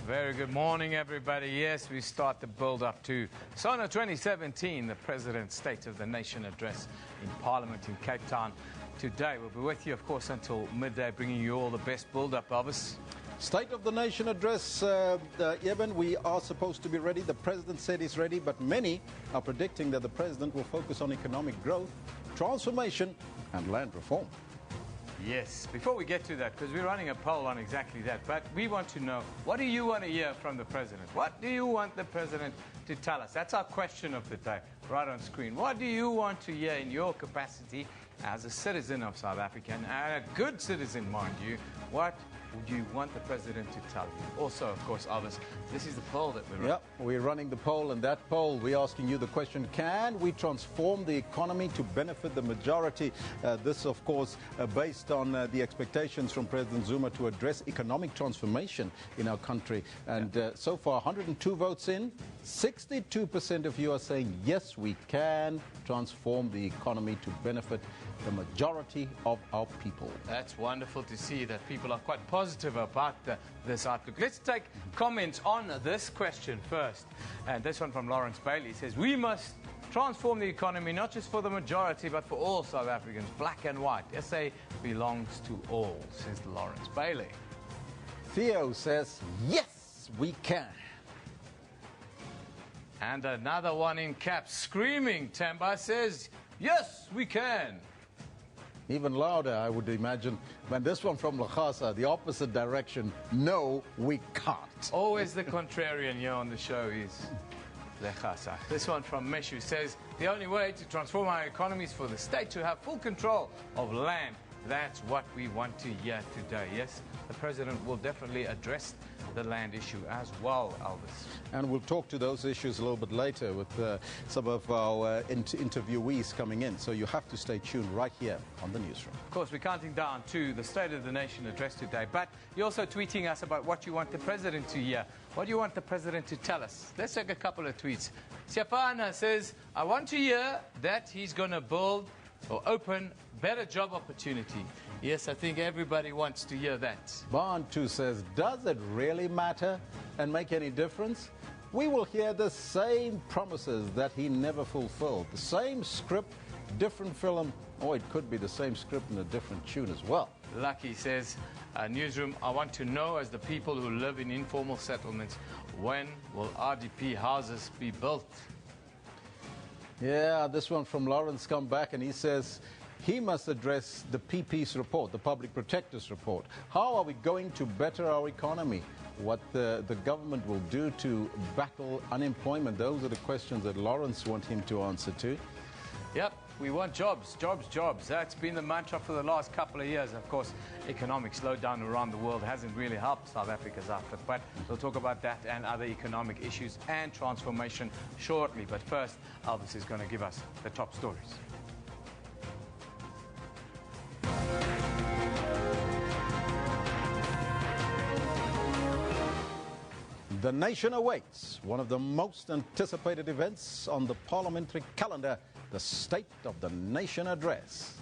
Very good morning, everybody. Yes, we start the build-up to Sona 2017, the President's State of the Nation address in Parliament in Cape Town. Today, we'll be with you, of course, until midday, bringing you all the best build-up, Elvis. State of the Nation address, Eben, we are supposed to be ready. The President said he's ready, but many are predicting that the President will focus on economic growth, transformation and land reform. Yes, before we get to that, because we're running a poll on exactly that, but we want to know, what do you want to hear from the President? What do you want the President to tell us? That's our question of the day, right on screen. What do you want to hear in your capacity as a citizen of South Africa, and a good citizen, mind you? What would you want the President to tell you? Also, of course, Elvis, this is the poll that we're running. Yep, we're running the poll, and that poll, we're asking you the question, can we transform the economy to benefit the majority? This, of course, based on the expectations from President Zuma to address economic transformation in our country. And so far, 102 votes in, 62% of you are saying, yes, we can transform the economy to benefit the majority of our people. That's wonderful to see that people are quite positive about this outlook. Let's take comments on this question first. And this one from Lawrence Bailey says, we must transform the economy not just for the majority but for all South Africans, black and white. SA belongs to all, says Lawrence Bailey. Theo says, yes, we can. And another one in caps, screaming, Tamba says, yes, we can. Even louder, I would imagine. And this one from Lhasa, the opposite direction, no, we can't. Always the contrarian here on the show is Lhasa. This one from Meshu says, the only way to transform our economy is for the state to have full control of land. That's what we want to hear today. Yes, the President will definitely address the land issue as well, Elvis. And we'll talk to those issues a little bit later with some of our interviewees coming in. So you have to stay tuned right here on the Newsroom. Of course, we're counting down to the State of the Nation address today. But you're also tweeting us about what you want the President to hear. What do you want the President to tell us? Let's take a couple of tweets. Siafana says, I want to hear that he's going to build or open better job opportunity. Yes, I think everybody wants to hear that. Bantu says, does it really matter and make any difference? We will hear the same promises that he never fulfilled. The same script, different film, or it could be the same script and a different tune as well. Lucky says, Newsroom, I want to know, as the people who live in informal settlements, when will RDP houses be built? Yeah, this one from Lawrence come back and he says he must address the PP's report, the Public Protector's report. How are we going to better our economy? What the government will do to battle unemployment? Those are the questions that Lawrence wants him to answer to. Yep, we want jobs, jobs, jobs. That's been the mantra for the last couple of years. Of course, economic slowdown around the world hasn't really helped South Africa's outlook, but we'll talk about that and other economic issues and transformation shortly. But first, Elvis is going to give us the top stories. The nation awaits one of the most anticipated events on the parliamentary calendar, the State of the Nation address.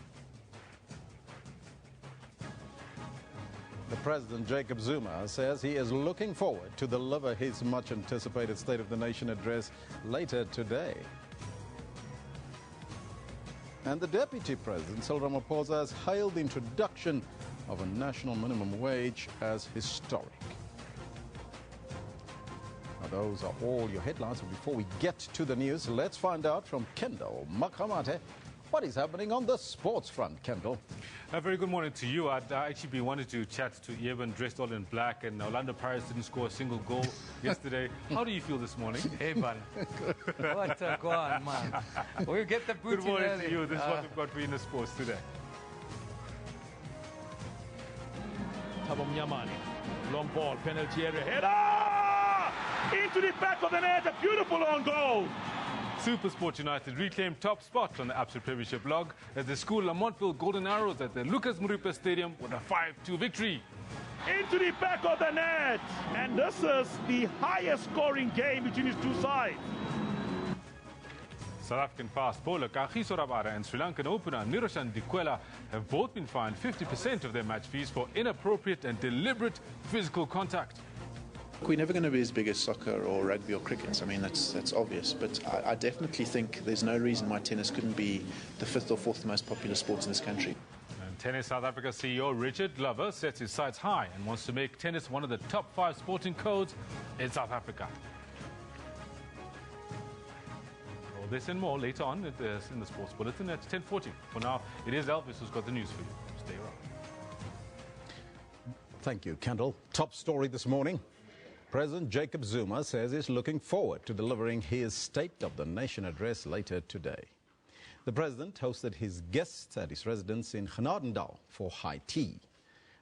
The President, Jacob Zuma, says he is looking forward to deliver his much-anticipated State of the Nation address later today. And the Deputy President, Cyril Ramaphosa, has hailed the introduction of a national minimum wage as historic. Now, those are all your headlines. But before we get to the news, let's find out from Kendall Makamate what is happening on the sports front. Kendall. A very good morning to you. I'd actually wanted to chat to Eben, dressed all in black, and Orlando Pirates didn't score a single goal yesterday. How do you feel this morning? Hey, buddy. What a go on, man. We'll get the booty. Good morning to you. This is what we've got for you in the sports today. Thabo Mnyamane, long ball, penalty area, header! Into the back of the net, a beautiful own goal. SuperSport United reclaimed top spot on the Absolute Premiership log as they school Lamontville Golden Arrows at the Lucas Muripe Stadium with a 5-2 victory. Into the back of the net, and this is the highest scoring game between these two sides. South African fast bowler Kagiso Rabada and Sri Lankan opener Niroshan Dikwela have both been fined 50% of their match fees for inappropriate and deliberate physical contact. We're never going to be as big as soccer or rugby or cricket. I mean, that's obvious. But I definitely think there's no reason why tennis couldn't be the 5th or 4th most popular sport in this country. And Tennis South Africa CEO Richard Glover sets his sights high and wants to make tennis one of the top 5 sporting codes in South Africa. All this and more later on in the Sports Bulletin at 10:40. For now, it is Elvis who's got the news for you. Stay around. Thank you, Kendall. Top story this morning. President Jacob Zuma says he's looking forward to delivering his State of the Nation address later today. The president hosted his guests at his residence in Genadendal for high tea.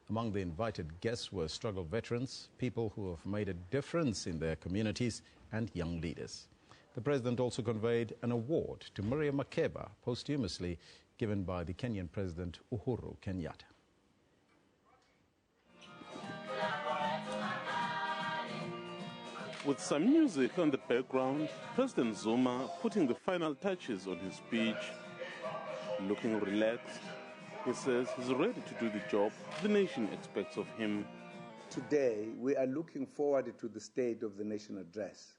Among the invited guests were struggle veterans, people who have made a difference in their communities, and young leaders. The president also conveyed an award to Miriam Makeba, posthumously given by the Kenyan President Uhuru Kenyatta. With some music on the background, President Zuma putting the final touches on his speech. Looking relaxed, he says he's ready to do the job the nation expects of him. Today, we are looking forward to the State of the Nation address.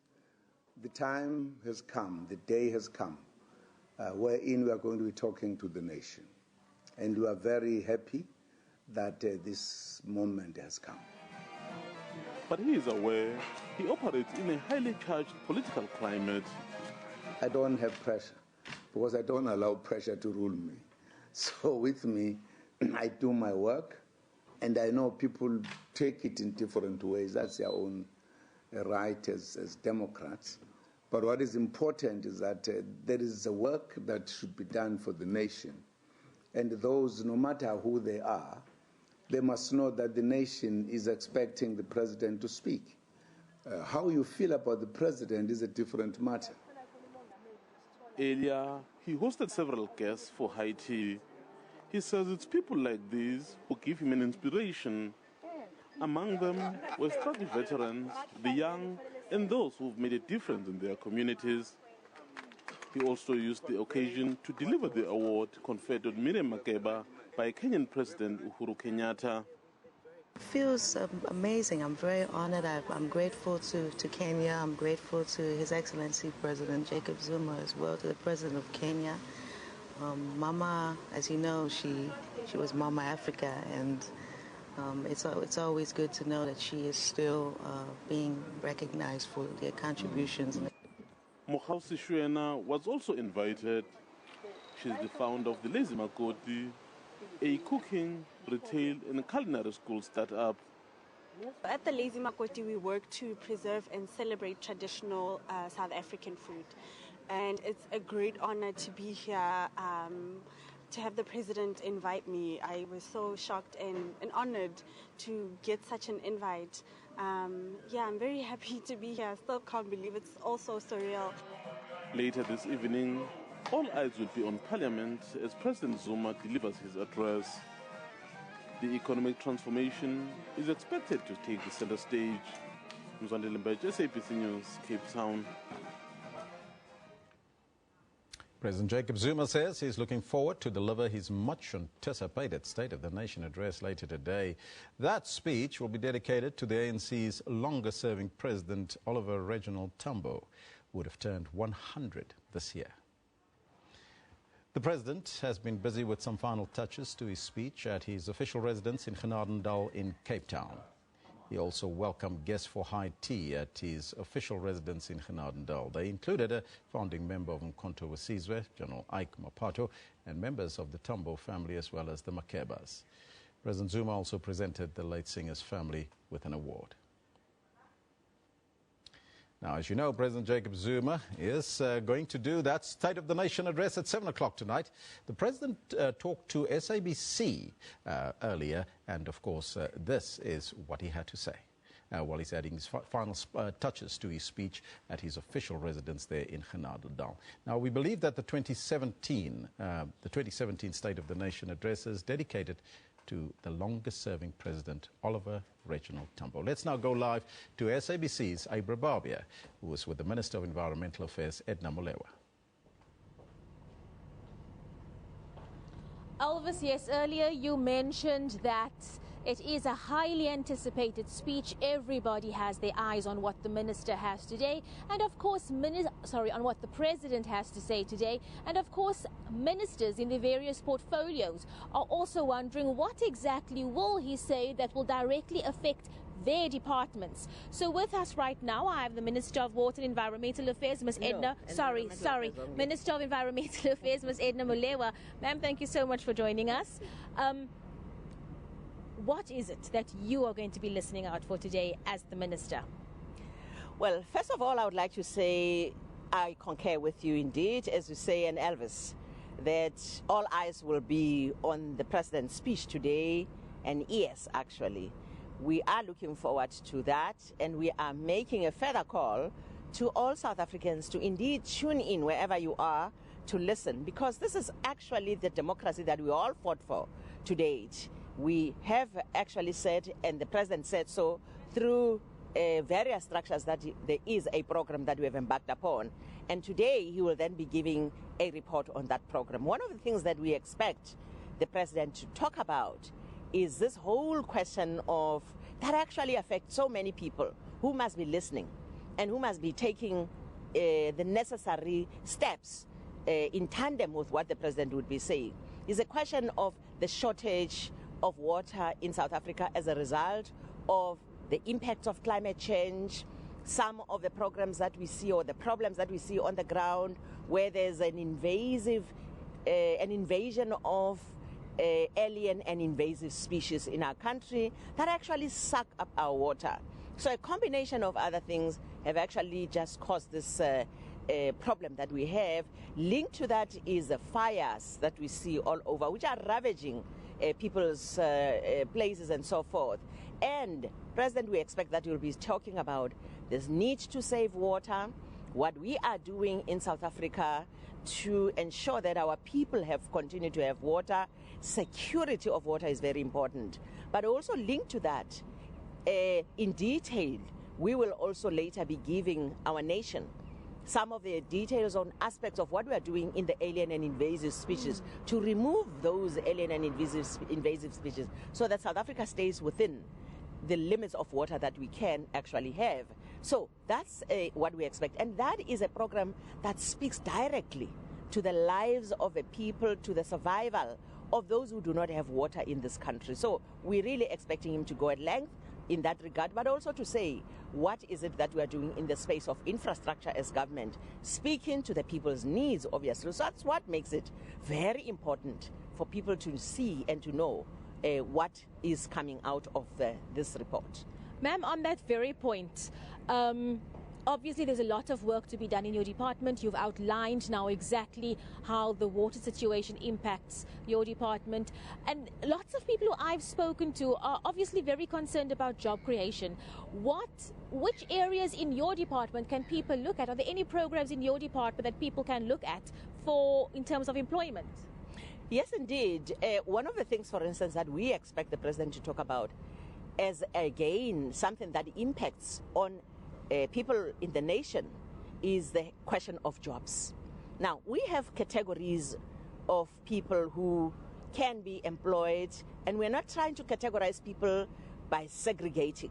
The time has come, the day has come, wherein we are going to be talking to the nation. And we are very happy that this moment has come. But he is aware he operates in a highly charged political climate. I don't have pressure because I don't allow pressure to rule me. So with me, I do my work, and I know people take it in different ways. That's their own right as Democrats. But what is important is that there is a work that should be done for the nation. And those, no matter who they are, they must know that the nation is expecting the president to speak. How you feel about the president is a different matter. Earlier, he hosted several guests for high tea. He says it's people like these who give him an inspiration. Among them were struggle veterans, the young, and those who've made a difference in their communities. He also used the occasion to deliver the award conferred on Miriam Makeba by Kenyan President Uhuru Kenyatta. It feels amazing. I'm very honored. I'm grateful to Kenya. I'm grateful to His Excellency President Jacob Zuma as well, to the President of Kenya. Mama, as you know, she was Mama Africa, and it's always good to know that she is still being recognized for their contributions. Mohausi Shwena was also invited. She's the founder of the Lazy Makoti, a cooking, retail, and culinary school startup. At the Lazy Makoti, we work to preserve and celebrate traditional South African food. And it's a great honor to be here, to have the president invite me. I was so shocked and honored to get such an invite. I'm very happy to be here. I still can't believe it's also surreal. Later this evening, all eyes will be on Parliament as President Zuma delivers his address. The economic transformation is expected to take the center stage. Mzwandile Mbeje, SABC News, Cape Town. President Jacob Zuma says he's looking forward to deliver his much-anticipated State of the Nation address later today. That speech will be dedicated to the ANC's longest-serving president, Oliver Reginald Tambo, who would have turned 100 this year. The president has been busy with some final touches to his speech at his official residence in Genadendal in Cape Town. He also welcomed guests for high tea at his official residence in Genadendal. They included a founding member of Umkhonto weSizwe, General Ike Mapato, and members of the Tambo family as well as the Makebas. President Zuma also presented the late singer's family with an award. Now, as you know, President Jacob Zuma is going to do that State of the Nation address at 7 o'clock tonight. The president talked to SABC earlier, and of course, this is what he had to say while he's adding his final touches to his speech at his official residence there in Genadendal. Now, we believe that the 2017 State of the Nation address is dedicated to the longest-serving president, Oliver Reginald Tambo. Let's now go live to SABC's Abra Barbia, who was with the Minister of Environmental Affairs, Edna Molewa. Elvis, yes, earlier you mentioned that It is a highly anticipated speech. Everybody has their eyes on what the minister has today, and of course, on what the president has to say today. And of course, ministers in the various portfolios are also wondering what exactly will he say that will directly affect their departments. So with us right now, I have the Minister of Water and Environmental Affairs, Ms. Minister of Environmental Affairs, Ms. Edna Molewa. Ma'am, thank you so much for joining us. What is it that you are going to be listening out for today as the minister? Well, first of all, I would like to say I concur with you indeed, as you say, and Elvis, that all eyes will be on the president's speech today, and yes, actually. We are looking forward to that, and we are making a further call to all South Africans to indeed tune in wherever you are to listen, because this is actually the democracy that we all fought for to date. We have actually said, and the president said so, through various structures, that there is a program that we have embarked upon. And today he will then be giving a report on that program. One of the things that we expect the president to talk about is this whole question of that actually affects so many people who must be listening and who must be taking the necessary steps in tandem with what the president would be saying. It's a question of the shortage of water in South Africa as a result of the impacts of climate change, some of the programs that we see or the problems that we see on the ground where there's an invasion of alien and invasive species in our country that actually suck up our water. So a combination of other things have actually just caused this problem that we have. Linked to that is the fires that we see all over, which are ravaging people's places and so forth. And President, we expect that you'll be talking about this need to save water, what we are doing in South Africa to ensure that our people have continued to have water. Security of water is very important. But also linked to that, in detail, we will also later be giving our nation some of the details on aspects of what we are doing in the alien and invasive species to remove those alien and invasive species so that South Africa stays within the limits of water that we can actually have. So that's what we expect. And that is a program that speaks directly to the lives of the people, to the survival of those who do not have water in this country. So we're really expecting him to go at length in that regard, but also to say what is it that we are doing in the space of infrastructure as government, speaking to the people's needs, obviously. So that's what makes it very important for people to see and to know what is coming out of this report. Ma'am, on that very point, obviously there's a lot of work to be done in your department. You've outlined now exactly how the water situation impacts your department. And lots of people who I've spoken to are obviously very concerned about job creation. Which areas in your department can people look at? Are there any programs in your department that people can look at in terms of employment? Yes, indeed. One of the things, for instance, that we expect the president to talk about as, again, something that impacts on people in the nation is the question of jobs. Now, we have categories of people who can be employed, and we're not trying to categorize people by segregating,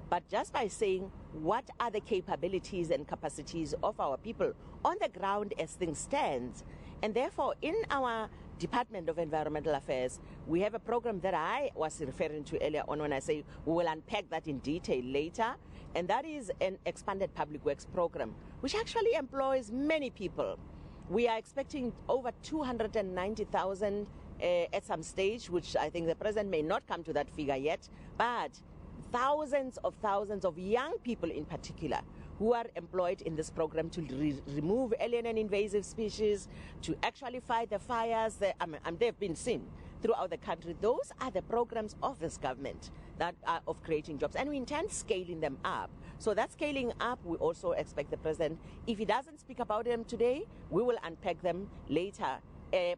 but just by saying what are the capabilities and capacities of our people on the ground as things stand. And therefore, in our Department of Environmental Affairs, we have a program that I was referring to earlier on when I say we will unpack that in detail later. And that is an expanded public works program, which actually employs many people. We are expecting over 290,000 at some stage, which I think the president may not come to that figure yet, but thousands of young people in particular who are employed in this program to remove alien and invasive species, to actually fight the fires that they've been seen throughout the country. Those are the programs of this government that are of creating jobs, and we intend scaling them up. So that scaling up, we also expect the president, if he doesn't speak about them today, we will unpack them later,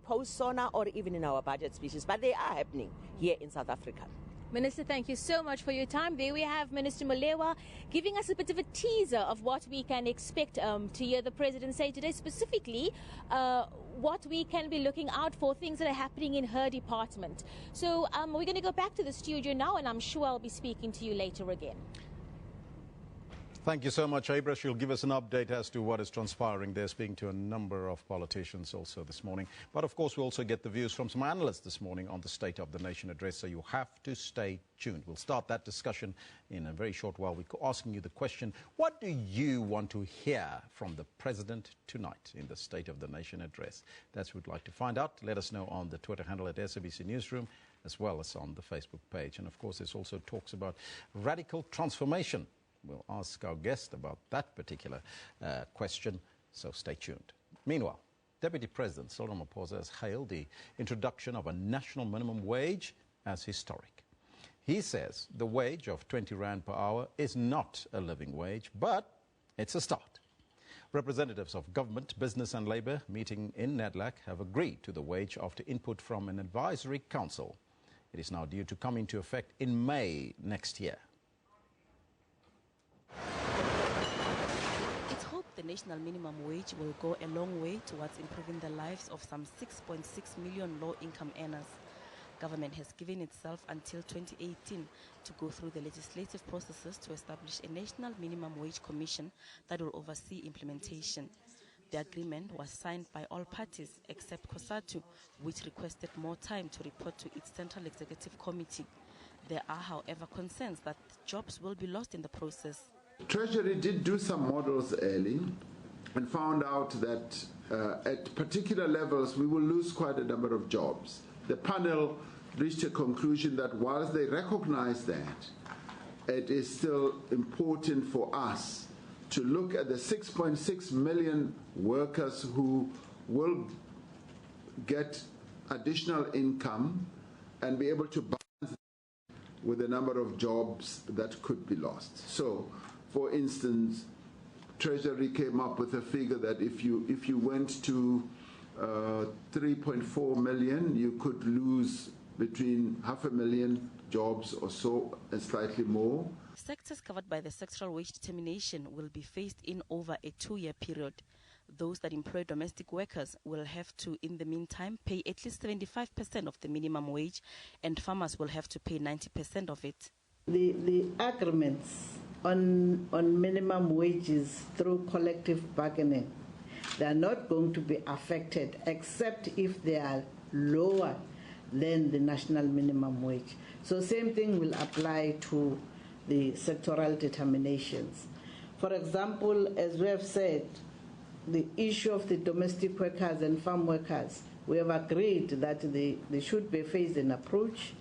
post Sona or even in our budget speeches. But they are happening here in South Africa. Minister, thank you so much for your time. There we have Minister Molewa giving us a bit of a teaser of what we can expect to hear the President say today, specifically what we can be looking out for, things that are happening in her department. So we're going to go back to the studio now, and I'm sure I'll be speaking to you later again. Thank you so much, Abra. She'll give us an update as to what is transpiring there, speaking to a number of politicians also this morning. But of course, we'll also get the views from some analysts this morning on the State of the Nation address, so you have to stay tuned. We'll start that discussion in a very short while. We're asking you the question, what do you want to hear from the President tonight in the State of the Nation address? That's what we'd like to find out. Let us know on the Twitter handle at SABC Newsroom, as well as on the Facebook page. And of course, there's also talks about radical transformation. We'll ask our guest about that particular question, so stay tuned. Meanwhile, Deputy President Sona has hailed the introduction of a national minimum wage as historic. He says the wage of 20 Rand per hour is not a living wage, but it's a start. Representatives of government, business and labour meeting in NEDLAC have agreed to the wage after input from an advisory council. It is now due to come into effect in May next year. It's hoped the national minimum wage will go a long way towards improving the lives of some 6.6 million low-income earners. Government has given itself until 2018 to go through the legislative processes to establish a national minimum wage commission that will oversee implementation. The agreement was signed by all parties except COSATU, which requested more time to report to its Central Executive Committee. There are, however, concerns that jobs will be lost in the process. Treasury did do some models early and found out that at particular levels we will lose quite a number of jobs. The panel reached a conclusion that whilst they recognize that, it is still important for us to look at the 6.6 million workers who will get additional income and be able to balance with the number of jobs that could be lost. So, for instance, Treasury came up with a figure that if you went to 3.4 million, you could lose between 500,000 jobs or so, and slightly more. Sectors covered by the sectoral wage determination will be phased in over a 2-year period. Those that employ domestic workers will have to, in the meantime, pay at least 75% of the minimum wage, and farmers will have to pay 90% of it. The agreements on minimum wages through collective bargaining, they are not going to be affected except if they are lower than the national minimum wage. So same thing will apply to the sectoral determinations. For example, as we have said, the issue of the domestic workers and farm workers, we have agreed that they should be phased in approach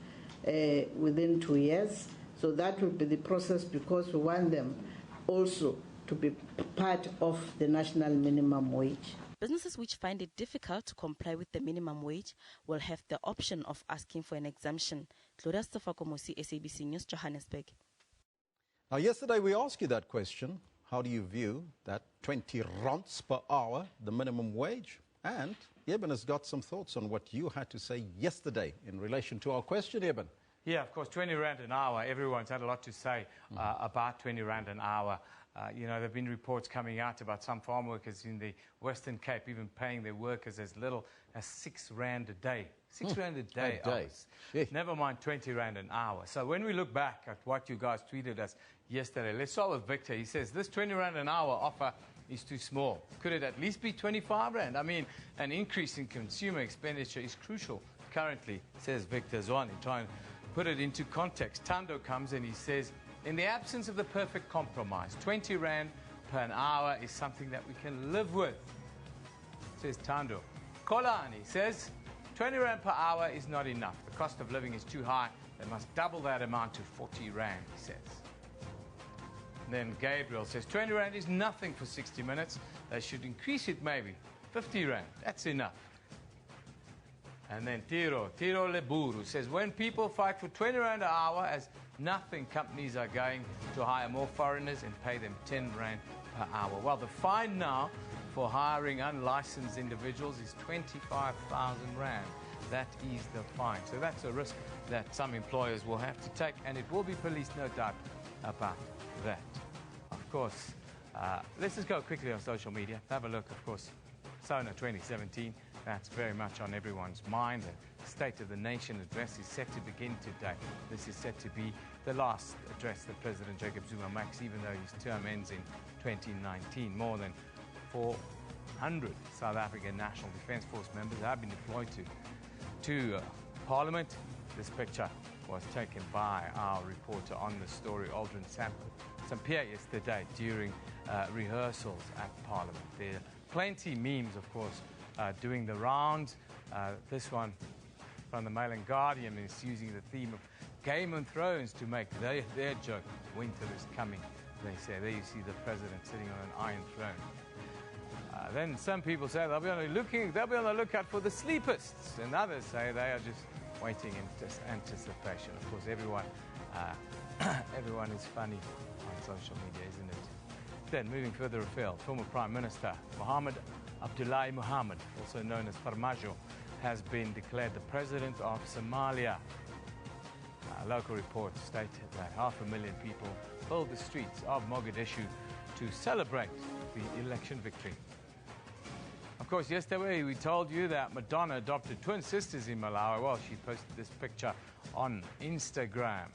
within 2 years. So that will be the process, because we want them also to be part of the national minimum wage. Businesses which find it difficult to comply with the minimum wage will have the option of asking for an exemption. Gloria Stofakomosi, SABC News, Johannesburg. Now, yesterday we asked you that question. How do you view that 20 rands per hour, the minimum wage? And Eben has got some thoughts on what you had to say yesterday in relation to our question, Eben. Yeah, of course, 20 Rand an hour. Everyone's had a lot to say about 20 Rand an hour. You know, there have been reports coming out about some farm workers in the Western Cape even paying their workers as little as 6 Rand a day. 6 Rand a day. Never mind 20 Rand an hour. So when we look back at what you guys tweeted us yesterday, let's start with Victor. He says this 20 Rand an hour offer is too small. Could it at least be 25 Rand? I mean, an increase in consumer expenditure is crucial currently, says Victor Zwani, trying to put it into context. Tando comes and he says, in the absence of the perfect compromise, 20 Rand per an hour is something that we can live with, says Tando. Kolani says, 20 Rand per hour is not enough. The cost of living is too high. They must double that amount to 40 Rand, he says. Then Gabriel says, 20 Rand is nothing for 60 minutes. They should increase it maybe. 50 Rand, that's enough. And then Tiro Leburu says, when people fight for 20 Rand an hour as nothing, companies are going to hire more foreigners and pay them 10 Rand per hour. Well, the fine now for hiring unlicensed individuals is 25,000 Rand. that is the fine. So that's a risk that some employers will have to take, and it will be policed, no doubt about that. Of course, let's just go quickly on social media. Have a look, of course, Sona 2017. That's very much on everyone's mind. The State of the Nation address is set to begin today. This is set to be the last address that President Jacob Zuma makes, even though his term ends in 2019. More than 400 South African National Defence Force members have been deployed to Parliament. This picture was taken by our reporter on the story, Aldrin St. Pierre, yesterday during rehearsals at Parliament. There are plenty memes, of course, doing the rounds. This one from the Mail and Guardian is using the theme of Game of Thrones to make their joke. Winter is coming, they say. There you see the president sitting on an iron throne. Then some people say they'll be on the lookout for the sleepists, and others say they are just waiting in anticipation. Of course, everyone is funny on social media, isn't it? Then, moving further afield, former Prime Minister Mohammed Abdullahi Mohammed, also known as Farmajo, has been declared the president of Somalia. Local reports stated that 500,000 people filled the streets of Mogadishu to celebrate the election victory. Of course, yesterday we told you that Madonna adopted twin sisters in Malawi. Well, she posted this picture on Instagram.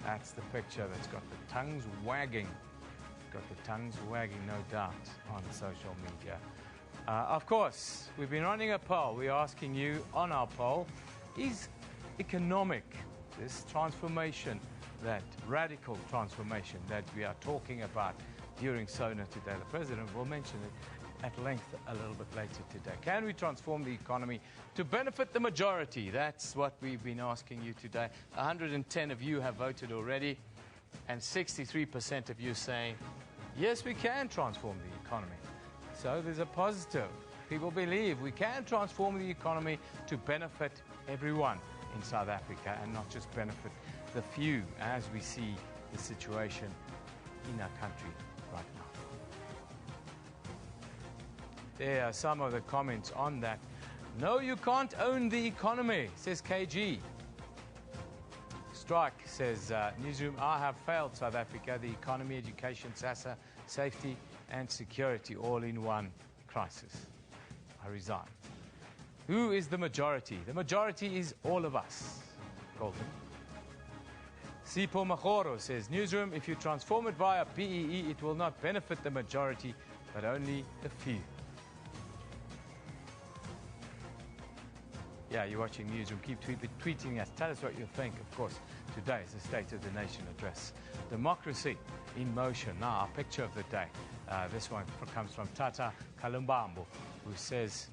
That's the picture that's got the tongues wagging. Got the tongues wagging, no doubt, on social media. Of course, we've been running a poll. We're asking you on our poll, is economic, this transformation, that radical transformation that we are talking about during Sona today, the President will mention it at length a little bit later today. Can we transform the economy to benefit the majority? That's what we've been asking you today. 110 of you have voted already, and 63% of you saying, yes, we can transform the economy. So there's a positive. People believe we can transform the economy to benefit everyone in South Africa and not just benefit the few, as we see the situation in our country right now. There are some of the comments on that. No, you can't own the economy, says KG. Strike says, Newsroom, I have failed South Africa, the economy, education, SASA, safety and security, all in one crisis. I resign. Who is the majority? The majority is all of us. Golden. Sipho Mahoro says, Newsroom, if you transform it via PEE, it will not benefit the majority, but only the few. Yeah, you're watching Newsroom. Keep tweeting us. Tell us what you think. Of course, today is the State of the Nation address. Democracy in motion. Now, our picture of the day. This one comes from Tata Kalumbambo, who says,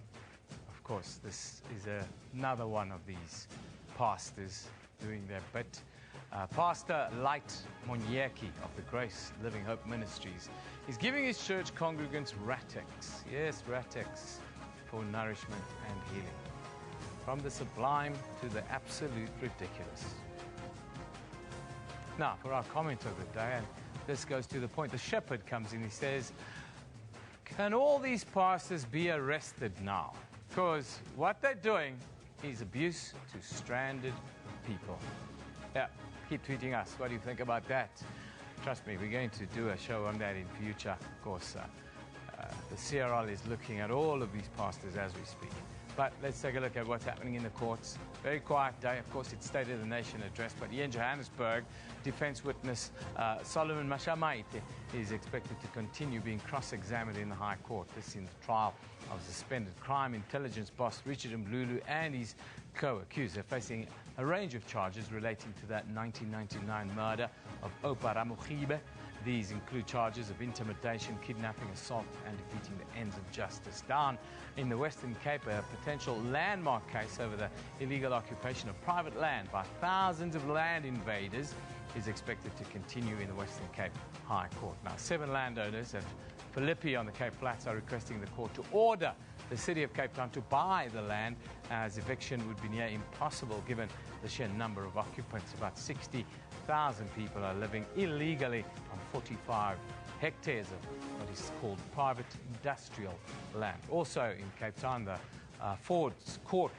of course, this is another one of these pastors doing their bit. Pastor Light Monyeki of the Grace Living Hope Ministries is giving his church congregants Ratex. Yes, Ratex for nourishment and healing. From the sublime to the absolute ridiculous. Now, for our comment of the day, and this goes to the point, the shepherd comes in, he says, can all these pastors be arrested now? Because what they're doing is abuse to stranded people. Yeah, keep tweeting us. What do you think about that? Trust me, we're going to do a show on that in future. Of course, the CRL is looking at all of these pastors as we speak. But let's take a look at what's happening in the courts. Very quiet day. Of course, it's State of the Nation address. But here in Johannesburg, defense witness Solomon Mashamaite is expected to continue being cross-examined in the High Court. This in the trial of suspended crime intelligence boss Richard Mlulu and his co-accused. They're facing a range of charges relating to that 1999 murder of Opa Ramugibe. These include charges of intimidation, kidnapping, assault, and defeating the ends of justice. Down in the Western Cape, a potential landmark case over the illegal occupation of private land by thousands of land invaders is expected to continue in the Western Cape High Court. Now, 7 landowners at Philippi on the Cape Flats are requesting the court to order the city of Cape Town to buy the land, as eviction would be near impossible given the sheer number of occupants. About 60,000 people are living illegally on 45 hectares of what is called private industrial land. Also in Cape Town, the Ford's Court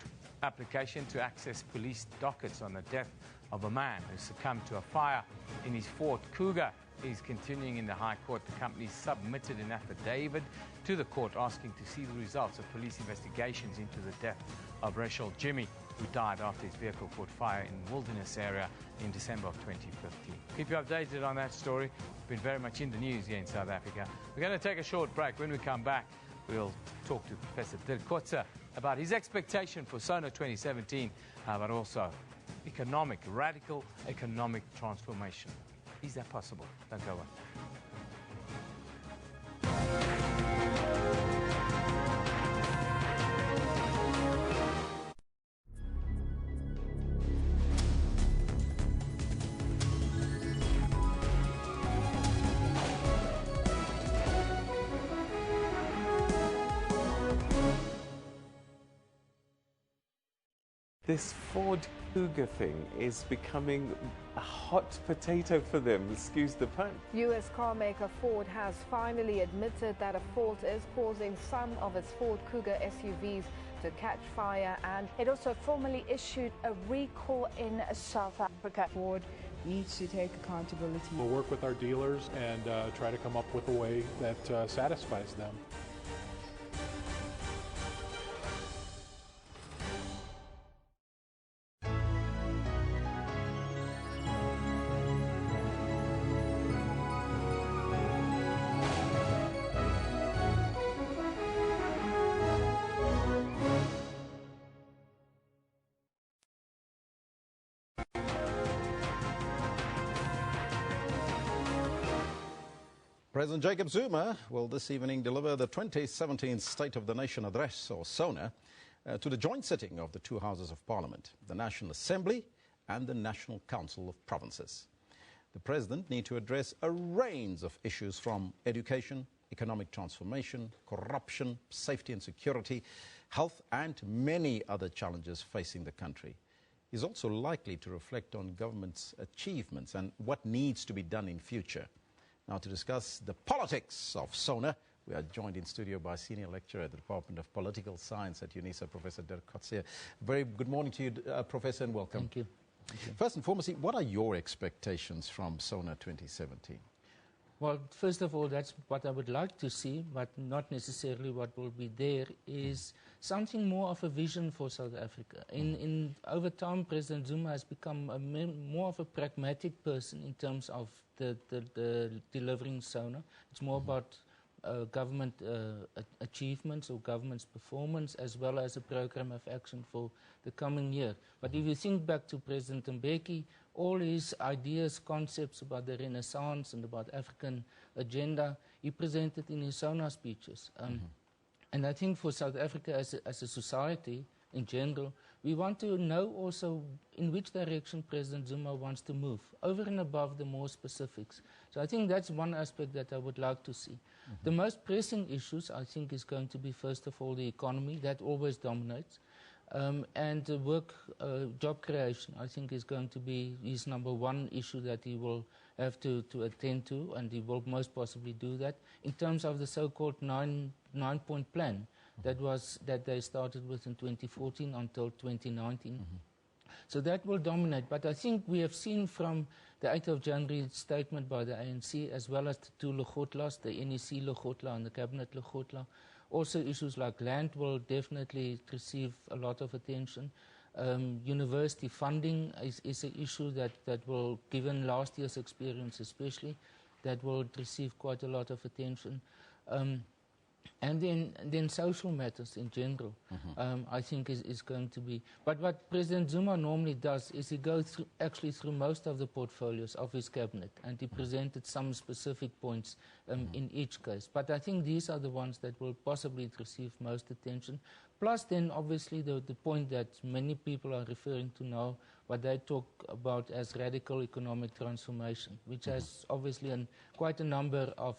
application to access police dockets on the death of a man who succumbed to a fire in his Ford Kuga is continuing in the High Court. The company submitted an affidavit to the court asking to see the results of police investigations into the death of Rachel Jimmy, who died after his vehicle caught fire in Wilderness area in December of 2015. Keep you updated on that story. It's been very much in the news here in South Africa. We're going to take a short break. When we come back, we'll talk to Professor Dirk Kotze about his expectation for Sona 2017, but also radical economic transformation. Is that possible? Don't go away. This Ford Kuga thing is becoming a hot potato for them, excuse the pun. US carmaker Ford has finally admitted that a fault is causing some of its Ford Kuga SUVs to catch fire, and it also formally issued a recall in South Africa. Ford needs to take accountability. We'll work with our dealers and try to come up with a way that satisfies them. President Jacob Zuma will this evening deliver the 2017 State of the Nation Address, or Sona, to the joint sitting of the two houses of Parliament, the National Assembly and the National Council of Provinces. The President needs to address a range of issues from education, economic transformation, corruption, safety and security, health and many other challenges facing the country. He's also likely to reflect on government's achievements and what needs to be done in future. Now, to discuss the politics of Sona, we are joined in studio by Senior Lecturer at the Department of Political Science at UNISA, Professor Dirk Kotze. Very good morning to you, Professor, and welcome. Thank you. Thank you. First and foremost, what are your expectations from Sona 2017? Well, first of all, that's what I would like to see, but not necessarily what will be there, is something more of a vision for South Africa. Over time, President Zuma has become more of a pragmatic person in terms of the delivering Sona. It's more about government achievements or government's performance, as well as a program of action for the coming year. But if you think back to President Mbeki, all his ideas, concepts about the Renaissance and about African agenda, he presented in his Sona speeches. And I think for South Africa as a society in general, we want to know also in which direction President Zuma wants to move, over and above the more specifics. So I think that's one aspect that I would like to see. The most pressing issues, I think, is going to be, first of all, the economy. That always dominates. And job creation, I think, is going to be his number one issue that he will have to attend to, and he will most possibly do that. In terms of the so-called nine-point plan that they started with in 2014 until 2019. So that will dominate. But I think we have seen from the 8th of January statement by the ANC, as well as the two Lekgotlas, the NEC Lekgotla and the Cabinet Lekgotla, also issues like land will definitely receive a lot of attention. University funding is an issue that will, given last year's experience especially, that will receive quite a lot of attention. And then social matters in general, I think is going to be. But what President Zuma normally does is he goes actually through most of the portfolios of his cabinet, and he presented some specific points in each case. But I think these are the ones that will possibly receive most attention. Plus then obviously the point that many people are referring to now, what they talk about as radical economic transformation, which has obviously quite a number of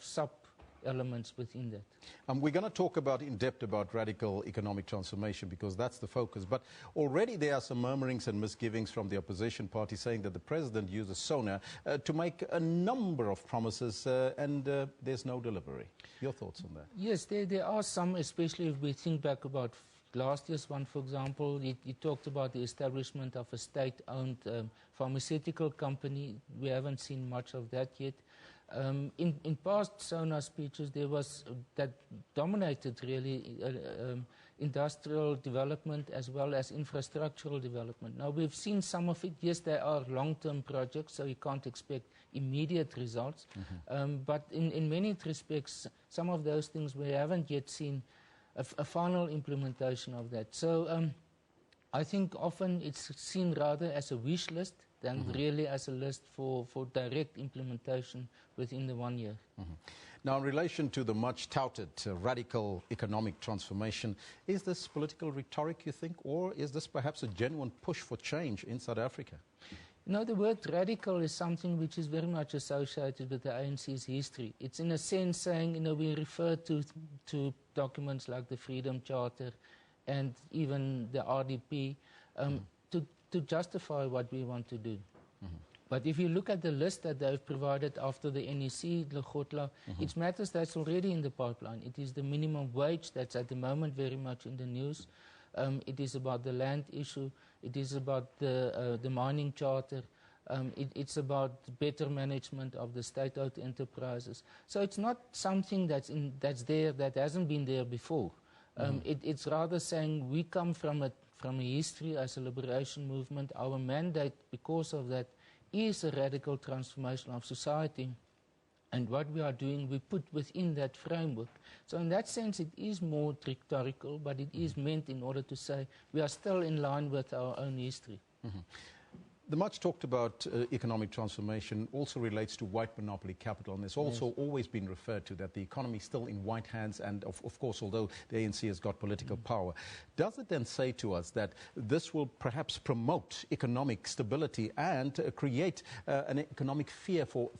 elements within that. We're going to talk in depth about radical economic transformation, because that's the focus. But already there are some murmurings and misgivings from the opposition party saying that the president uses Sona to make a number of promises and there's no delivery. Your thoughts on that? Yes, there are some, especially if we think back about last year's one, for example, he talked about the establishment of a state-owned pharmaceutical company. We haven't seen much of that yet. In past Sona speeches, there was that dominated really industrial development as well as infrastructural development. Now, we've seen some of it. Yes, there are long-term projects, so you can't expect immediate results. But in many respects, some of those things we haven't yet seen a final implementation of that. So I think often it's seen rather as a wish list than really as a list for direct implementation within the 1 year. Now, in relation to the much touted radical economic transformation, is this political rhetoric, you think, or is this perhaps a genuine push for change in South Africa? You know, the word radical is something which is very much associated with the ANC's history. It's in a sense saying, you know, we refer to documents like the Freedom Charter and even the RDP to justify what we want to do. But if you look at the list that they've provided after the NEC, Lekgotla, it's matters that's already in the pipeline. It is the minimum wage that's at the moment very much in the news. It is about the land issue. It is about the mining charter. It's about better management of the state-owned enterprises. So it's not something that's there that hasn't been there before. It's rather saying we come from a history as a liberation movement. Our mandate, because of that, is a radical transformation of society. And what we are doing, we put within that framework. So in that sense, it is more rhetorical, but it is meant in order to say we are still in line with our own history. The much talked about economic transformation also relates to white monopoly capital, and it's also always been referred to that the economy is still in white hands, and of course, although the ANC has got political power. Does it then say to us that this will perhaps promote economic stability and create an economic sphere for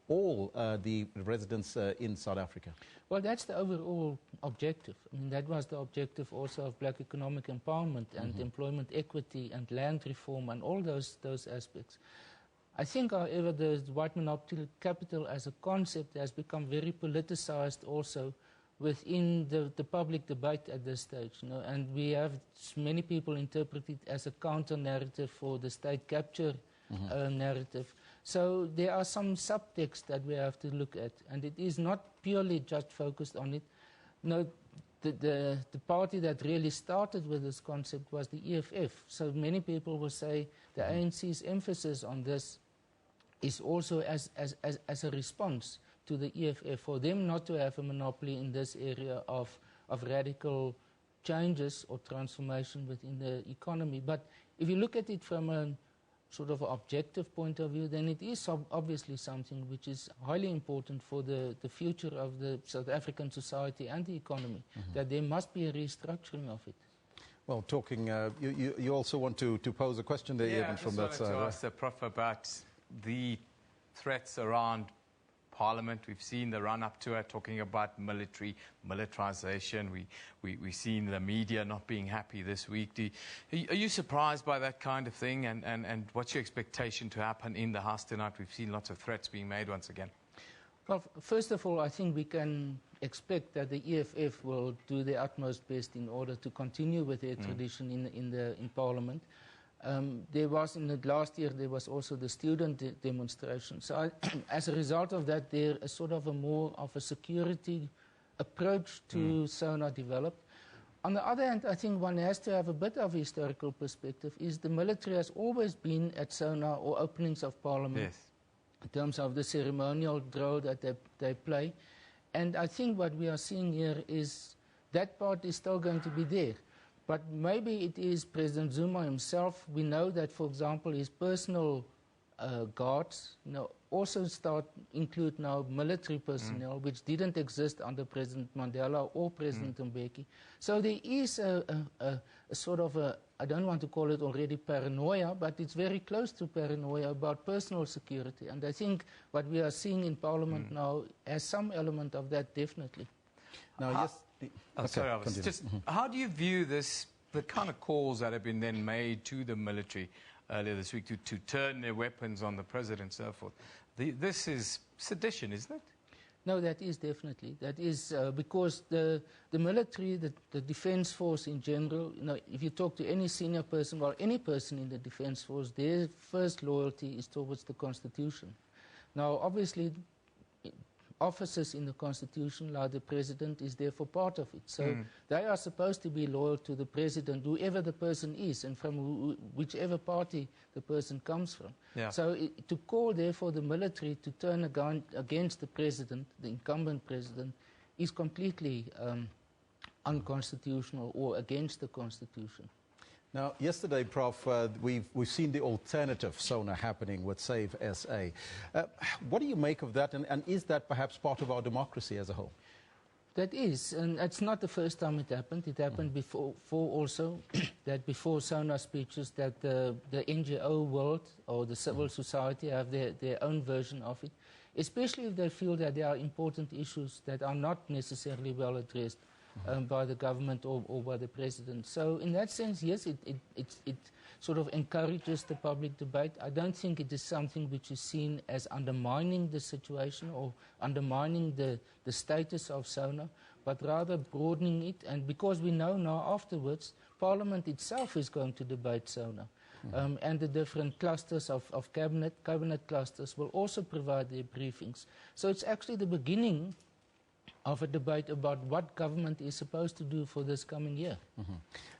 all the residents in South Africa? Well, that's the overall objective. I mean, that was the objective also of black economic empowerment and employment equity and land reform and all those aspects. I think, however, the white monopoly capital as a concept has become very politicized also within the public debate at this stage. You know, and we have many people interpret it as a counter-narrative for the state capture narrative. So there are some subtexts that we have to look at, and it is not purely just focused on it. No, the party that really started with this concept was the EFF. So many people will say the ANC's emphasis on this is also as a response to the EFF, for them not to have a monopoly in this area of radical changes or transformation within the economy. But if you look at it from a sort of objective point of view, then it is obviously something which is highly important for the future of the South African society and the economy, that there must be a restructuring of it. Well, talking, you also want to pose a question there, even from that side. I wanted to ask the Prof about the threats around Parliament. We've seen the run-up to it, talking about militarization. We've seen the media not being happy this week. Are you surprised by that kind of thing? And what's your expectation to happen in the House tonight? We've seen lots of threats being made once again. Well, first of all, I think we can expect that the EFF will do their utmost best in order to continue with their tradition in Parliament. There was, in the last year, there was also the student demonstration. So as a result of that, there is sort of a more of a security approach to Sona developed. On the other hand, I think one has to have a bit of a historical perspective, is the military has always been at Sona or openings of Parliament in terms of the ceremonial role that they play. And I think what we are seeing here is that part is still going to be there. But maybe it is President Zuma himself. We know that, for example, his personal guards also include now military personnel, which didn't exist under President Mandela or President Mbeki. So there is a sort of I don't want to call it already paranoia, but it's very close to paranoia about personal security. And I think what we are seeing in Parliament now has some element of that, definitely. Now, yes. How do you view this, the kind of calls that have been then made to the military earlier this week to turn their weapons on the president and so forth? This is sedition, isn't it? No, that is definitely. That is because the military, the defense force in general, if you talk to any senior person or any person in the defense force, their first loyalty is towards the Constitution. Now, obviously, officers in the Constitution, like the President, is therefore part of it. So they are supposed to be loyal to the President, whoever the person is, and from whichever party the person comes from. Yeah. So to call, therefore, the military to turn against the President, the incumbent President, is completely unconstitutional or against the Constitution. Now, yesterday, Prof, we've seen the alternative Sona happening with Save SA. What do you make of that, and is that perhaps part of our democracy as a whole? That is, and it's not the first time it happened. It happened before also, that before Sona speeches, that the NGO world or the civil society have their own version of it, especially if they feel that there are important issues that are not necessarily well addressed by the government or by the President. So in that sense, yes, it sort of encourages the public debate. I don't think it is something which is seen as undermining the situation or undermining the status of Sona, but rather broadening it. And because we know now afterwards, Parliament itself is going to debate Sona. And the different clusters of cabinet clusters will also provide their briefings. So it's actually the beginning of a debate about what government is supposed to do for this coming year.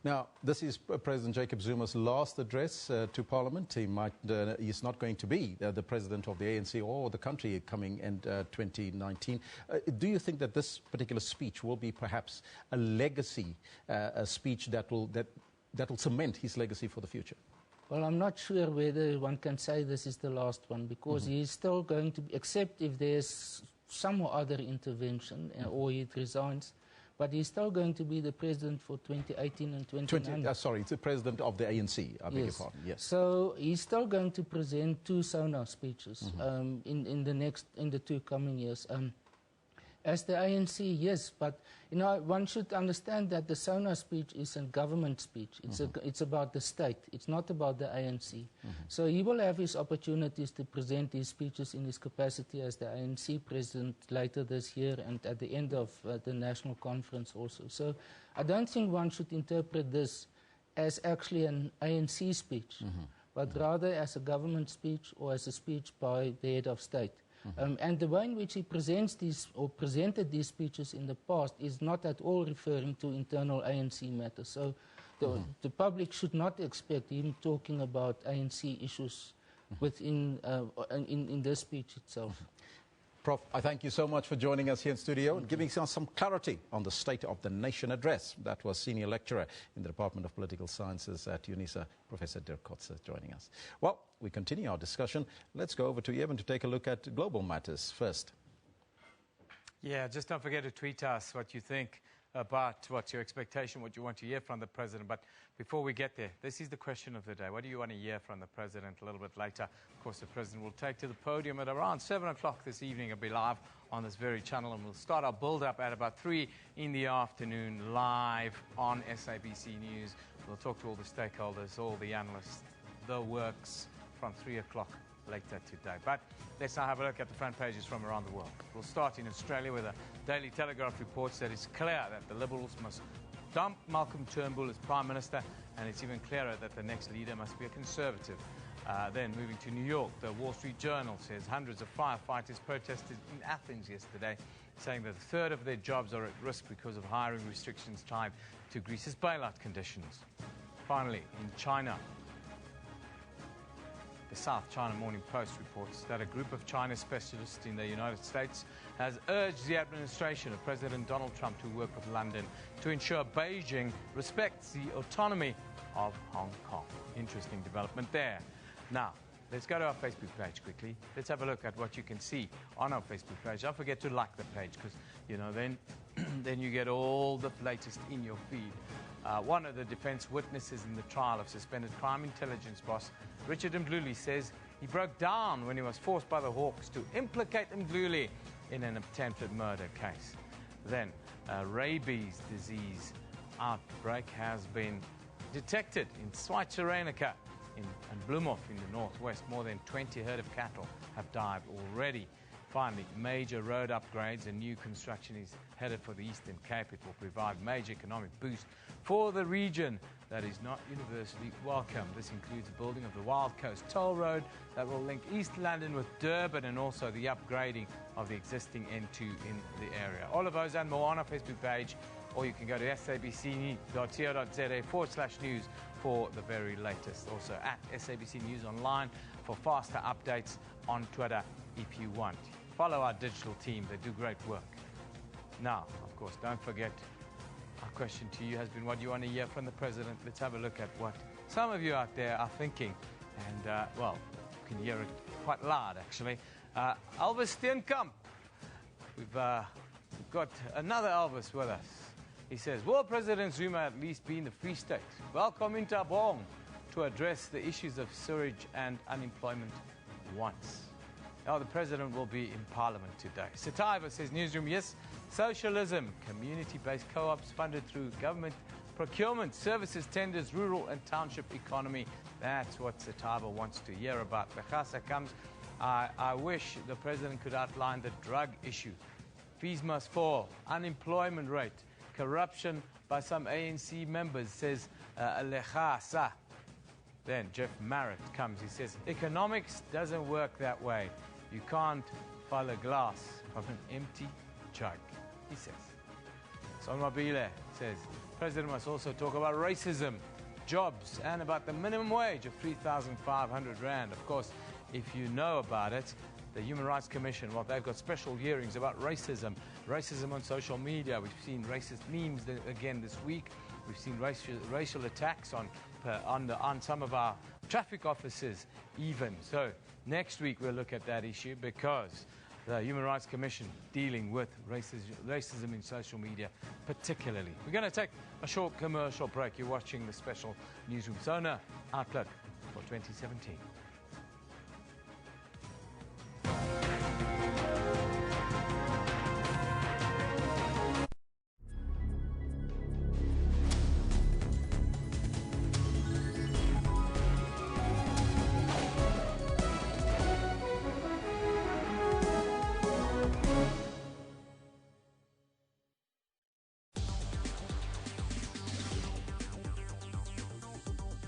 Now, this is President Jacob Zuma's last address to Parliament. He's not going to be the president of the ANC or the country coming in 2019. Do you think that this particular speech will be perhaps a legacy, a speech that will cement his legacy for the future? Well, I'm not sure whether one can say this is the last one, because he's still going to be, except if there's some or other intervention or he resigns, but he's still going to be the president for 2018 and 2019. Sorry, it's the president of the ANC, I beg your pardon. Yes. So he's still going to present 2 Sona speeches in the 2 coming years. As the ANC, yes, but one should understand that the Sona speech is a government speech. It's about the state. It's not about the ANC. So he will have his opportunities to present his speeches in his capacity as the ANC president later this year and at the end of the national conference also. So I don't think one should interpret this as actually an ANC speech, but rather as a government speech or as a speech by the head of state. And the way in which he presents these or presented these speeches in the past is not at all referring to internal ANC matters. So the public should not expect him talking about ANC issues within in this speech itself. Prof, I thank you so much for joining us here in studio and giving us some clarity on the State of the Nation address. That was Senior Lecturer in the Department of Political Sciences at UNISA, Professor Dirk Kotze, joining us. Well, we continue our discussion. Let's go over to Evan to take a look at global matters first. Yeah, just don't forget to tweet us what you think about what's your expectation, what you want to hear from the President. But before we get there, this is the question of the day. What do you want to hear from the President a little bit later? Of course, the President will take to the podium at around 7 o'clock this evening. It'll be live on this very channel, and we'll start our build-up at about 3 in the afternoon, live on SABC News. We'll talk to all the stakeholders, all the analysts, the works from 3 o'clock later today. But let's now have a look at the front pages from around the world. We'll start in Australia, where the Daily Telegraph reports that it's clear that the Liberals must dump Malcolm Turnbull as Prime Minister, and it's even clearer that the next leader must be a Conservative. Then moving to New York, the Wall Street Journal says hundreds of firefighters protested in Athens yesterday, saying that a third of their jobs are at risk because of hiring restrictions tied to Greece's bailout conditions. Finally, in China, the South China Morning Post reports that a group of China specialists in the United States has urged the administration of President Donald Trump to work with London to ensure Beijing respects the autonomy of Hong Kong. Interesting development there. Now, let's go to our Facebook page quickly. Let's have a look at what you can see on our Facebook page. Don't forget to like the page, because, then you get all the latest in your feed. One of the defense witnesses in the trial of suspended crime intelligence boss Richard Mdluli says he broke down when he was forced by the Hawks to implicate Mdluli in an attempted murder case. Then, rabies disease outbreak has been detected in Schweizerenica and Bloemhof in the northwest. More than 20 herd of cattle have died already. Finally, major road upgrades and new construction is headed for the Eastern Cape. It will provide major economic boost for the region that is not universally welcome. This includes the building of the Wild Coast Toll Road that will link East London with Durban, and also the upgrading of the existing N2 in the area. All of those and more on our Facebook page, or you can go to sabc.co.za/news for the very latest. Also at SABC News Online for faster updates on Twitter if you want. Follow our digital team. They do great work. Now, of course, don't forget, our question to you has been, what do you want to hear from the president? Let's have a look at what some of you out there are thinking. And, well, you can hear it quite loud, actually. Elvis Steenkamp. We've got another Elvis with us. He says, will President Zuma at least be in the Free State? Welcome into Abong to address the issues of sewage and unemployment once. Now, the president will be in Parliament today. Sataiva says, Newsroom, yes, socialism, community-based co-ops funded through government procurement, services, tenders, rural and township economy. That's what Sataiva wants to hear about. Bekasa comes, I wish the president could outline the drug issue. Fees must fall, unemployment rate, corruption by some ANC members, says Alejasa. Then Jeff Marrett comes, he says, economics doesn't work that way. You can't fill a glass from an empty jug, he says. Sonmabile says, President must also talk about racism, jobs, and about the minimum wage of 3,500 Rand. Of course, if you know about it, the Human Rights Commission, well, they've got special hearings about racism on social media. We've seen racist memes again this week. We've seen racial attacks on some of our traffic officers even. So next week we'll look at that issue, because the Human Rights Commission dealing with racism in social media particularly. We're going to take a short commercial break. You're watching the special Newsroom Sona Outlook for 2017.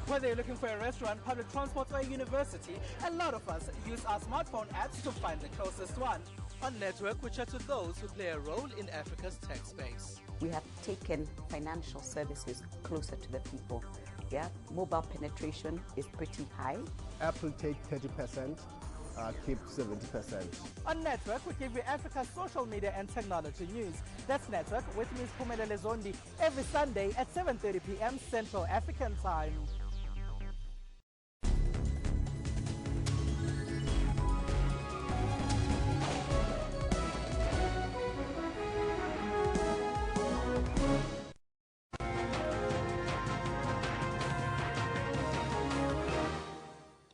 Whether you're looking for a restaurant, public transport, or a university, a lot of us use our smartphone apps to find the closest one. On Network, we chat to those who play a role in Africa's tech space. We have taken financial services closer to the people. Yeah, mobile penetration is pretty high. Apple take 30%, keep 70%. On Network, we give you Africa's social media and technology news. That's Network with Ms. Phumelele Zondi every Sunday at 7:30 p.m. Central African Time.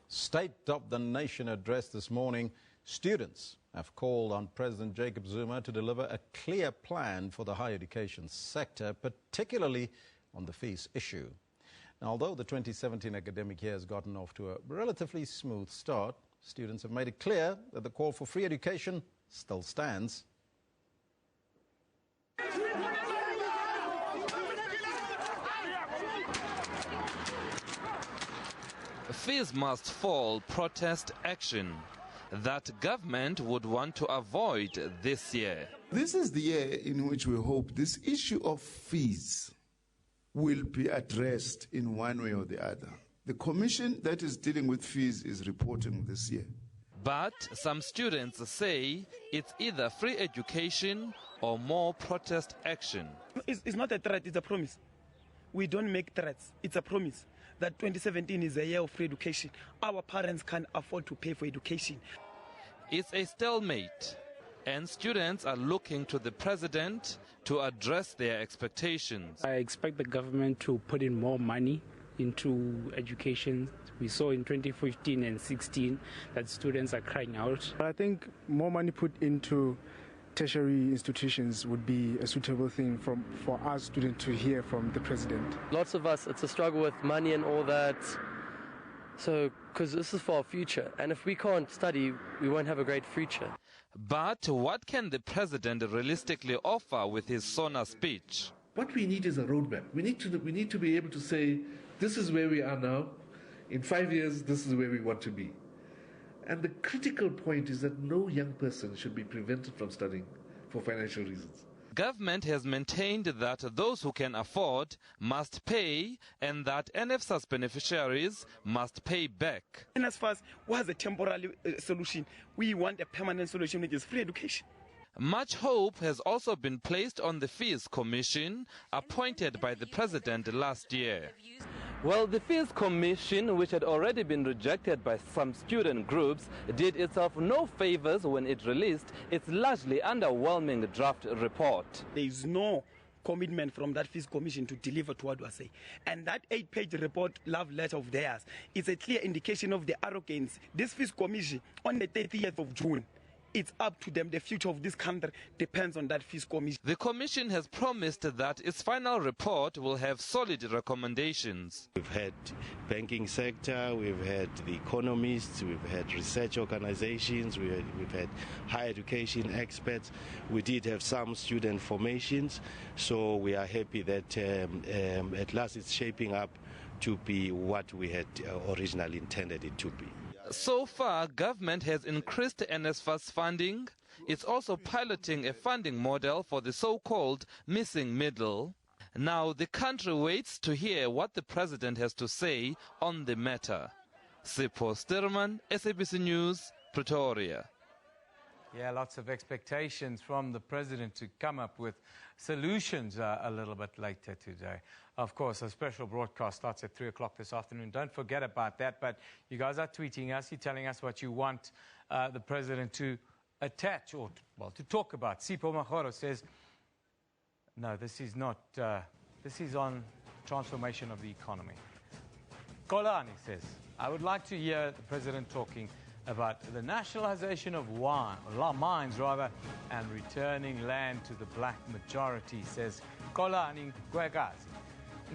State of the Nation address this morning. Students have called on President Jacob Zuma to deliver a clear plan for the higher education sector, particularly on the fees issue. Now, although the 2017 academic year has gotten off to a relatively smooth start, students have made it clear that the call for free education still stands. Fees must fall protest action that government would want to avoid this year. This is the year in which we hope this issue of fees will be addressed in one way or the other. The commission that is dealing with fees is reporting this year. But some students say it's either free education or more protest action. It's not a threat, it's a promise. We don't make threats, it's a promise that 2017 is a year of free education. Our parents can't afford to pay for education. It's a stalemate, and students are looking to the president to address their expectations. I expect the government to put in more money into education. We saw in 2015 and 16 that students are crying out. I think more money put into tertiary institutions would be a suitable thing for our students to hear from the president. Lots of us, it's a struggle with money and all that. So because this is for our future. And if we can't study, we won't have a great future. But what can the president realistically offer with his Sona speech? What we need is a roadmap. We need to be able to say, this is where we are now. In 5 years, this is where we want to be. And the critical point is that no young person should be prevented from studying for financial reasons. Government has maintained that those who can afford must pay and that NFSA's beneficiaries must pay back. NSFAS was a temporary solution. We want a permanent solution, which is free education. Much hope has also been placed on the Fees Commission, appointed by the president last year. Well, the Fees Commission, which had already been rejected by some student groups, did itself no favors when it released its largely underwhelming draft report. There is no commitment from that Fees Commission to deliver to what we say. And that 8-page report, love letter of theirs, is a clear indication of the arrogance. This Fees Commission, on the 30th of June, it's up to them. The future of this country depends on that Fees Commission. The Commission has promised that its final report will have solid recommendations. We've had banking sector, we've had the economists, we've had research organizations, we've had higher education experts. We did have some student formations, so we are happy that at last it's shaping up to be what we had originally intended it to be. So far, government has increased NSFAS funding. It's also piloting a funding model for the so-called missing middle. Now the country waits to hear what the president has to say on the matter. Sipho Sturman, SABC News, Pretoria. Yeah, lots of expectations from the president to come up with solutions a little bit later today. Of course, a special broadcast starts at 3 o'clock this afternoon. Don't forget about that. But you guys are tweeting us. You're telling us what you want the president to attach or, to talk about. Sipho Mahoro says, no, this is not, this is on transformation of the economy. Kolani says, I would like to hear the president talking about the nationalization of mines and returning land to the black majority, says Kolani Gwegazi.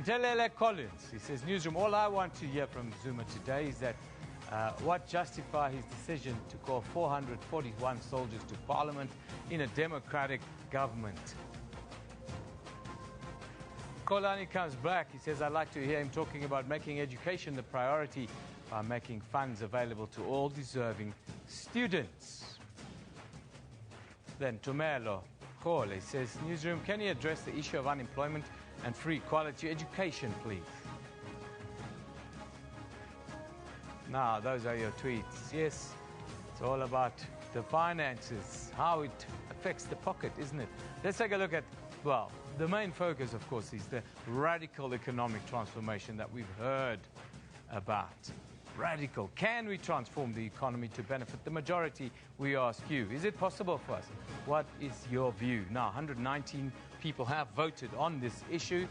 Ntelele Collins, he says, Newsroom, all I want to hear from Zuma today is that what justify his decision to call 441 soldiers to parliament in a democratic government. Kolani comes back, he says, I'd like to hear him talking about making education the priority by making funds available to all deserving students. Then Tumelo Kole says, Newsroom, can you address the issue of unemployment and free quality education, please? Now, those are your tweets. Yes, it's all about the finances, how it affects the pocket, isn't it? Let's take a look at, well, the main focus, of course, is the radical economic transformation that we've heard about. Radical. Can we transform the economy to benefit the majority? We ask you. Is it possible for us? What is your view? Now, 119 people have voted on this issue,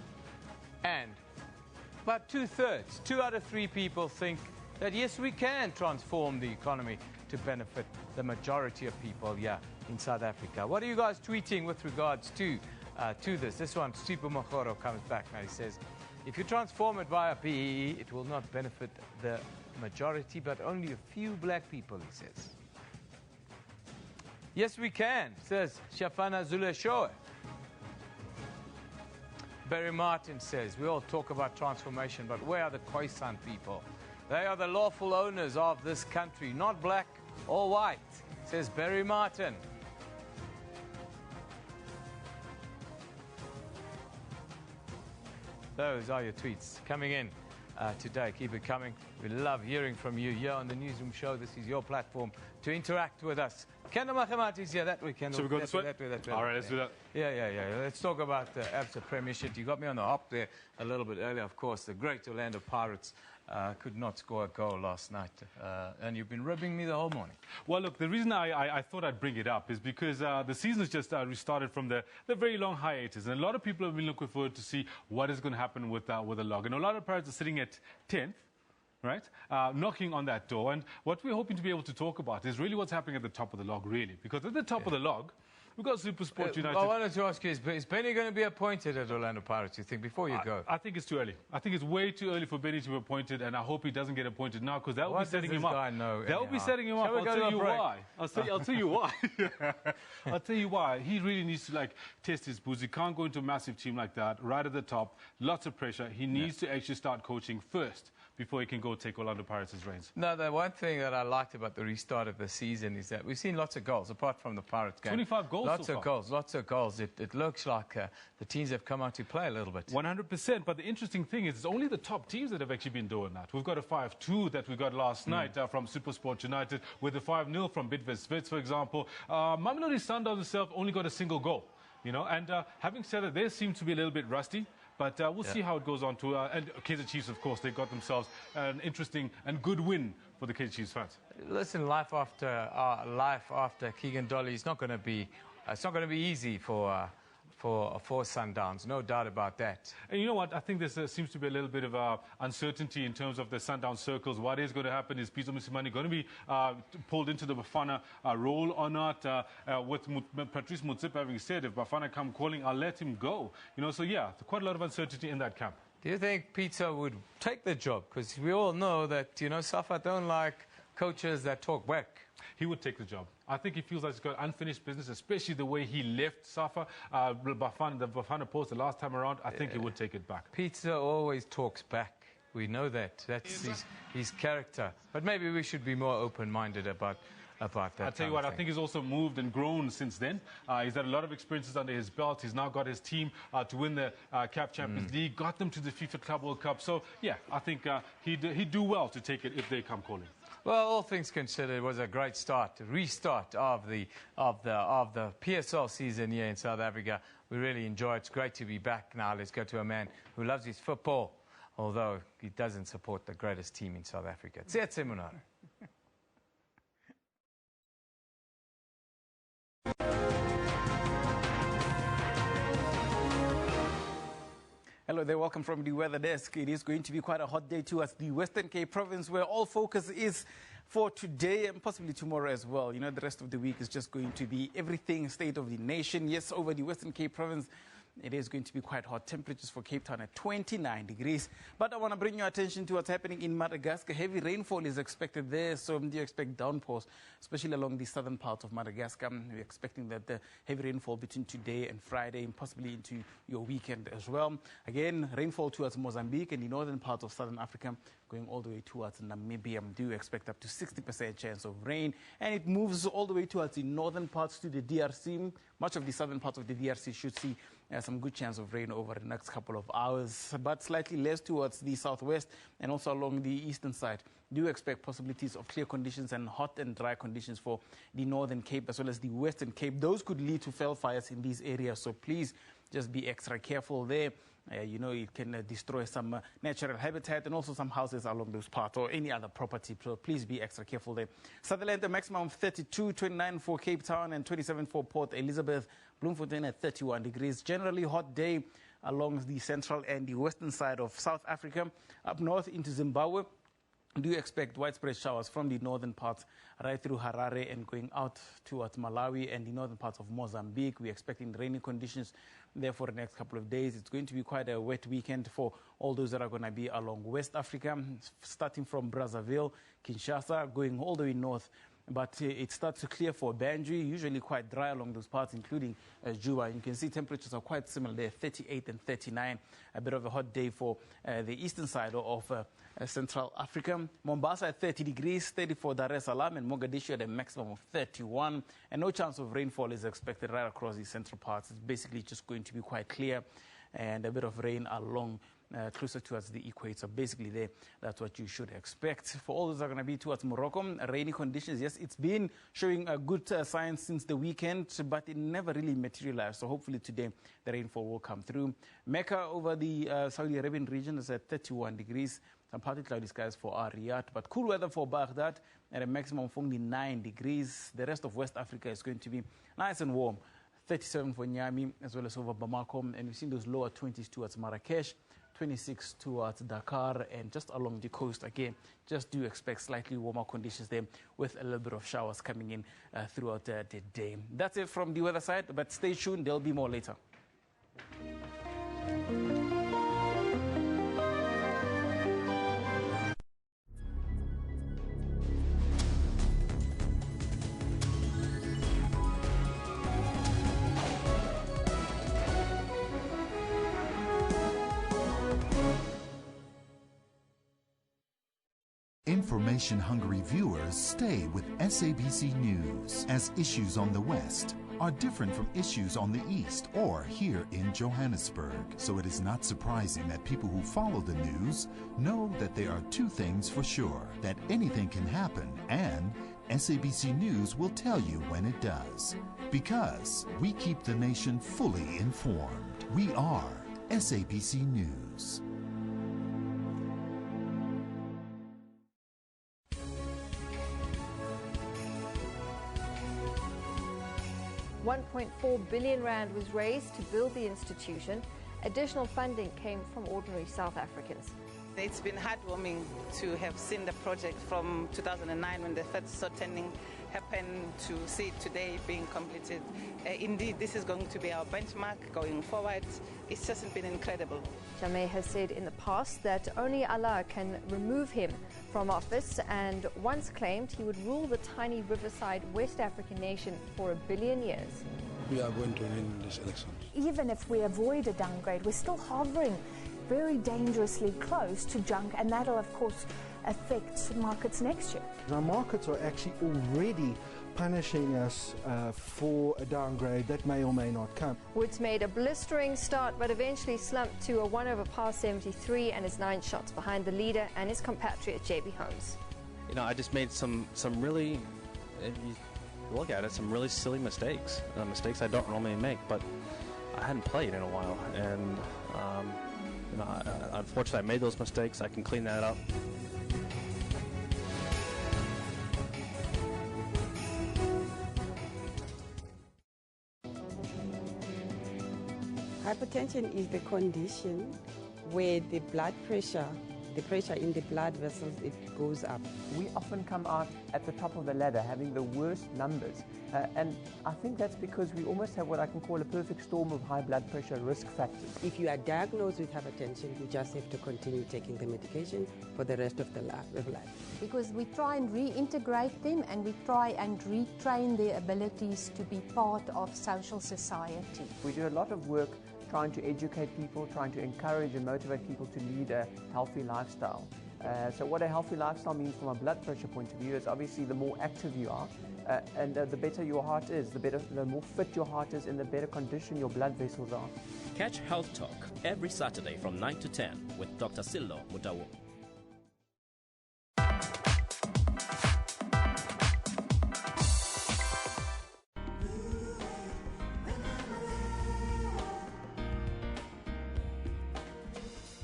and about 2/3, 2 out of 3 people think that yes, we can transform the economy to benefit the majority of people here in South Africa. What are you guys tweeting with regards to this? This one, Sipho Mahoro comes back now. He says, if you transform it via PEE, it will not benefit the majority, but only a few black people, he says. Yes, we can, says Shafana Zuleshoe. Barry Martin says, we all talk about transformation, but where are the Khoisan people? They are the lawful owners of this country, not black or white, says Barry Martin. Those are your tweets coming in today. Keep it coming. We love hearing from you here on the Newsroom Show. This is your platform to interact with us. Kendall Mahamat is here that weekend. Should we go this way? All right, let's do that. Yeah. Let's talk about the ABSA Premiership. You got me on the hop there a little bit earlier, of course. The great Orlando Pirates could not score a goal last night. And you've been ribbing me the whole morning. Well, look, the reason I thought I'd bring it up is because the season has just restarted from the very long hiatus. And a lot of people have been looking forward to see what is going to happen with the log. And a lot of Pirates are sitting at 10th. right? Knocking on that door. And what we're hoping to be able to talk about is really what's happening at the top of the log, really. Because at the top of the log, we've got SuperSport United. I wanted to ask you, is Benny going to be appointed at Orlando Pirates, you think, before you go? I think it's too early. I think it's way too early for Benny to be appointed, and I hope he doesn't get appointed now, because that will be setting him up. That will be setting him up. I'll tell you why. I'll tell you why. I'll tell you why. He really needs to, like, test his boots. He can't go into a massive team like that, right at the top. Lots of pressure. He needs to actually start coaching first before he can go take Orlando Pirates' reins. No, the one thing that I liked about the restart of the season is that we've seen lots of goals, apart from the Pirates game. 25 goals Lots so of far. goals, lots of goals. It looks like the teams have come out to play a little bit. 100%, but the interesting thing is it's only the top teams that have actually been doing that. We've got a 5-2 that we got last night from SuperSport United, with a 5-0 from Bidvest Wits, for example. Mamelodi Sundowns itself only got a single goal, you know, and having said that, they seem to be a little bit rusty. But we'll see how it goes on to... and Kaizer Chiefs, of course, they got themselves an interesting and good win for the Kaizer Chiefs fans. Listen, life after Keegan Dolly is not going to be... it's not going to be easy for Sundowns, no doubt about that. And you know what? I think there seems to be a little bit of uncertainty in terms of the Sundown circles. What is going to happen? Is Piso Mosimane going to be pulled into the Bafana role or not? With Patrice Motsepe having said, if Bafana come calling, I'll let him go. You know, so yeah, quite a lot of uncertainty in that camp. Do you think Pizza would take the job? Because we all know that, you know, Safa don't like coaches that talk back. He would take the job. I think he feels like he's got unfinished business, especially the way he left Safa, the Bafana post the last time around. I think he would take it back. Pizza always talks back. We know that. That's his character. But maybe we should be more open-minded about that. I'll tell you what, I think he's also moved and grown since then. He's had a lot of experiences under his belt. He's now got his team to win the CAF Champions League, got them to the FIFA Club World Cup. So, yeah, I think he'd do well to take it if they come calling. Well, all things considered, it was a great restart of the PSL season here in South Africa. We really enjoy it. It's great to be back now. Let's go to a man who loves his football, although he doesn't support the greatest team in South Africa. Tsetse Munaro. Hello there, welcome from the weather desk. It is going to be quite a hot day towards the Western Cape province, where all focus is for today and possibly tomorrow as well. You know, the rest of the week is just going to be everything state of the nation. Yes, over the Western Cape province, it is going to be quite hot. Temperatures for Cape Town at 29 degrees. But I want to bring your attention to what's happening in Madagascar. Heavy rainfall is expected there, so do you expect downpours, especially along the southern part of Madagascar. We're expecting that the heavy rainfall between today and Friday and possibly into your weekend as well. Again, rainfall towards Mozambique and the northern part of southern Africa, going all the way towards Namibia. Do expect up to 60% chance of rain, and it moves all the way towards the northern parts to the DRC. Much of the southern part of the DRC should see some good chance of rain over the next couple of hours, but slightly less towards the southwest and also along the eastern side. Do expect possibilities of clear conditions and hot and dry conditions for the northern Cape as well as the western Cape. Those could lead to fell fires in these areas, so please just be extra careful there. You know, it can destroy some natural habitat and also some houses along those parts or any other property. So please be extra careful there. Sutherland, a maximum of 32, 29 for Cape Town and 27 for Port Elizabeth. Bloemfontein at 31 degrees. Generally hot day along the central and the western side of South Africa. Up north into Zimbabwe, do expect widespread showers from the northern parts right through Harare and going out towards Malawi and the northern parts of Mozambique. We're expecting rainy conditions there for the next couple of days. It's going to be quite a wet weekend for all those that are going to be along West Africa, starting from Brazzaville, Kinshasa, going all the way north. But it starts to clear for Banjul, usually quite dry along those parts, including Juba. You can see temperatures are quite similar there, 38 and 39. A bit of a hot day for the eastern side of Central Africa. Mombasa at 30 degrees, 30 for Dar es Salaam, and Mogadishu at a maximum of 31. And no chance of rainfall is expected right across the central parts. It's basically just going to be quite clear and a bit of rain along closer towards the equator. Basically there, that's what you should expect. For all those that are going to be towards Morocco, rainy conditions. Yes, it's been showing a good signs since the weekend, but it never really materialized. So hopefully today the rainfall will come through. Mecca over the Saudi Arabian region is at 31 degrees. Some partly cloudy skies for Riyadh, but cool weather for Baghdad at a maximum of only 9 degrees. The rest of West Africa is going to be nice and warm. 37 for Niamey as well as over Bamako, and we've seen those lower 20s towards Marrakesh. 26 towards Dakar and just along the coast again. Just do expect slightly warmer conditions there with a little bit of showers coming in throughout the day. That's it from the weather side, but stay tuned, there'll be more later. Information-hungry viewers stay with SABC News, as issues on the West are different from issues on the East or here in Johannesburg. So it is not surprising that people who follow the news know that there are two things for sure: that anything can happen, and SABC News will tell you when it does. Because we keep the nation fully informed. We are SABC News. 1.4 billion rand was raised to build the institution. Additional funding came from ordinary South Africans. It's been heartwarming to have seen the project from 2009 when the first attending happened to see it today being completed. Indeed, this is going to be our benchmark going forward. It's just been incredible. Jammeh has said in the past that only Allah can remove him from office, and once claimed he would rule the tiny riverside West African nation for 1 billion years. We are going to win this election. Even if we avoid a downgrade, we're still hovering very dangerously close to junk, and that'll of course affect markets next year. Our markets are actually already punishing us for a downgrade that may or may not come. Woods made a blistering start but eventually slumped to a 1 over par 73 and is 9 shots behind the leader and his compatriot JB Holmes. You know, I just made some really, if you look at it, some really silly mistakes. Mistakes I don't normally make, but I hadn't played in a while, and you know, unfortunately I made those mistakes. I can clean that up. Hypertension is the condition where the blood pressure, the pressure in the blood vessels, it goes up. We often come out at the top of the ladder having the worst numbers, and I think that's because we almost have what I can call a perfect storm of high blood pressure risk factors. If you are diagnosed with hypertension, you just have to continue taking the medication for the rest of the life. Because we try and reintegrate them, and we try and retrain their abilities to be part of social society. We do a lot of work trying to educate people, trying to encourage and motivate people to lead a healthy lifestyle. So what a healthy lifestyle means from a blood pressure point of view is obviously the more active you are, and the better your heart is, the more fit your heart is, and the better condition your blood vessels are. Catch Health Talk every Saturday from 9 to 10 with Dr. Sillo Mutawu.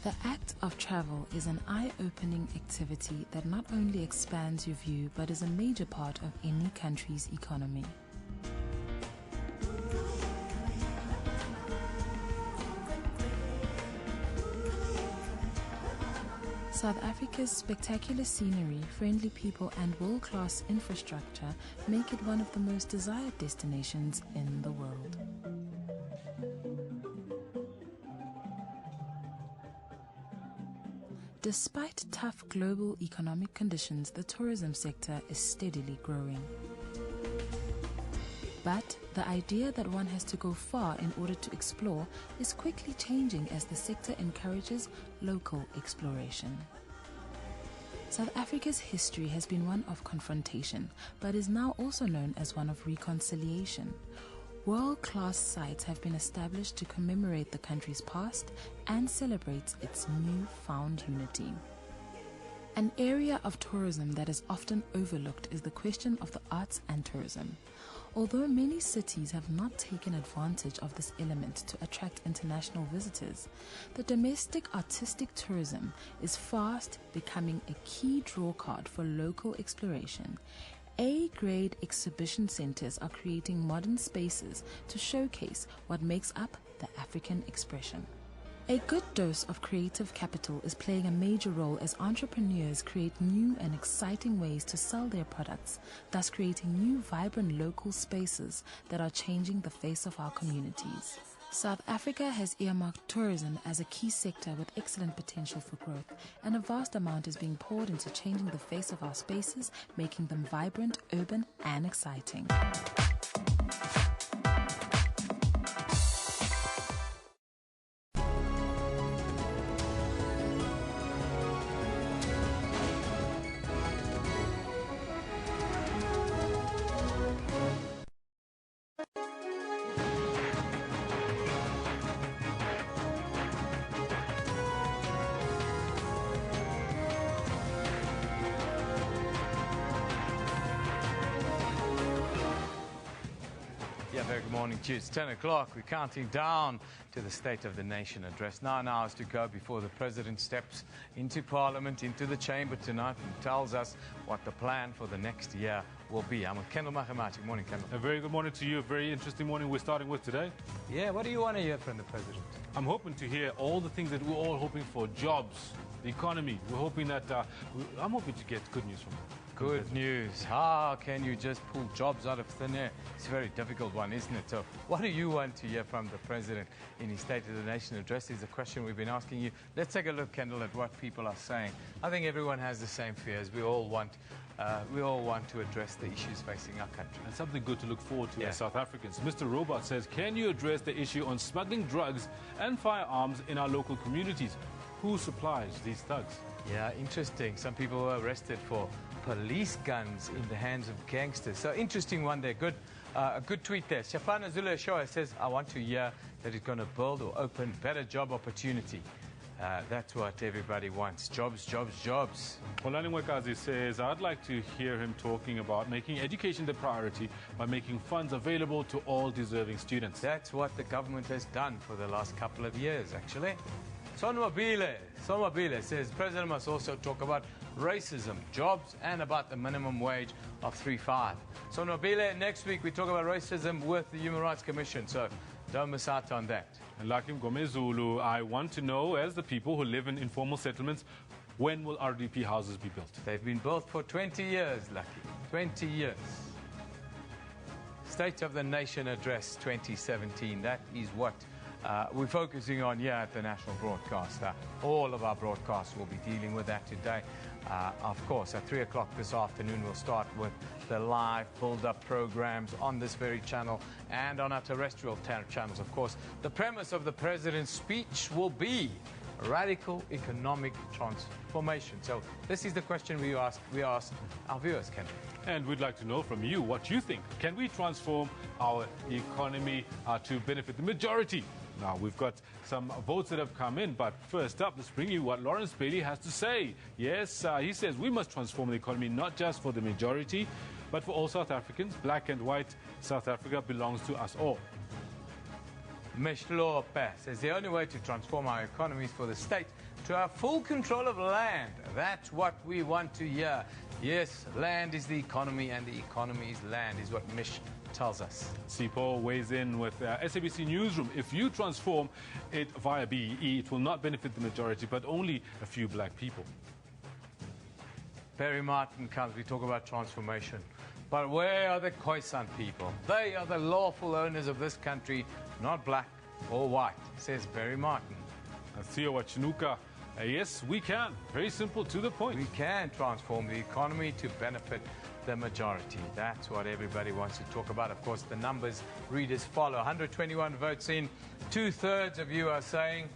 The act of travel is an eye-opening activity that not only expands your view but is a major part of any country's economy. South Africa's spectacular scenery, friendly people and world-class infrastructure make it one of the most desired destinations in the world. Despite tough global economic conditions, the tourism sector is steadily growing. But the idea that one has to go far in order to explore is quickly changing as the sector encourages local exploration. South Africa's history has been one of confrontation, but is now also known as one of reconciliation. World-class sites have been established to commemorate the country's past and celebrate its newfound unity. An area of tourism that is often overlooked is the question of the arts and tourism. Although many cities have not taken advantage of this element to attract international visitors, the domestic artistic tourism is fast becoming a key drawcard for local exploration. A-grade exhibition centers are creating modern spaces to showcase what makes up the African expression. A good dose of creative capital is playing a major role as entrepreneurs create new and exciting ways to sell their products, thus creating new vibrant local spaces that are changing the face of our communities. South Africa has earmarked tourism as a key sector with excellent potential for growth, and a vast amount is being poured into changing the face of our spaces, making them vibrant, urban and exciting. Very good morning to you. It's 10 o'clock. We're counting down to the State of the Nation address. 9 hours to go before the President steps into Parliament, into the chamber tonight, and tells us what the plan for the next year will be. I'm with Kendall Mahamati. Good morning, Kendall. A very good morning to you. A very interesting morning we're starting with today. Yeah, what do you want to hear from the President? I'm hoping to hear all the things that we're all hoping for. Jobs, the economy. We're hoping that, I'm hoping to get good news from him. Good news. How can you just pull jobs out of thin air? It's a very difficult one, isn't it? So what do you want to hear from the President in his State of the Nation address is a question we've been asking you. Let's take a look, Kendall, at what people are saying. I think everyone has the same fears. We all want to address the issues facing our country. And something good to look forward to as South Africans. Mr. Robot says, can you address the issue on smuggling drugs and firearms in our local communities? Who supplies these thugs? Yeah, interesting. Some people were arrested for police guns in the hands of gangsters. So interesting one there. Good, a good tweet there. Shafana Zulu Shoa says, I want to hear that it's going to build or open better job opportunity. That's what everybody wants. Jobs, jobs, jobs. Olani Mwekazi says, I'd like to hear him talking about making education the priority by making funds available to all deserving students. That's what the government has done for the last couple of years, actually. Sonwabile says, President must also talk about racism, jobs, and about the minimum wage of 3.5. Sonwabile, next week we talk about racism with the Human Rights Commission, so don't miss out on that. And Lakim Gomezulu, I want to know, as the people who live in informal settlements, when will RDP houses be built? They've been built for 20 years, Lucky. 20 years. State of the Nation Address 2017. That is what we're focusing on here at the National Broadcaster. All of our broadcasts will be dealing with that today. Of course, at 3 o'clock this afternoon, we'll start with the live build-up programs on this very channel and on our terrestrial channels. Of course, the premise of the President's speech will be radical economic transformation. So this is the question we ask our viewers, Ken. And we'd like to know from you what you think. Can we transform our economy to benefit the majority? Now, we've got some votes that have come in, but first up, let's bring you what Lawrence Bailey has to say. Yes, he says we must transform the economy not just for the majority, but for all South Africans, black and white. South Africa belongs to us all. Meshlope says the only way to transform our economy is for the state to have full control of land. That's what we want to hear. Yes, land is the economy and the economy is land, is what Mish tells us. Sipo weighs in with SABC Newsroom. If you transform it via BEE, it will not benefit the majority, but only a few black people. Barry Martin comes, we talk about transformation. But where are the Khoisan people? They are the lawful owners of this country, not black or white, says Barry Martin. And Theo Wachinuka, yes, we can. Very simple, to the point. We can transform the economy to benefit the majority. That's what everybody wants to talk about. Of course, the numbers read as follow. 121 votes in. 2/3 of you are saying,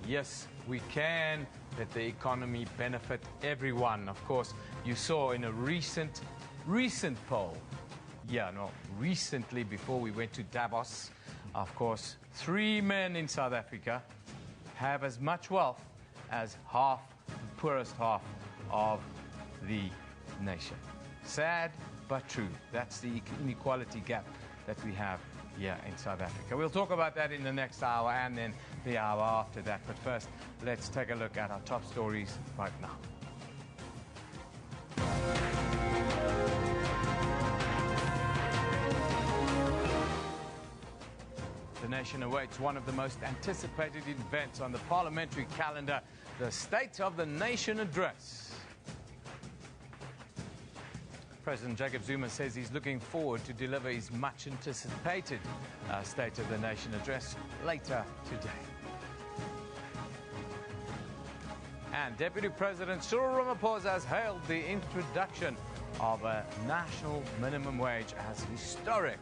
yes, we can let the economy benefit everyone. Of course, you saw in a recent poll, recently before we went to Davos, of course, 3 men in South Africa have as much wealth as half, the poorest half of the nation. Sad, but true. That's the inequality gap that we have here in South Africa. We'll talk about that in the next hour and then the hour after that. But first, let's take a look at our top stories right now. The nation awaits one of the most anticipated events on the parliamentary calendar, the State of the Nation address. President Jacob Zuma says he's looking forward to deliver his much-anticipated State of the Nation address later today. And Deputy President Cyril Ramaphosa has hailed the introduction of a national minimum wage as historic.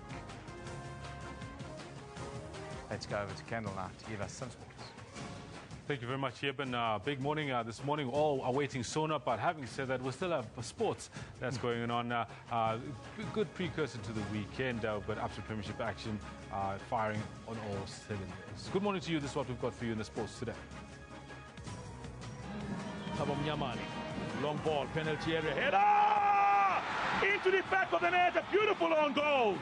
Let's go over to Kendall now to give us some sports. Thank you very much, Eben. Big morning this morning, all awaiting Sona, but having said that, we still have sports that's going on. Good precursor to the weekend, but up to Premiership action firing on all cylinders. Good morning to you. This is what we've got for you in the sports today. Long ball, penalty area, header! Into the back of the net, a beautiful own goal!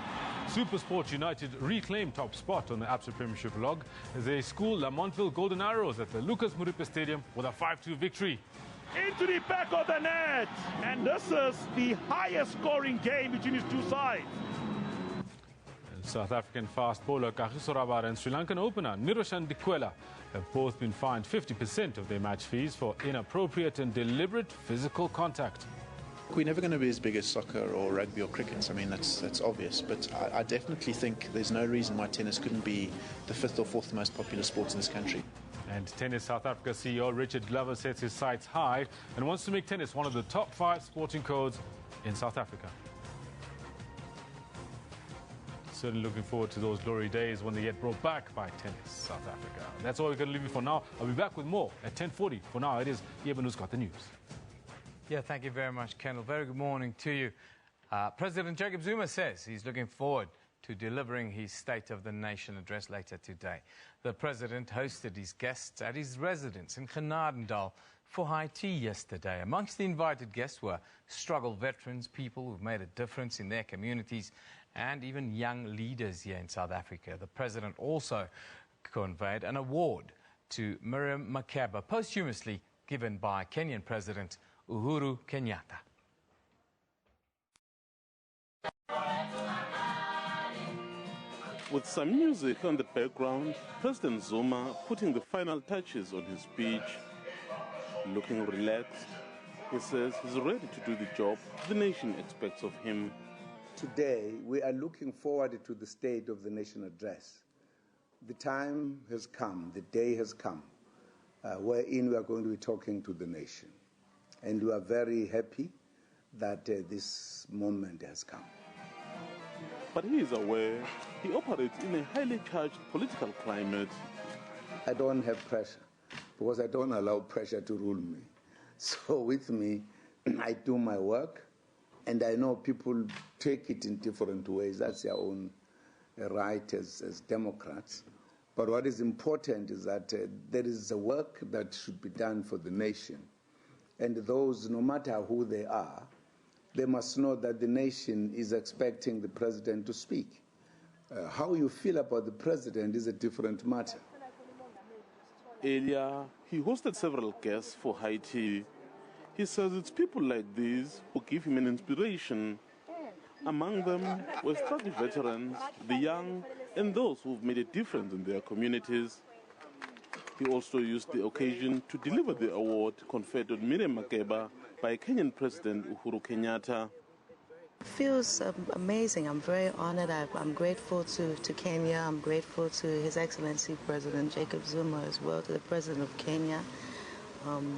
SuperSport United reclaimed top spot on the Absa Premiership log as they school Lamontville Golden Arrows at the Lucas Muripe Stadium with a 5-2 victory. Into the back of the net, and this is the highest scoring game between these two sides. South African fast bowler Kagiso Rabada and Sri Lankan opener Niroshan Dikwela have both been fined 50% of their match fees for inappropriate and deliberate physical contact. We're never going to be as big as soccer or rugby or cricket. I mean, that's obvious. But I definitely think there's no reason why tennis couldn't be the 5th or 4th most popular sport in this country. And Tennis South Africa CEO Richard Glover sets his sights high and wants to make tennis one of the top 5 sporting codes in South Africa. Certainly looking forward to those glory days when they get brought back by Tennis South Africa. That's all we're going to leave you for now. I'll be back with more at 10:40. For now, it is Eben who's got the news. Yeah, thank you very much, Kendall. Very good morning to you. President Jacob Zuma says he's looking forward to delivering his State of the Nation address later today. The president hosted his guests at his residence in Genadendal for high tea yesterday. Amongst the invited guests were struggle veterans, people who've made a difference in their communities, and even young leaders here in South Africa. The president also conveyed an award to Miriam Makeba, posthumously given by Kenyan President Uhuru Kenyatta. With some music on the background, President Zuma putting the final touches on his speech. Looking relaxed, he says he's ready to do the job the nation expects of him. Today, we are looking forward to the State of the Nation address. The time has come, the day has come, wherein we are going to be talking to the nation. And we are very happy that this moment has come. But he is aware he operates in a highly charged political climate. I don't have pressure because I don't allow pressure to rule me. So with me, I do my work, and I know people take it in different ways. That's their own right as Democrats. But what is important is that there is a work that should be done for the nation. And those, no matter who they are, they must know that the nation is expecting the president to speak. How you feel about the president is a different matter. Earlier, he hosted several guests for high tea. He says it's people like these who give him an inspiration. Among them were struggle veterans, the young, and those who've made a difference in their communities. He also used the occasion to deliver the award conferred on Miriam Makeba by Kenyan President Uhuru Kenyatta. It feels amazing. I'm very honored. I'm grateful to Kenya. I'm grateful to His Excellency President Jacob Zuma as well, to the President of Kenya.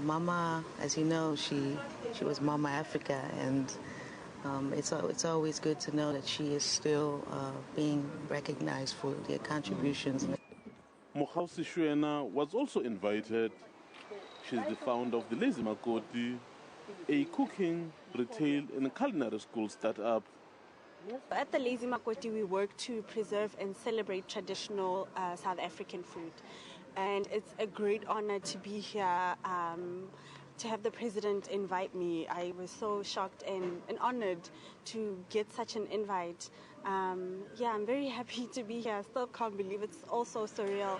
Mama, as you know, she was Mama Africa, and it's always good to know that she is still being recognized for their contributions. Mohausi Shuena was also invited. She's the founder of the Lazy Makoti, a cooking, retail, and culinary school startup. At the Lazy Makoti, we work to preserve and celebrate traditional South African food. And it's a great honor to be here, to have the president invite me. I was so shocked and honored to get such an invite. Yeah, I'm very happy to be here. I still can't believe it's all so surreal.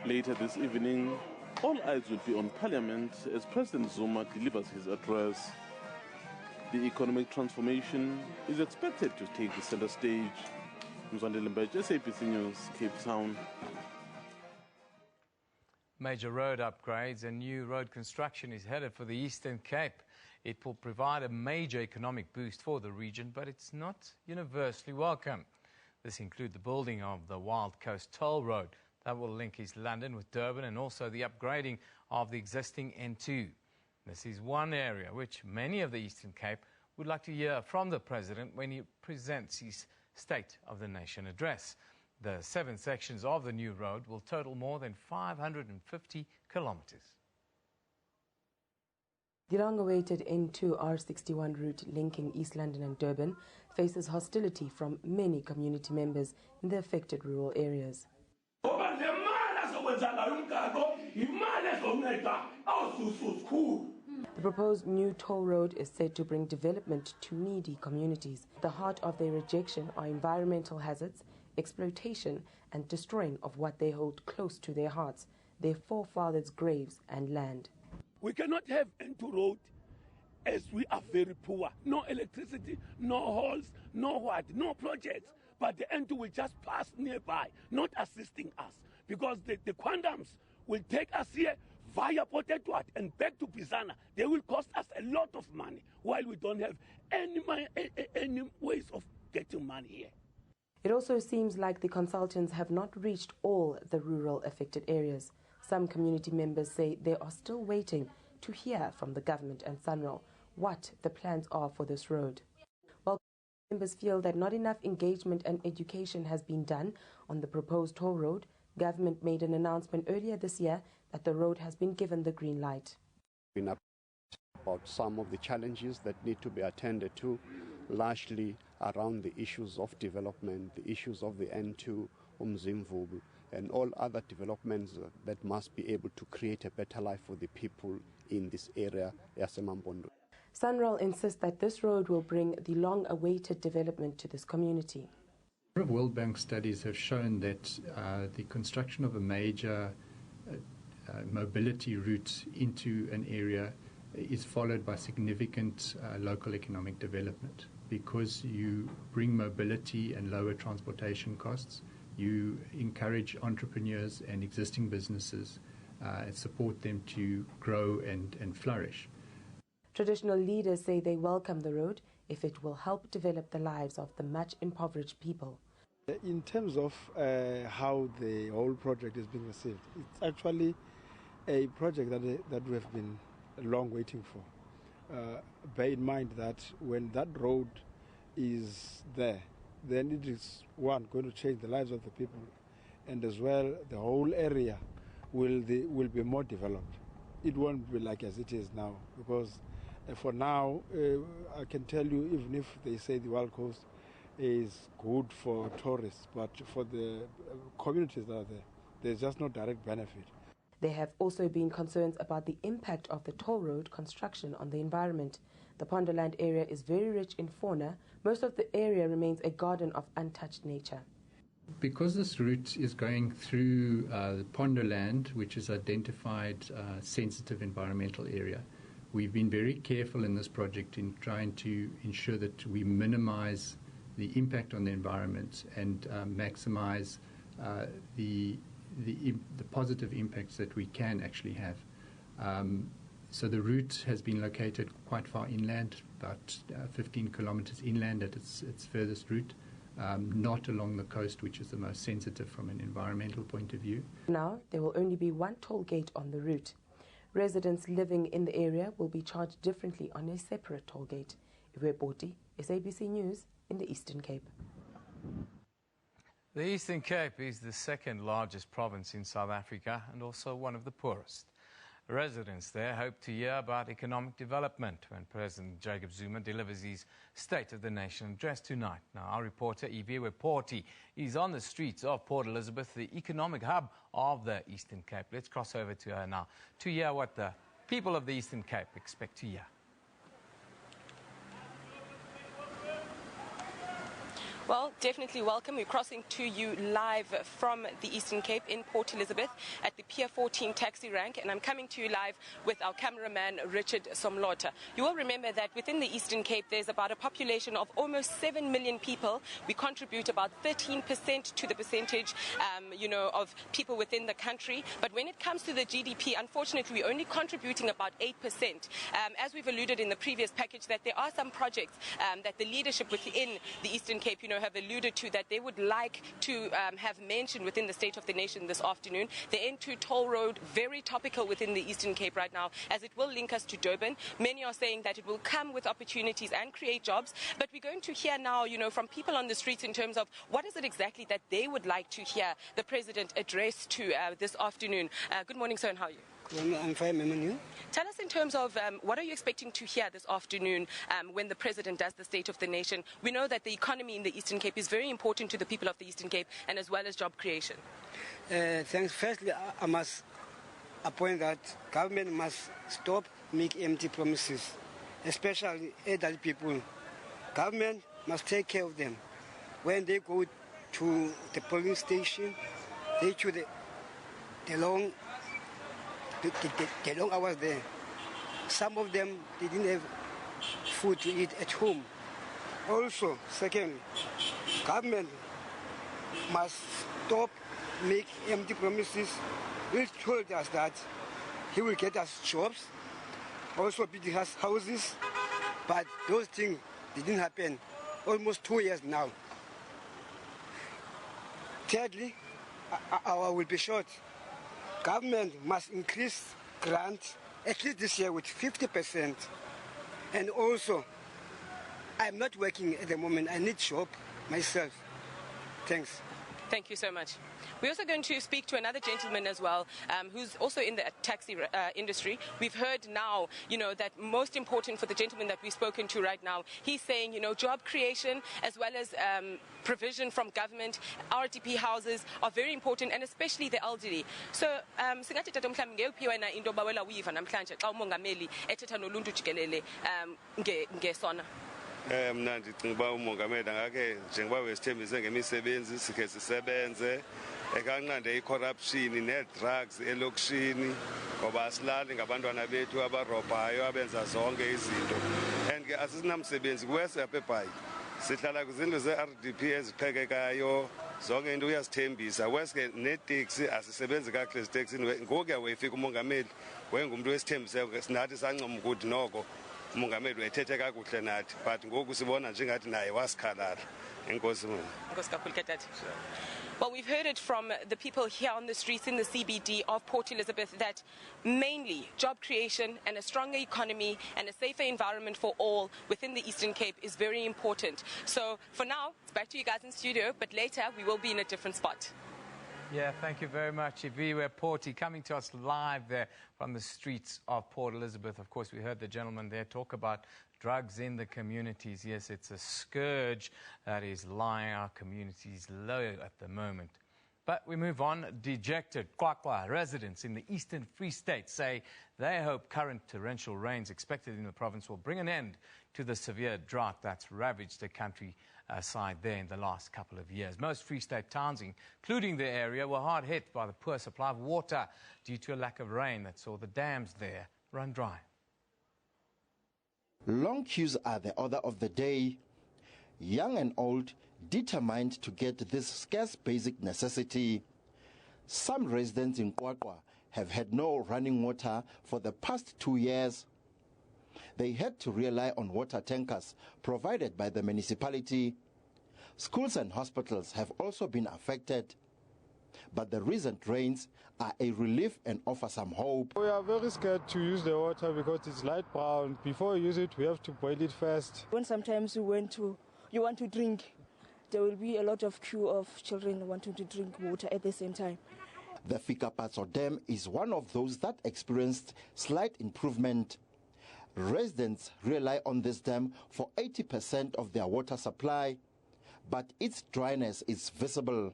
Later this evening, all eyes will be on Parliament as President Zuma delivers his address. The economic transformation is expected to take the center stage. Mzwandile Mbethe, SABC News, Cape Town. Major road upgrades and new road construction is headed for the Eastern Cape. It will provide a major economic boost for the region, but it's not universally welcome. This includes the building of the Wild Coast Toll Road that will link East London with Durban, and also the upgrading of the existing N2. This is one area which many of the Eastern Cape would like to hear from the President when he presents his State of the Nation address. The 7 sections of the new road will total more than 550 kilometres. The long-awaited N2 R61 route linking East London and Durban faces hostility from many community members in the affected rural areas. The proposed new toll road is said to bring development to needy communities. The heart of their rejection are environmental hazards, exploitation and destroying of what they hold close to their hearts, their forefathers' graves and land. We cannot have N2 road as we are very poor. No electricity, no halls, no projects. But the N2 will just pass nearby, not assisting us. Because the quantums will take us here via Port Edward and back to Pisana. They will cost us a lot of money while we don't have any ways of getting money here. It also seems like the consultants have not reached all the rural affected areas. Some community members say they are still waiting to hear from the government and SANRAL what the plans are for this road. While members feel that not enough engagement and education has been done on the proposed toll road, government made an announcement earlier this year that the road has been given the green light. About some of the challenges that need to be attended to, largely around the issues of development, the issues of the N2, Umzimvubu, and all other developments that must be able to create a better life for the people in this area, Yasemambondo. SANRAL insists that this road will bring the long-awaited development to this community. A number of World Bank studies have shown that the construction of a major mobility route into an area is followed by significant local economic development. Because you bring mobility and lower transportation costs, you encourage entrepreneurs and existing businesses and support them to grow and flourish. Traditional leaders say they welcome the road if it will help develop the lives of the much impoverished people. In terms of how the whole project is being received, it's actually a project that we have been long waiting for. Bear in mind that when that road is there, then it is, one, going to change the lives of the people, and as well the whole area will be more developed. It won't be like as it is now, because for now, I can tell you, even if they say the Wild Coast is good for tourists, but for the communities that are there, there's just no direct benefit. There have also been concerns about the impact of the toll road construction on the environment. The Ponderland area is very rich in fauna. Most of the area remains a garden of untouched nature. Because this route is going through the Ponderland, which is identified sensitive environmental area, we've been very careful in this project in trying to ensure that we minimize the impact on the environment and maximize the positive impacts that we can actually have. So the route has been located quite far inland, about 15 kilometers inland at its furthest route, not along the coast, which is the most sensitive from an environmental point of view. Now, there will only be one toll gate on the route. Residents living in the area will be charged differently on a separate toll gate. Iwe Boti, SABC News in the Eastern Cape. The Eastern Cape is the second largest province in South Africa and also one of the poorest. Residents there hope to hear about economic development when President Jacob Zuma delivers his State of the Nation address tonight. Now, our reporter, Iviwe Porti, is on the streets of Port Elizabeth, the economic hub of the Eastern Cape. Let's cross over to her now to hear what the people of the Eastern Cape expect to hear. Well, definitely welcome. We're crossing to you live from the Eastern Cape in Port Elizabeth at the Pier 14 taxi rank, and I'm coming to you live with our cameraman Richard Somlota. You will remember that within the Eastern Cape there's about a population of almost 7 million people. We contribute about 13% to the percentage, of people within the country. But when it comes to the GDP, unfortunately, we're only contributing about 8%. As we've alluded in the previous package, that there are some projects that the leadership within the Eastern Cape, have alluded to that they would like to have mentioned within the State of the Nation this afternoon. The N2 toll road, very topical within the Eastern Cape right now, as it will link us to Durban. Many are saying that it will come with opportunities and create jobs. But we're going to hear now, from people on the streets in terms of what is it exactly that they would like to hear the President address to this afternoon. Good morning, sir, and how are you? I'm fine, ma'am. Tell us in terms of what are you expecting to hear this afternoon when the President does the State of the Nation? We know that the economy in the Eastern Cape is very important to the people of the Eastern Cape, and as well as job creation. Thanks. Firstly, I must appoint that government must stop making empty promises, especially elderly people. Government must take care of them. When they go to the polling station, they choose the long hours there. Some of them, they didn't have food to eat at home. Also, secondly, government must stop make empty promises. He told us that he will get us jobs, also building us houses, but those things didn't happen. Almost 2 years now. Thirdly, our will be short. Government must increase grant at least this year with 50%. And also, I'm not working at the moment. I need job myself. Thanks. Thank you so much. We're also going to speak to another gentleman as well, who's also in the taxi industry. We've heard now, that most important for the gentleman that we've spoken to right now, he's saying, job creation as well as provision from government, RDP houses are very important, and especially the elderly. So, singathi tata mhlambi ngeyuphi wena into bawela uyiva namhlanje xa umongameli ethetha noluntu jikelele ngeSona. Mna ndicinga uba umongameli angake njengoba wesithembise ngemisebenzi sikhe sisebenze ekanqande i-corruption nee-drugs elokishini ngoba asilali ngabantwana bethu abarobhayo abenza zonke izinto and ke asisinamsebenzi kuwese apha eBhayi sihlala kwizindlu ze-RDP eziqhekekayo zonke into uyasithembisa weske neeteksi asisebenzi kakuhle eziteksini ngokuya wefika umongameli wengumntu wesithembiseyo sinathi sancoma ukuthi noko umongameli wethethe kakuhle nathi but ngoku sibona njengathi naye wasikhalala. Enkosi mama. Enkosi kakhulu ke tata. Well, we've heard it from the people here on the streets in the CBD of Port Elizabeth that mainly job creation and a stronger economy and a safer environment for all within the Eastern Cape is very important. So for now, it's back to you guys in studio, but later we will be in a different spot. Yeah, thank you very much, Iviwe Porty, coming to us live there from the streets of Port Elizabeth. Of course, we heard the gentleman there talk about drugs in the communities. Yes, it's a scourge that is lying our communities low at the moment. But we move on. Dejected Kwakwa residents in the Eastern Free State say they hope current torrential rains expected in the province will bring an end to the severe drought that's ravaged the country side there in the last couple of years. Most Free State towns, including the area, were hard hit by the poor supply of water due to a lack of rain that saw the dams there run dry. Long queues are the order of the day. Young and old determined to get this scarce basic necessity. Some residents in Kwakwa have had no running water for the past 2 years. They had to rely on water tankers provided by the municipality. Schools and hospitals have also been affected. But the recent rains are a relief and offer some hope. We are very scared to use the water because it's light brown. Before we use it, we have to boil it first. When sometimes you want to drink, there will be a lot of queue of children wanting to drink water at the same time. The Fikapatso Dam is one of those that experienced slight improvement. Residents rely on this dam for 80% of their water supply, but its dryness is visible.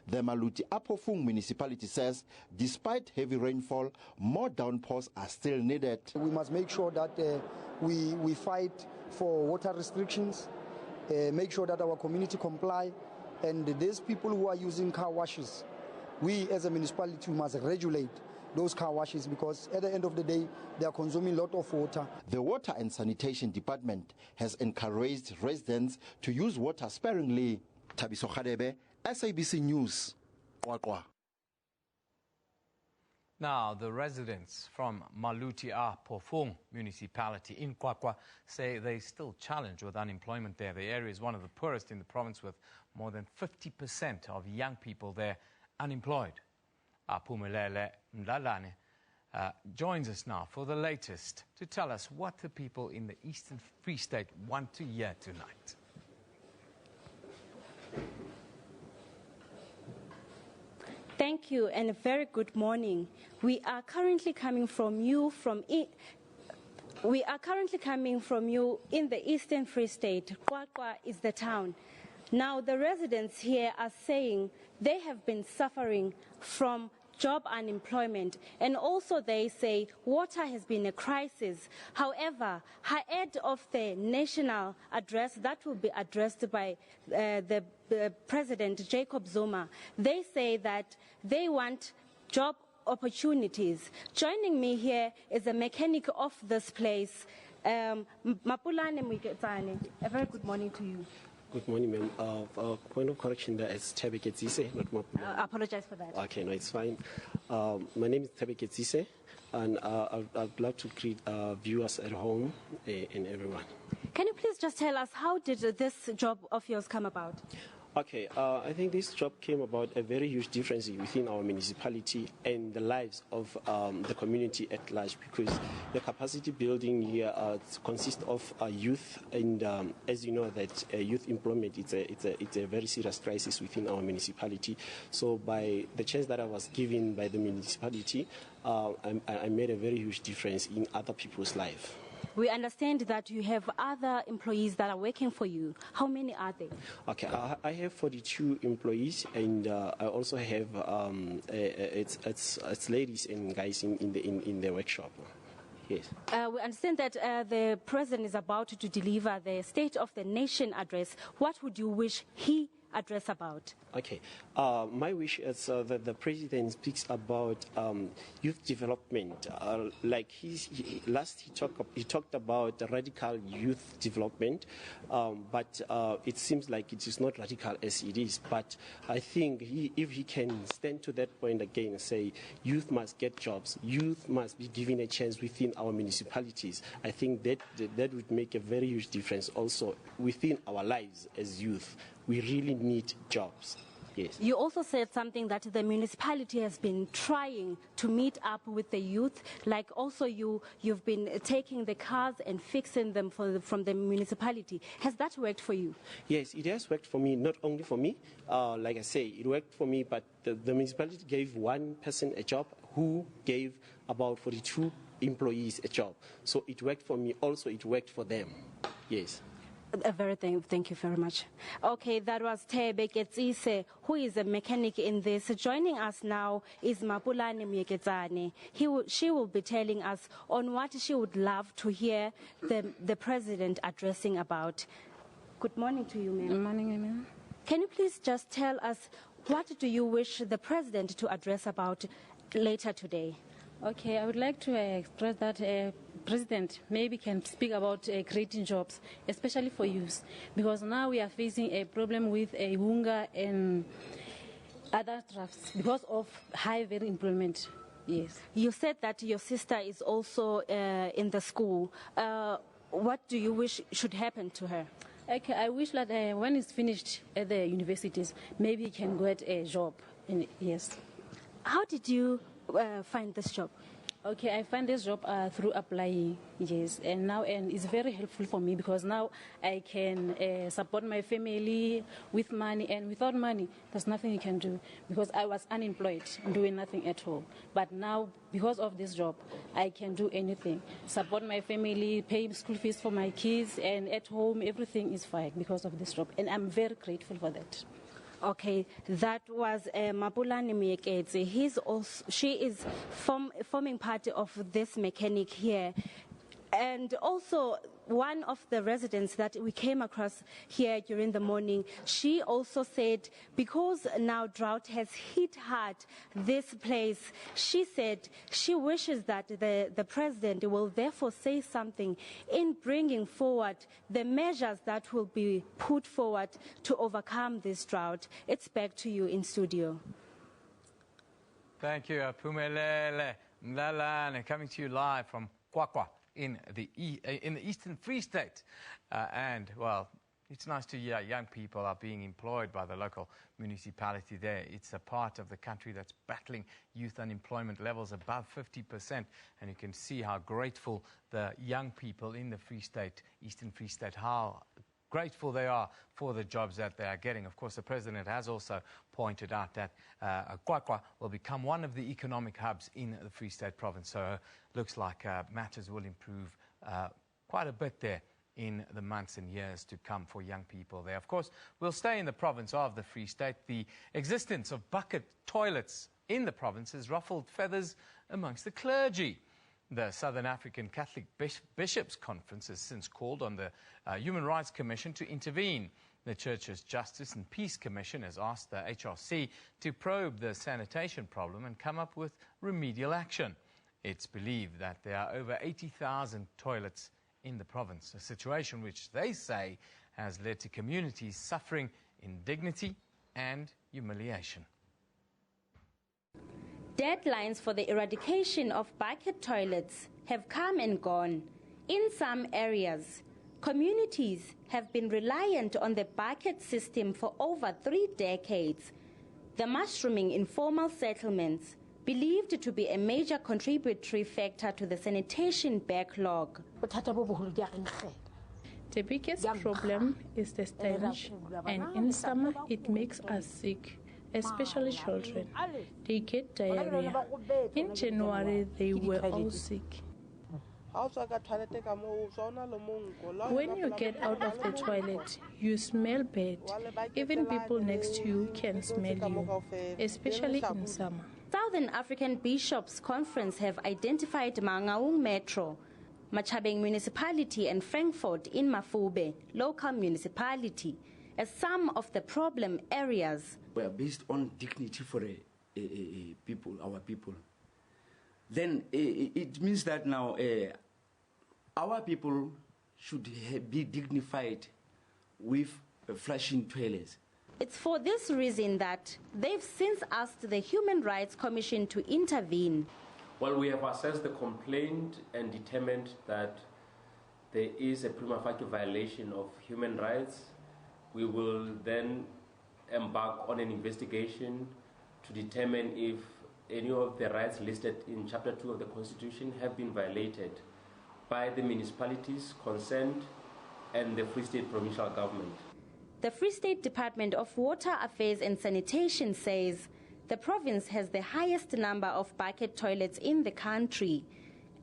The Maluti Apofung municipality says despite heavy rainfall, more downpours are still needed. We must make sure that we fight for water restrictions make sure that our community comply, and these people who are using car washes, we as a municipality must regulate those car washes, because at the end of the day, they are consuming a lot of water. The Water and Sanitation Department has encouraged residents to use water sparingly. Thabiso Khadebe, SABC News, Kwakwa. Now, the residents from Maluti Pofong municipality in Kwakwa say they still challenged with unemployment there. The area is one of the poorest in the province, with more than 50% of young people there unemployed. Pumelele Mlalane joins us now for the latest to tell us what the people in the Eastern Free State want to hear tonight. Thank you and a very good morning. We are currently coming from you in the Eastern Free State. Kwakwa is the town. Now the residents here are saying they have been suffering from job unemployment, and also they say water has been a crisis. However, ahead of the national address that will be addressed by the President Jacob Zuma, they say that they want job opportunities. Joining me here is a mechanic of this place, Mapulane Mwiketsane. A very good morning to you. Good morning, ma'am. Point of correction, there is Tebe Ketsise, not Mapulane. I apologize for that. Okay, no, it's fine. My name is Tebe Ketsise, and I'd love to greet viewers at home and everyone. Can you please just tell us, how did this job of yours come about? Okay, I think this job came about a very huge difference within our municipality and the lives of the community at large, because the capacity building here consists of youth, and as you know that youth employment it's a very serious crisis within our municipality. So by the chance that I was given by the municipality, I made a very huge difference in other people's lives. We understand that you have other employees that are working for you. How many are they? Okay, I have 42 employees, and I also have it's ladies and guys in the workshop. Yes. We understand that the president is about to deliver the State of the Nation address. What would you wish he address about? Okay, my wish is that the president speaks about youth development. Like he talked about radical youth development, but it seems like it is not radical as it is. But I think if he can stand to that point again and say youth must get jobs, youth must be given a chance within our municipalities, I think that would make a very huge difference also within our lives as youth. We really need jobs. Yes. You also said something that the municipality has been trying to meet up with the youth. Like also you've been taking the cars and fixing them from the municipality. Has that worked for you? Yes, it has worked for me. Not only for me. Like I say, it worked for me. But the municipality gave one person a job who gave about 42 employees a job. So it worked for me. Also, it worked for them. Yes. Thank you very much. Okay, that was Tebe Ketsise, who is a mechanic in this. Joining us now is Mapulane Mwiketsane. She will be telling us on what she would love to hear the president addressing about. Good morning to you, ma'am. Good morning, ma'am. Can you please just tell us, what do you wish the president to address about later today? Okay, I would like to express that President maybe can speak about creating jobs, especially for youth, because now we are facing a problem with Kuga and other drafts because of high employment. Yes. You said that your sister is also in the school. What do you wish should happen to her? Okay, I wish that when he's finished at the universities, maybe he can get a job. Yes. How did you find this job? Okay, I find this job through applying, yes, and it's very helpful for me because now I can support my family with money, and without money, there's nothing you can do because I was unemployed, doing nothing at all. But now, because of this job, I can do anything, support my family, pay school fees for my kids, and at home, everything is fine because of this job, and I'm very grateful for that. Okay, that was Mapulane Mwiketse. She is forming part of this mechanic here. And also, one of the residents that we came across here during the morning, she also said because now drought has hit hard this place, she said she wishes that the president will therefore say something in bringing forward the measures that will be put forward to overcome this drought. It's back to you in studio. Thank you, Pumelele Mlalane, coming to you live from Kwakwa in the Eastern Free State. And, well, it's nice to hear young people are being employed by the local municipality there. It's a part of the country that's battling youth unemployment levels above 50%. And you can see how grateful the young people in the Free State, Eastern Free State, how grateful they are for the jobs that they are getting. Of course, the president has also pointed out that Kwakwa will become one of the economic hubs in the Free State province. So looks like matters will improve quite a bit there in the months and years to come for young people there. Of course, we'll stay in the province of the Free State. The existence of bucket toilets in the province has ruffled feathers amongst the clergy. The Southern African Catholic Bishops' Conference has since called on the Human Rights Commission to intervene. The Church's Justice and Peace Commission has asked the HRC to probe the sanitation problem and come up with remedial action. It's believed that there are over 80,000 toilets in the province, a situation which they say has led to communities suffering indignity and humiliation. Deadlines for the eradication of bucket toilets have come and gone. In some areas, communities have been reliant on the bucket system for over 3 decades. The mushrooming informal settlements, believed to be a major contributory factor to the sanitation backlog. The biggest problem is the stench, and in summer it makes us sick. Especially children. They get diarrhea. In January, they were all sick. When you get out of the toilet, you smell bad. Even people next to you can smell you, especially in summer. Southern African Bishops' Conference have identified Mangaung Metro, Machabeng Municipality and Frankfurt in Mafube, local municipality, as some of the problem areas. We are based on dignity for people, our people. Then it means that now our people should be dignified with flushing toilets. It's for this reason that they've since asked the Human Rights Commission to intervene. Well, we have assessed the complaint and determined that there is a prima facie violation of human rights. We will then embark on an investigation to determine if any of the rights listed in Chapter 2 of the Constitution have been violated by the municipalities concerned and the Free State Provincial Government. The Free State Department of Water Affairs and Sanitation says the province has the highest number of bucket toilets in the country,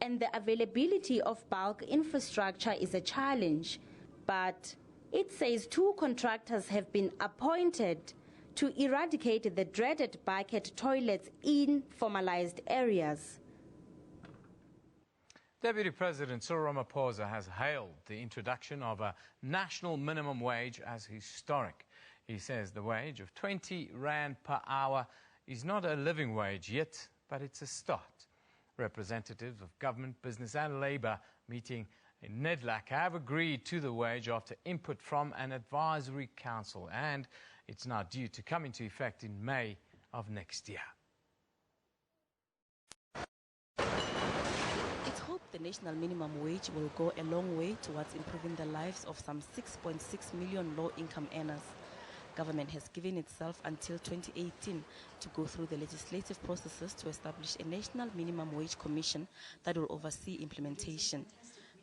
and the availability of bulk infrastructure is a challenge. But it says 2 contractors have been appointed to eradicate the dreaded bucket toilets in formalized areas. Deputy President Cyril Ramaphosa has hailed the introduction of a national minimum wage as historic. He says the wage of 20 Rand per hour is not a living wage yet, but it's a start. Representatives of government, business and labour meeting in Nedlac have agreed to the wage after input from an advisory council, and it's now due to come into effect in May of next year. It's hoped the national minimum wage will go a long way towards improving the lives of some 6.6 million low-income earners. Government has given itself until 2018 to go through the legislative processes to establish a national minimum wage commission that will oversee implementation.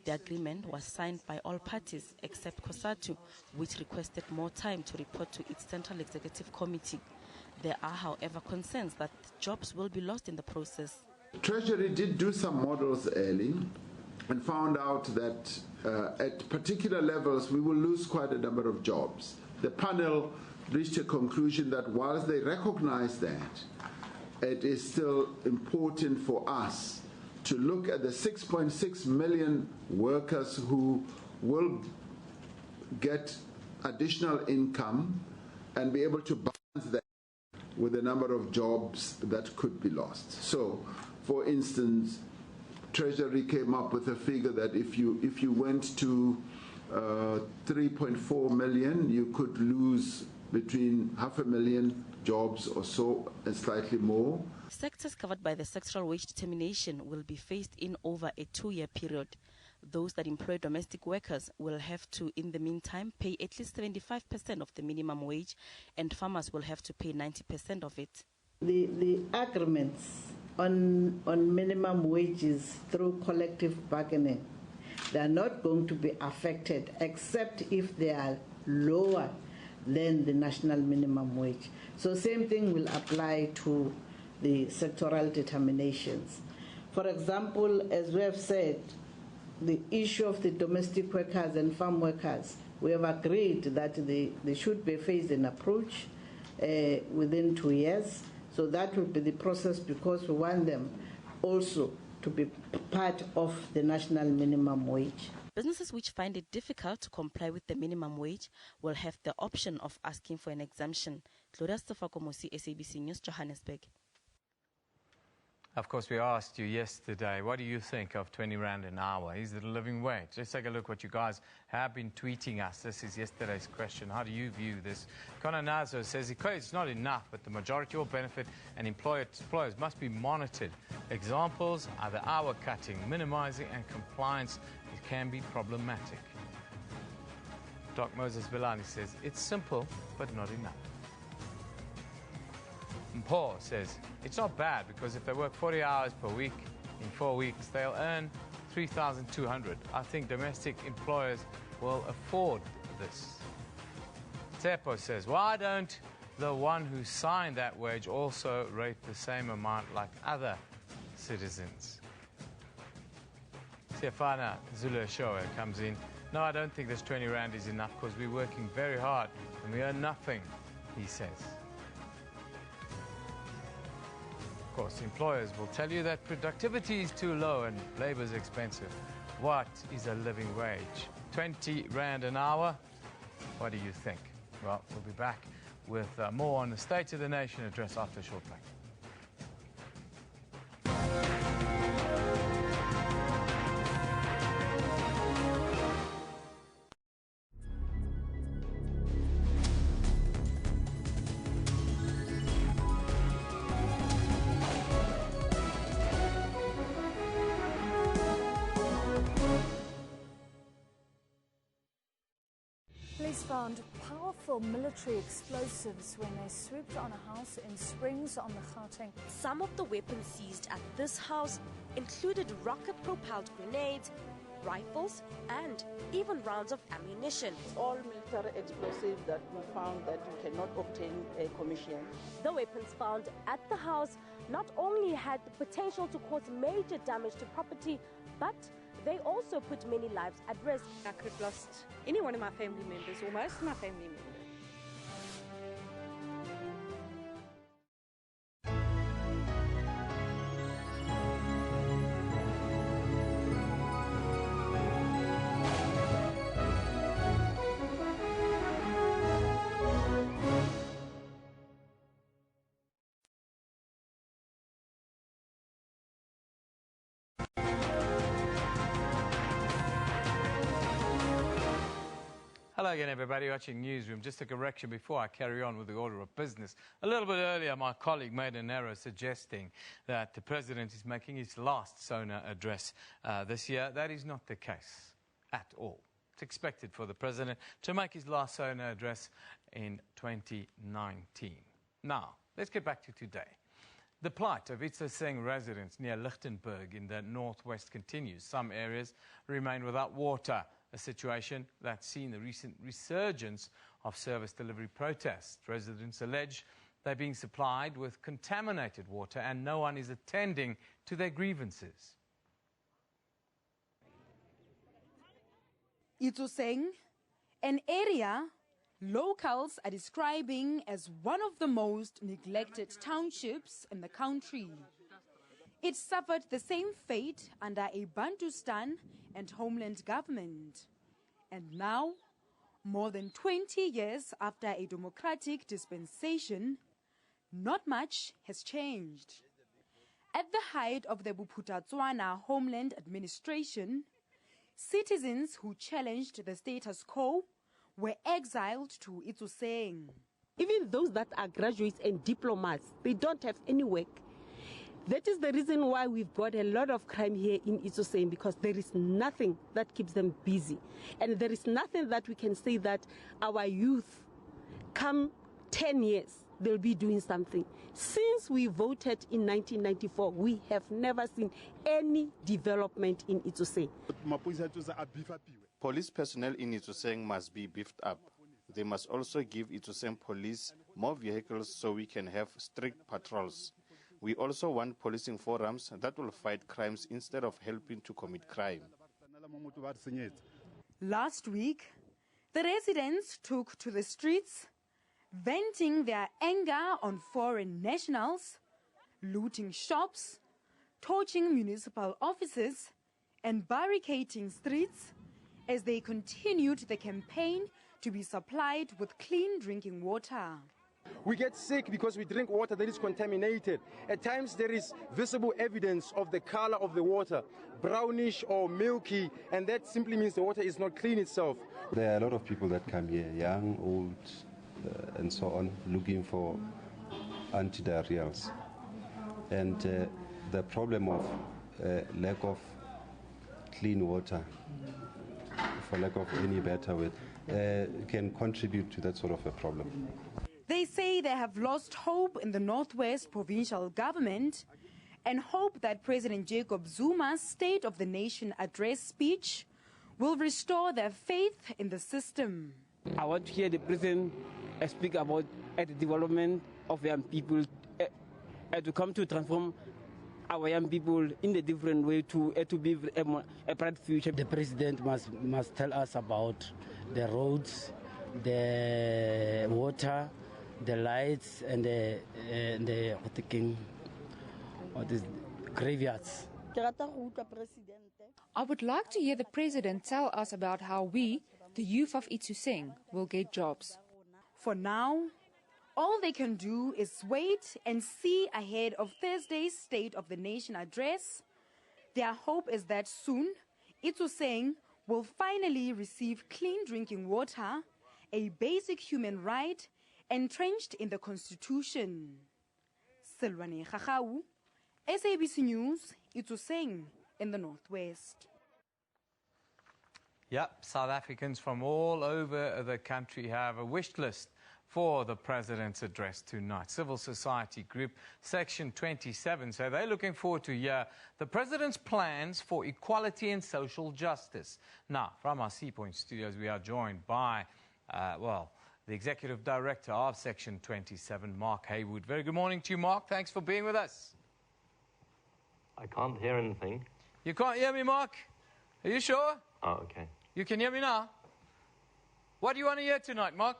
The agreement was signed by all parties except COSATU, which requested more time to report to its Central Executive Committee. There are, however, concerns that jobs will be lost in the process. Treasury did do some models early and found out that at particular levels we will lose quite a number of jobs. The panel reached a conclusion that whilst they recognize that, it is still important for us to look at the 6.6 million workers who will get additional income and be able to balance that with the number of jobs that could be lost. So, for instance, Treasury came up with a figure that if you went to 3.4 million, you could lose between 500,000 jobs or so, and slightly more. Sectors covered by the sectoral wage determination will be phased in over a 2-year period. Those that employ domestic workers will have to, in the meantime, pay at least 75% of the minimum wage, and farmers will have to pay 90% of it. The agreements on minimum wages through collective bargaining, they are not going to be affected except if they are lower than the national minimum wage. So same thing will apply to the sectoral determinations. For example, as we have said, the issue of the domestic workers and farm workers, we have agreed that they should be phased-in approach within 2 years. So that will be the process, because we want them also to be part of the national minimum wage. Businesses which find it difficult to comply with the minimum wage will have the option of asking for an exemption. Gloria Stofakomosi, SABC News, Johannesburg. Of course, we asked you yesterday, what do you think of 20 Rand an hour? Is it a living wage? Let's take a look what you guys have been tweeting us. This is yesterday's question. How do you view this? Connor Nazo says, it's not enough, but the majority will benefit, and employers must be monitored. Examples are the hour cutting, minimizing, and compliance. It can be problematic. Doc Moses Vilani says, it's simple, but not enough. Paul says, it's not bad, because if they work 40 hours per week, in 4 weeks, they'll earn 3,200. I think domestic employers will afford this. Tsepo says, why don't the one who signed that wage also rate the same amount like other citizens? Stefana Zulu-Shoa comes in. No, I don't think this 20 Rand is enough, because we're working very hard and we earn nothing, he says. Of course, employers will tell you that productivity is too low and labor is expensive. What is a living wage? 20 Rand an hour? What do you think? Well, we'll be back with more on the State of the Nation address after a short break. Police found powerful military explosives when they swooped on a house in Springs on the Gauteng. Some of the weapons seized at this house included rocket-propelled grenades, rifles, and even rounds of ammunition. All military explosives that we found that we cannot obtain a commission. The weapons found at the house not only had the potential to cause major damage to property, but they also put many lives at risk. I could have lost any one of my family members, or most of my family members. Hello again, everybody watching Newsroom. Just a correction before I carry on with the order of business. A little bit earlier, my colleague made an error suggesting that the President is making his last Sona address this year. That is not the case at all. It's expected for the President to make his last Sona address in 2019. Now, let's get back to today. The plight of Itsaseng residents near Lichtenburg in the northwest continues. Some areas remain without water, a situation that's seen the recent resurgence of service delivery protests. Residents allege they're being supplied with contaminated water and no one is attending to their grievances. Itsaseng, an area locals are describing as one of the most neglected townships in the country. It suffered the same fate under a Bantustan and homeland government. And now, more than 20 years after a democratic dispensation, not much has changed. At the height of the Buputatswana Homeland Administration, citizens who challenged the status quo were exiled to Itsoseng. Even those that are graduates and diplomas, they don't have any work. That is the reason why we've got a lot of crime here in Itsoseng, because there is nothing that keeps them busy. And there is nothing that we can say that our youth, come 10 years, they'll be doing something. Since we voted in 1994, we have never seen any development in Itsoseng. Police personnel in Itsoseng must be beefed up. They must also give Itsoseng police more vehicles so we can have strict patrols. We also want policing forums that will fight crimes instead of helping to commit crime. Last week, the residents took to the streets, venting their anger on foreign nationals, looting shops, torching municipal offices, and barricading streets as they continued the campaign to be supplied with clean drinking water. We get sick because we drink water that is contaminated. At times there is visible evidence of the color of the water, brownish or milky, and that simply means the water is not clean itself. There are a lot of people that come here, young, old, and so on, looking for antidiarrheals. And the problem of lack of clean water, for lack of any better word, can contribute to that sort of a problem. They say they have lost hope in the Northwest provincial government and hope that President Jacob Zuma's State of the Nation address speech will restore their faith in the system. I want to hear the President speak about the development of young people, to come to transform our young people in a different way to be a bright future. The President must tell us about the roads, the water, the lights, and the graveyards. I would like to hear the President tell us about how we, the youth of Itsoseng, will get jobs. For now, all they can do is wait and see ahead of Thursday's State of the Nation address. Their hope is that soon, Itsoseng will finally receive clean drinking water, a basic human right entrenched in the Constitution. Silwane Khachau, SABC News, Itsoseng in the Northwest. Yep, South Africans from all over the country have a wish list for the President's address tonight. Civil Society Group, Section 27, so they're looking forward to hear the President's plans for equality and social justice. Now, from our Sea Point studios, we are joined by, the Executive Director of Section 27, Mark Haywood. Very good morning to you, Mark. Thanks for being with us. I can't hear anything. You can't hear me, Mark? Are you sure? Oh, okay. You can hear me now? What do you want to hear tonight, Mark?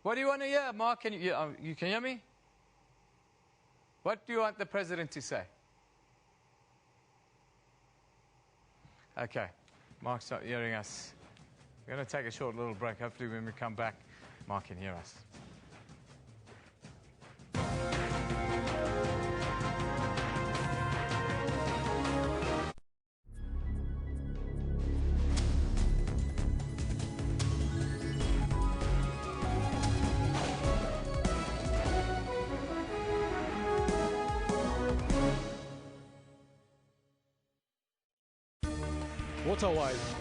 What do you want to hear, Mark? You can hear me? What do you want the President to say? Okay, Mark's not hearing us. We're going to take a short little break. Hopefully when we come back, Mark can hear us. Water-wise,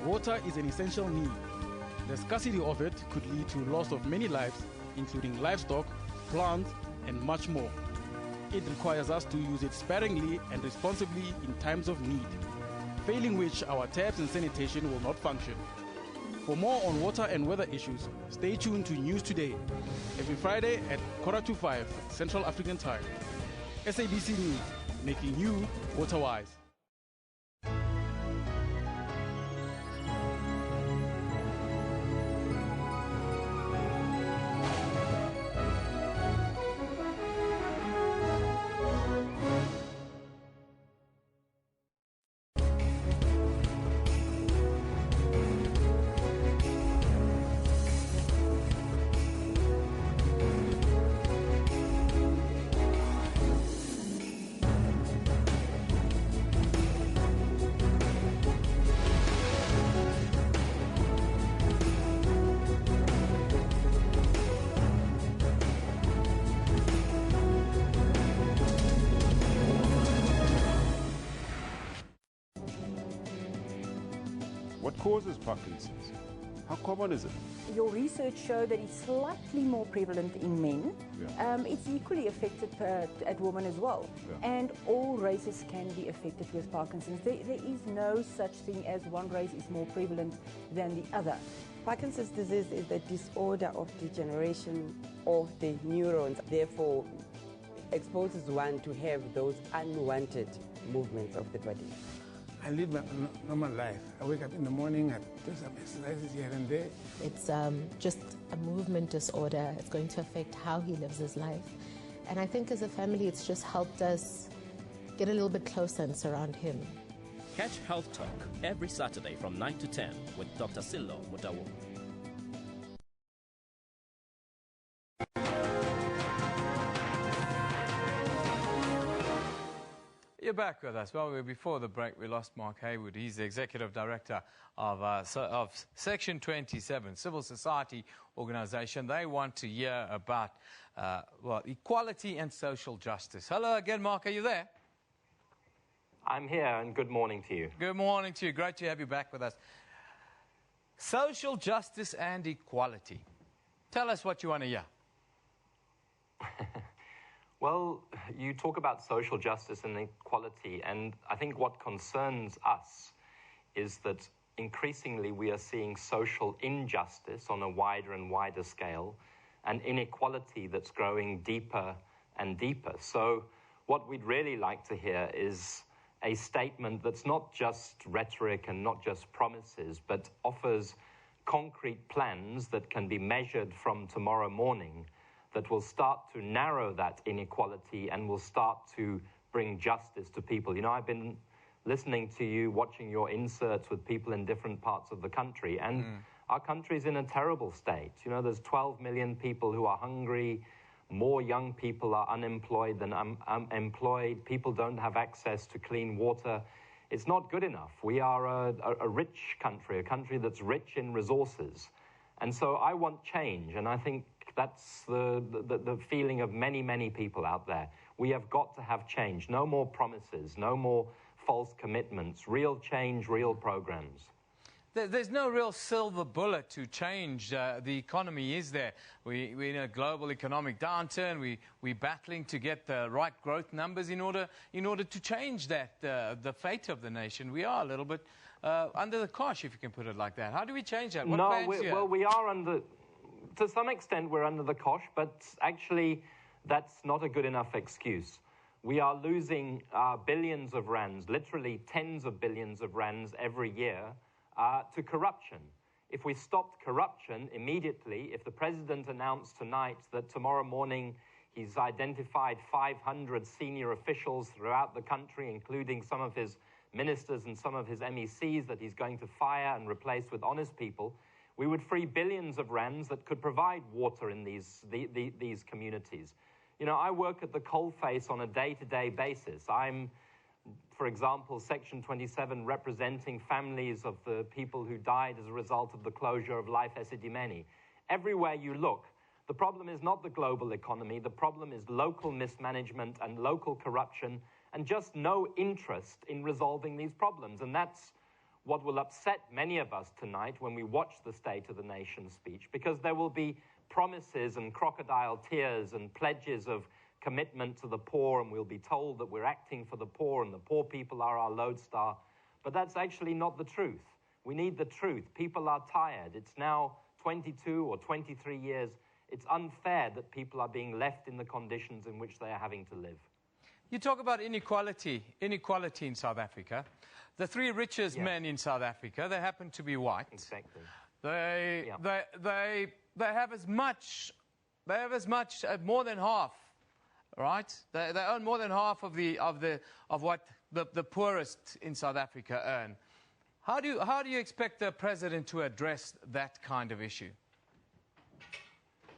water is an essential need. The scarcity of it could lead to loss of many lives, including livestock, plants, and much more. It requires us to use it sparingly and responsibly in times of need, failing which our taps and sanitation will not function. For more on water and weather issues, stay tuned to News Today, every Friday at 4:45 Central African Time. SABC News, making you water-wise. What causes Parkinson's? How common is it? Your research showed that it's slightly more prevalent in men. Yeah. It's equally affected at women as well. Yeah. And all races can be affected with Parkinson's. There is no such thing as one race is more prevalent than the other. Parkinson's disease is the disorder of degeneration of the neurons, therefore exposes one to have those unwanted movements of the body. I live my normal life. I wake up in the morning, I do some exercises here and there. It's just a movement disorder. It's going to affect how he lives his life. And I think as a family, it's just helped us get a little bit closer and surround him. Catch Health Talk every Saturday from 9 to 10 with Dr. Silo Mutawo. You're back with us. Well, before the break, we lost Mark Haywood. He's the Executive Director of Section 27, Civil Society Organisation. They want to hear about equality and social justice. Hello again, Mark. Are you there? I'm here, and good morning to you. Good morning to you. Great to have you back with us. Social justice and equality. Tell us what you want to hear. Well, you talk about social justice and equality, and I think what concerns us is that increasingly we are seeing social injustice on a wider and wider scale, and inequality that's growing deeper and deeper. So what we'd really like to hear is a statement that's not just rhetoric and not just promises, but offers concrete plans that can be measured from tomorrow morning, that will start to narrow that inequality and will start to bring justice to people. You know, I've been listening to you, watching your inserts with people in different parts of the country, and our country's in a terrible state. You know, there's 12 million people who are hungry, more young people are unemployed than employed, people don't have access to clean water. It's not good enough. We are a rich country, a country that's rich in resources. And so I want change, and I think that's the feeling of many, many people out there. We have got to have change. No more promises, no more false commitments, real change, real programs. There's no real silver bullet to change the economy, is there? We're in a global economic downturn. We're battling to get the right growth numbers in order to change that, the fate of the nation. We are a little bit under the cosh, if you can put it like that. How do we change that? What plans do you have? Well, we are under... To some extent, we're under the cosh, but actually, that's not a good enough excuse. We are losing billions of rands, literally tens of billions of rands every year to corruption. If we stopped corruption immediately, if the president announced tonight that tomorrow morning he's identified 500 senior officials throughout the country, including some of his ministers and some of his MECs, that he's going to fire and replace with honest people, we would free billions of rands that could provide water in these communities. You know, I work at the coalface on a day-to-day basis. I'm, for example, Section 27 representing families of the people who died as a result of the closure of Life Esidimeni. Everywhere you look, the problem is not the global economy. The problem is local mismanagement and local corruption and just no interest in resolving these problems. And that's what will upset many of us tonight when we watch the State of the Nation speech, because there will be promises and crocodile tears and pledges of commitment to the poor, and we'll be told that we're acting for the poor and the poor people are our lodestar. But that's actually not the truth. We need the truth. People are tired. It's now 22 or 23 years. It's unfair that people are being left in the conditions in which they are having to live. You talk about inequality in South Africa. The three richest men in South Africa, they happen to be white. Exactly. They have as much, more than half, right? They own more than half of what the poorest in South Africa earn. How do you expect the president to address that kind of issue?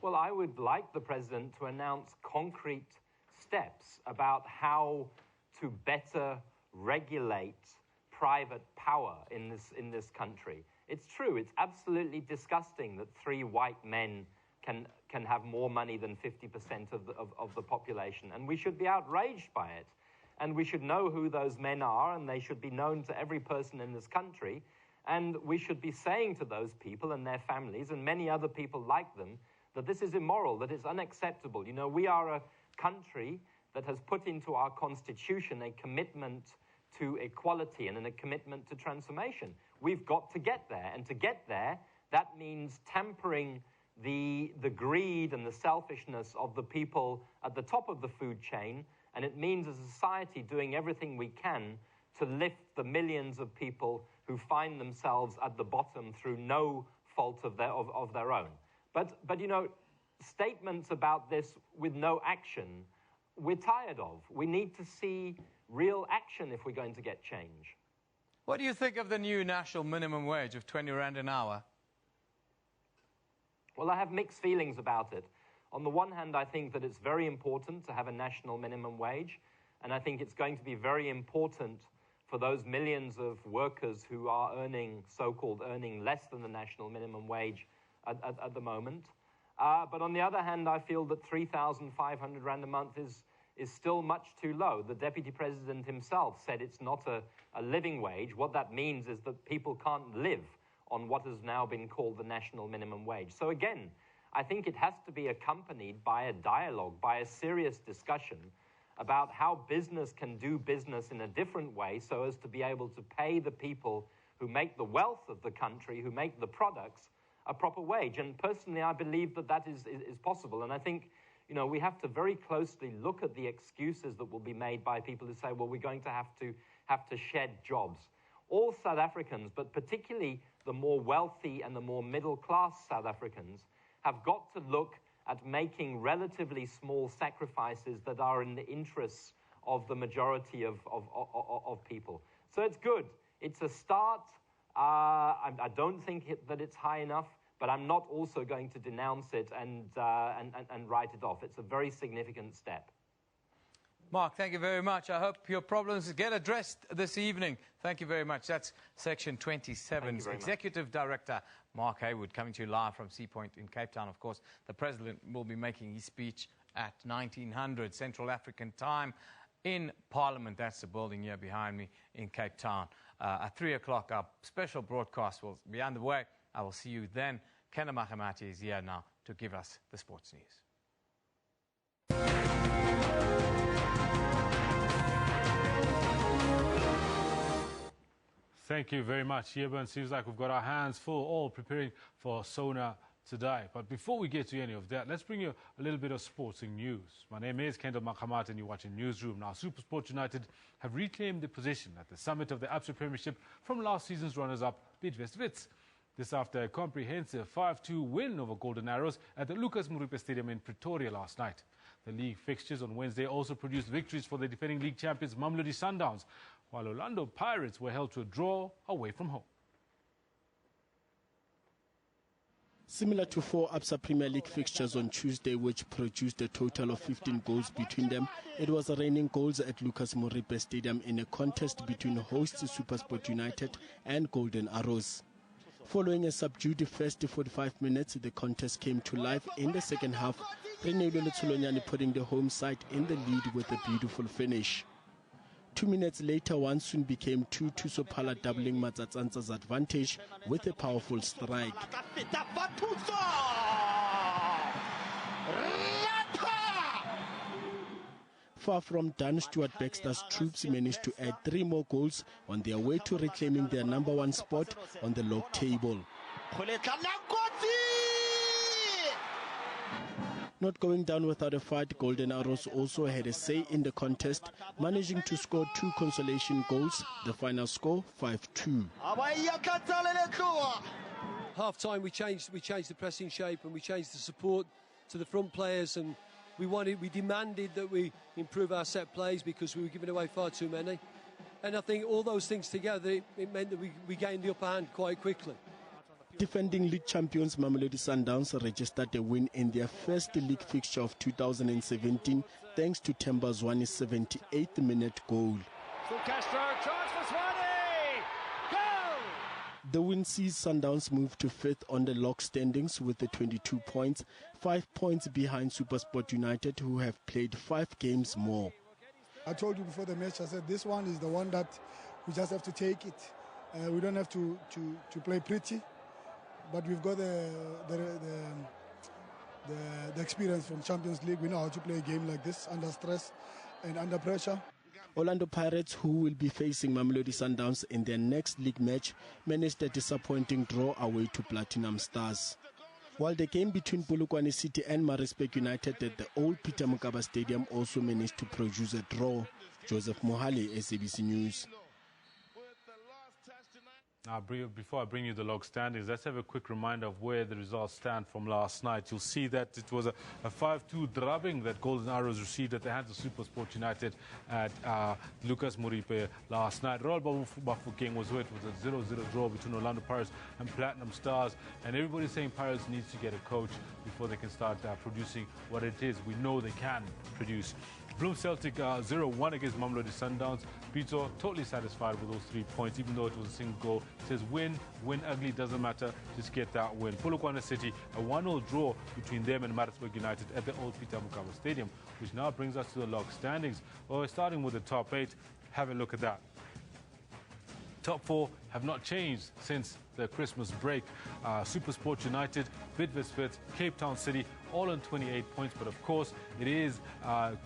Well, I would like the president to announce concrete steps about how to better regulate private power in this country. It's true, it's absolutely disgusting that three white men can have more money than 50% of the population, and we should be outraged by it. And we should know who those men are, and they should be known to every person in this country. And we should be saying to those people and their families and many other people like them that this is immoral, that it's unacceptable. You know, we are a country that has put into our constitution a commitment to equality and a commitment to transformation. We've got to get there, and to get there, that means tampering the greed and the selfishness of the people at the top of the food chain, and it means as a society doing everything we can to lift the millions of people who find themselves at the bottom through no fault of their own. But you know, statements about this with no action, we're tired of. We need to see real action if we're going to get change. What do you think of the new national minimum wage of 20 Rand an hour? Well, I have mixed feelings about it. On the one hand, I think that it's very important to have a national minimum wage, and I think it's going to be very important for those millions of workers who are so-called earning less than the national minimum wage at the moment. But on the other hand, I feel that 3,500 Rand a month is still much too low. The Deputy President himself said it's not a living wage. What that means is that people can't live on what has now been called the national minimum wage. So again, I think it has to be accompanied by a dialogue, by a serious discussion about how business can do business in a different way so as to be able to pay the people who make the wealth of the country, who make the products, a proper wage. And personally, I believe that that is possible. And I think, you know, we have to very closely look at the excuses that will be made by people who say, well, we're going to have to shed jobs. All South Africans, but particularly the more wealthy and the more middle-class South Africans, have got to look at making relatively small sacrifices that are in the interests of the majority of people. So it's good. It's a start. I don't think that it's high enough, but I'm not also going to denounce it and write it off. It's a very significant step. Mark, thank you very much. I hope your problems get addressed this evening. Thank you very much. That's Section 27's Executive Director, Mark Haywood, coming to you live from Sea Point in Cape Town. Of course, the President will be making his speech at 1900 Central African time in Parliament. That's the building here behind me in Cape Town. At 3 o'clock, our special broadcast will be underway. I will see you then. Kenna Mahamati is here now to give us the sports news. Thank you very much, Yeba. Seems like we've got our hands full, all preparing for Sona today. But before we get to any of that, let's bring you a little bit of sporting news. My name is Kendall Makamat and you're watching Newsroom. Now, SuperSport United have reclaimed the position at the summit of the Absa Premiership from last season's runners-up, Bidvest Wits. This after a comprehensive 5-2 win over Golden Arrows at the Lucas Muripe Stadium in Pretoria last night. The league fixtures on Wednesday also produced victories for the defending league champions Mamelodi Sundowns, while Orlando Pirates were held to a draw away from home. Similar to 4 Absa Premier League fixtures on Tuesday, which produced a total of 15 goals between them, it was raining goals at Lucas Muripe Stadium in a contest between hosts SuperSport United and Golden Arrows. Following a subdued first 45 minutes, the contest came to life in the second half, Renelo Letsolonyane putting the home side in the lead with a beautiful finish. 2 minutes later, one soon became 2-2, Sophala doubling Matsatsansa's advantage with a powerful strike. Far from done, Stuart Baxter's troops managed to add 3 more goals on their way to reclaiming their #1 spot on the log table. Not going down without a fight, Golden Arrows also had a say in the contest, managing to score 2 consolation goals. The final score, 5-2. Half-time, we changed the pressing shape and we changed the support to the front players, and we demanded that we improve our set plays because we were giving away far too many. And I think all those things together, it meant that we gained the upper hand quite quickly. Defending league champions Mamelodi Sundowns registered a win in their first league fixture of 2017 thanks to Themba Zwane's 78th minute goal. Castro, chance for Zwane! Goal! The win sees Sundowns move to 5th on the log standings with the 22 points, 5 points behind SuperSport United, who have played 5 games more. I told you before the match, I said this one is the one that we just have to take it. We don't have to play pretty, but we've got the experience from Champions League. We know how to play a game like this under stress and under pressure. Orlando Pirates, who will be facing Mamelodi Sundowns in their next league match, managed a disappointing draw away to Platinum Stars. While the game between Polokwane City and Maritzburg United at the old Peter Mokaba Stadium also managed to produce a draw. Joseph Mohale, SABC News. Now, before I bring you the log standings, let's have a quick reminder of where the results stand from last night. You'll see that it was a 5-2 drubbing that Golden Arrows received at the hands of SuperSport United at Lucas Moripe last night. Royal Bafokeng was hit with a 0-0 draw between Orlando Pirates and Platinum Stars. And everybody's saying Pirates needs to get a coach before they can start producing what it is we know they can produce. Bloem Celtic 0-1 against Mamelodi Sundowns. Pito totally satisfied with those 3 points, even though it was a single goal. It says win ugly, doesn't matter, just get that win. Polokwane City, a 1-0 draw between them and Maritzburg United at the old Peter Mokaba Stadium, which now brings us to the log standings. Well, starting with the top 8, have a look at that. Top 4 have not changed since the Christmas break. SuperSport United, Bidvest, Cape Town City, all on 28 points. But of course, it is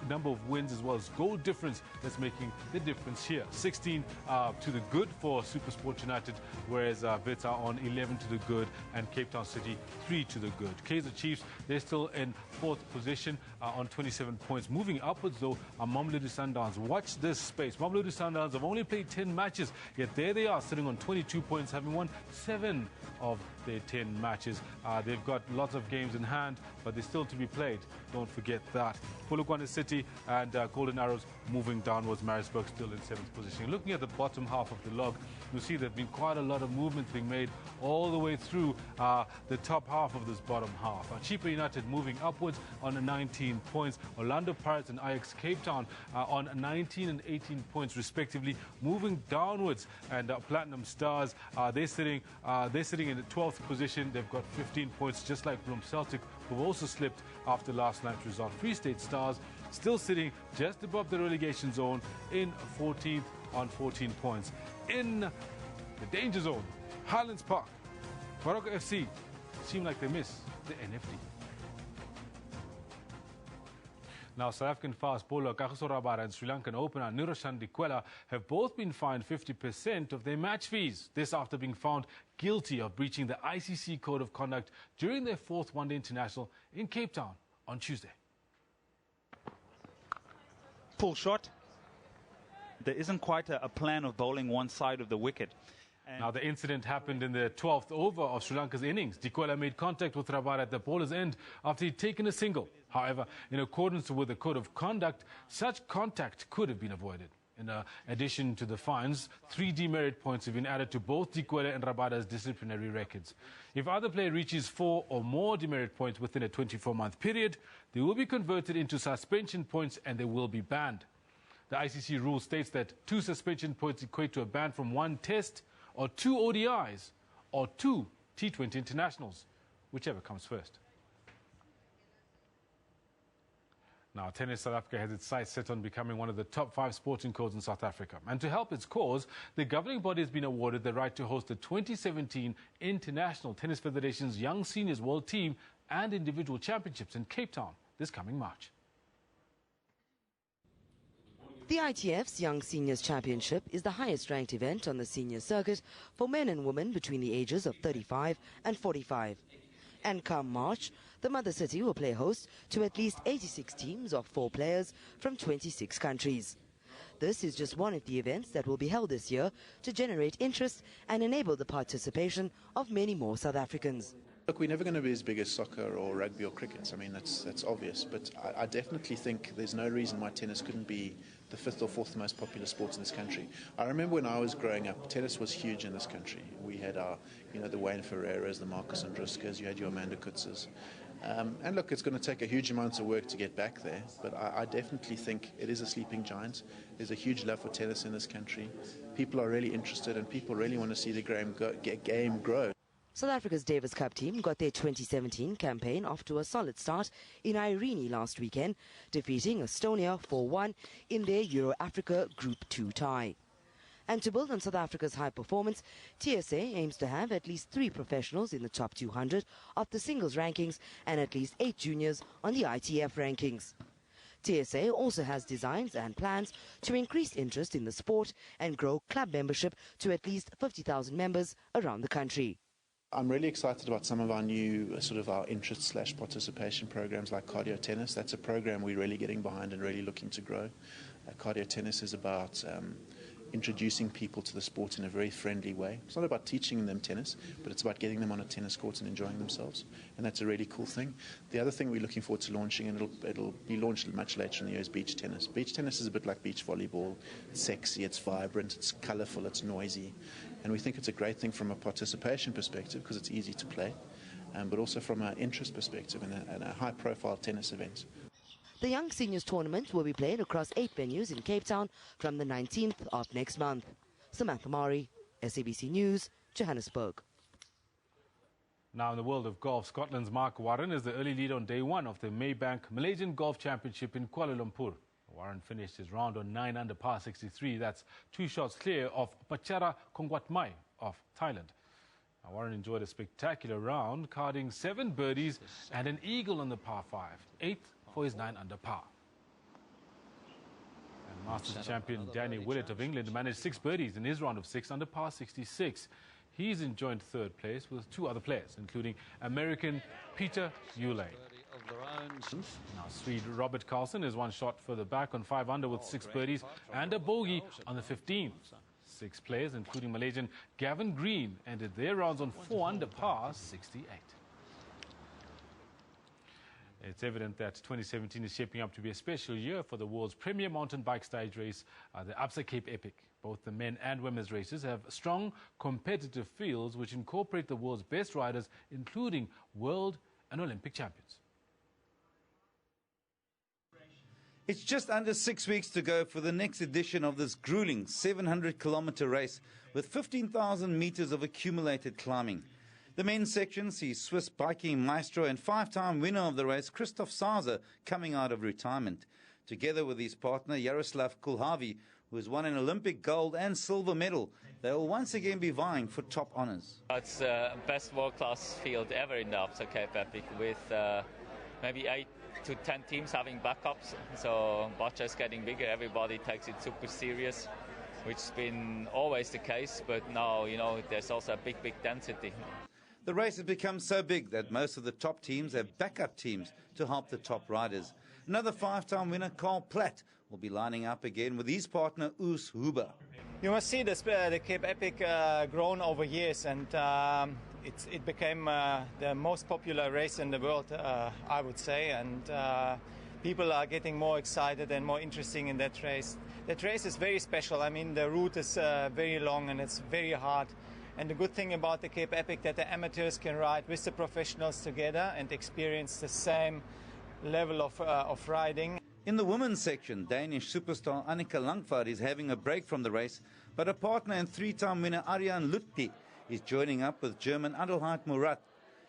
number of wins as well as goal difference that's making the difference here. 16 to the good for SuperSport United, whereas Wits are on 11 to the good and Cape Town City 3 to the good. Kaizer Chiefs, they're still in 4th position on 27 points. Moving upwards though are Mamelodi Sundowns. Watch this space. Mamelodi Sundowns have only played 10 matches, yet there they are sitting on 22 points, having won 7 of their 10 matches. They've got lots of games in hand, but they're still to be played. Don't forget that. Polokwane City and Golden Arrows moving downwards. Maritzburg still in 7th position. Looking at the bottom half of the log, you'll see there's been quite a lot of movement being made all the way through the top half of this bottom half. Chipa United moving upwards on 19 points. Orlando Pirates and Ajax Cape Town on 19 and 18 points respectively, moving downwards. And Platinum Stars, they're sitting in the 12th position. They've got 15 points, just like Bloem Celtic, who've also slipped after last night's result. Free State Stars still sitting just above the relegation zone in 14th on 14 points. In the danger zone, Highlands Park, Baraka FC seem like they miss the NFT. Now, South African fast bowler Kagiso Rabada and Sri Lankan opener Niroshan Dikwela have both been fined 50% of their match fees. This after being found guilty of breaching the ICC Code of Conduct during their 4th one-day international in Cape Town on Tuesday. Full shot. There isn't quite a plan of bowling one side of the wicket. Now, the incident happened in the 12th over of Sri Lanka's innings. Dikwela made contact with Rabada at the bowler's end after he'd taken a single. However, in accordance with the Code of Conduct, such contact could have been avoided. In addition to the fines, 3 demerit points have been added to both Dikwela and Rabada's disciplinary records. If either player reaches 4 or more demerit points within a 24-month period, they will be converted into suspension points and they will be banned. The ICC rule states that 2 suspension points equate to a ban from 1 test or 2 ODIs or 2 T20 internationals, whichever comes first. Now, Tennis South Africa has its sights set on becoming one of the top 5 sporting codes in South Africa. And to help its cause, the governing body has been awarded the right to host the 2017 International Tennis Federation's Young Seniors World Team and Individual Championships in Cape Town this coming March. The ITF's Young Seniors Championship is the highest-ranked event on the senior circuit for men and women between the ages of 35 and 45. And come March, the Mother City will play host to at least 86 teams of 4 players from 26 countries. This is just one of the events that will be held this year to generate interest and enable the participation of many more South Africans. Look, we're never going to be as big as soccer or rugby or cricket. I mean, that's obvious. But I definitely think there's no reason why tennis couldn't be the 5th or 4th most popular sport in this country. I remember when I was growing up, tennis was huge in this country. We had our, the Wayne Ferreiras, the Marcus Andruskas, you had your Amanda Kutzes. And look, it's going to take a huge amount of work to get back there. But I definitely think it is a sleeping giant. There's a huge love for tennis in this country. People are really interested and people really want to see the game grow. South Africa's Davis Cup team got their 2017 campaign off to a solid start in Irene last weekend, defeating Estonia 4-1 in their Euro-Africa Group 2 tie. And to build on South Africa's high performance, TSA aims to have at least 3 professionals in the top 200 of the singles rankings and at least 8 juniors on the ITF rankings. TSA also has designs and plans to increase interest in the sport and grow club membership to at least 50,000 members around the country. I'm really excited about some of our new our interest/participation programs like cardio tennis. That's a program we're really getting behind and really looking to grow. Cardio tennis is about introducing people to the sport in a very friendly way. It's not about teaching them tennis, but it's about getting them on a tennis court and enjoying themselves. And that's a really cool thing. The other thing we're looking forward to launching, and it'll be launched much later in the year, is beach tennis. Beach tennis is a bit like beach volleyball. It's sexy, it's vibrant, it's colourful, it's noisy. And we think it's a great thing from a participation perspective because it's easy to play, but also from an interest perspective and a high-profile tennis event. The Young Seniors Tournament will be played across 8 venues in Cape Town from the 19th of next month. Samantha Mari, SABC News, Johannesburg. Now in the world of golf, Scotland's Mark Warren is the early lead on day 1 of the Maybank Malaysian Golf Championship in Kuala Lumpur. Warren finished his round on 9 under par 63. That's 2 shots clear of Pachara Kongwatmai of Thailand. Now, Warren enjoyed a spectacular round, carding 7 birdies and an eagle on the par 5, 8th for his 9 under par. And Masters champion Danny Willett of England managed 6 birdies in his round of 6 under par 66. He's in joint 3rd place with 2 other players, including American Peter Ulley. Now Swede Robert Karlsson is 1 shot further back on 5 under with 6 birdies and a bogey on the 15th. 6 players, including Malaysian Gavin Green, ended their rounds on 4 under par 68. It's evident that 2017 is shaping up to be a special year for the world's premier mountain bike stage race, the Absa Cape Epic. Both the men and women's races have strong competitive fields which incorporate the world's best riders, including world and Olympic champions. It's just under 6 weeks to go for the next edition of this grueling 700-kilometer race with 15,000 meters of accumulated climbing. The men's section sees Swiss biking maestro and 5-time winner of the race, Christoph Sauser, coming out of retirement. Together with his partner, Jaroslav Kulhavy, who has won an Olympic gold and silver medal, they will once again be vying for top honours. It's the best world-class field ever in the Absa Cape Epic, with maybe 8 to 10 teams having backups. So Bacha is getting bigger, everybody takes it super serious, which has been always the case, but now, there's also a big density. The race has become so big that most of the top teams have backup teams to help the top riders. Another 5-time winner, Carl Platt, will be lining up again with his partner, Urs Huber. You must see the Cape Epic grown over years, and it became the most popular race in the world, I would say, and people are getting more excited and more interesting in that race. That race is very special. I mean, the route is very long and it's very hard. And the good thing about the Cape Epic that the amateurs can ride with the professionals together and experience the same level of riding. In the women's section, Danish superstar Annika Langvaart is having a break from the race, but her partner and 3-time winner Ariane Lutpi is joining up with German Adelheid Murat.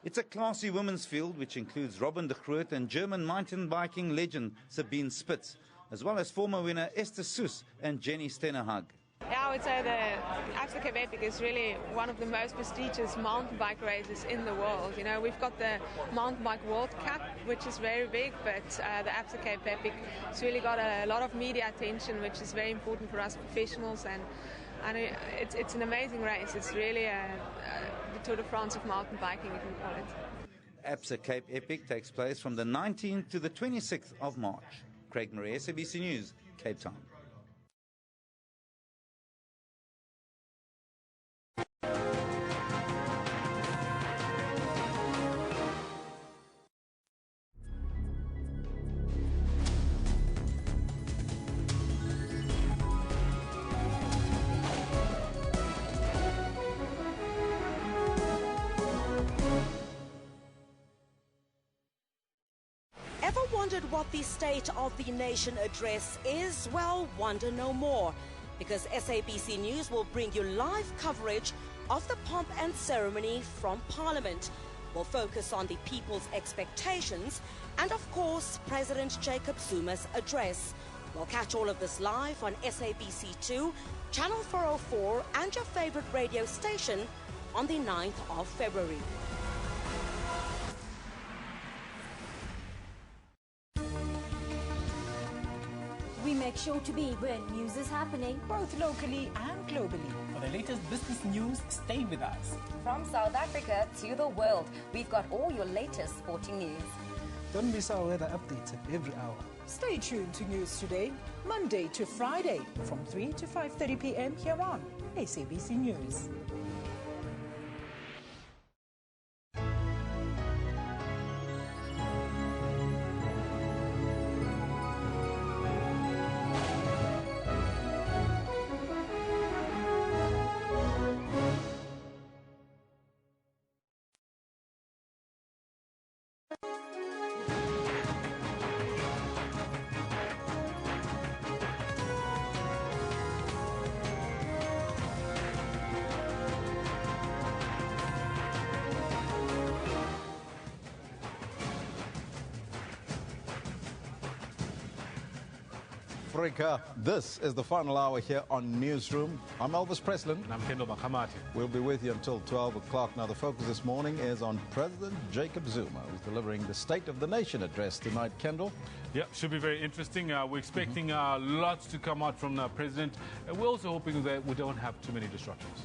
It's a classy women's field which includes Robin de Groot and German mountain biking legend Sabine Spitz, as well as former winner Esther Soes and Jenny Stennerhag. Yeah, I would say the Absa Cape Epic is really one of the most prestigious mountain bike races in the world. We've got the Mountain Bike World Cup, which is very big, but the Absa Cape Epic has really got a lot of media attention, which is very important for us professionals, and it's an amazing race. It's really the Tour de France of mountain biking, you can call it. Absa Cape Epic takes place from the 19th to the 26th of March. Craig Murray, SABC News, Cape Town. Ever wondered what the State of the Nation address is? Well, wonder no more, because SABC News will bring you live coverage of the pomp and ceremony from Parliament. We'll focus on the people's expectations and, of course, President Jacob Zuma's address. We'll catch all of this live on SABC2, Channel 404 and your favorite radio station on the 9th of February. We make sure to be where news is happening, both locally and globally. For the latest business news, stay with us. From South Africa to the world, we've got all your latest sporting news. Don't miss our weather updates at every hour. Stay tuned to News Today, Monday to Friday, from 3 to 5:30 p.m. here on SABC News. Africa. This is the final hour here on Newsroom. I'm Elvis Presland. And I'm Kendall Makamati. We'll be with you until 12 o'clock. Now, the focus this morning is on President Jacob Zuma, who's delivering the State of the Nation address tonight. Kendall? Yeah, should be very interesting. We're expecting lots to come out from the President. We're also hoping that we don't have too many disruptions.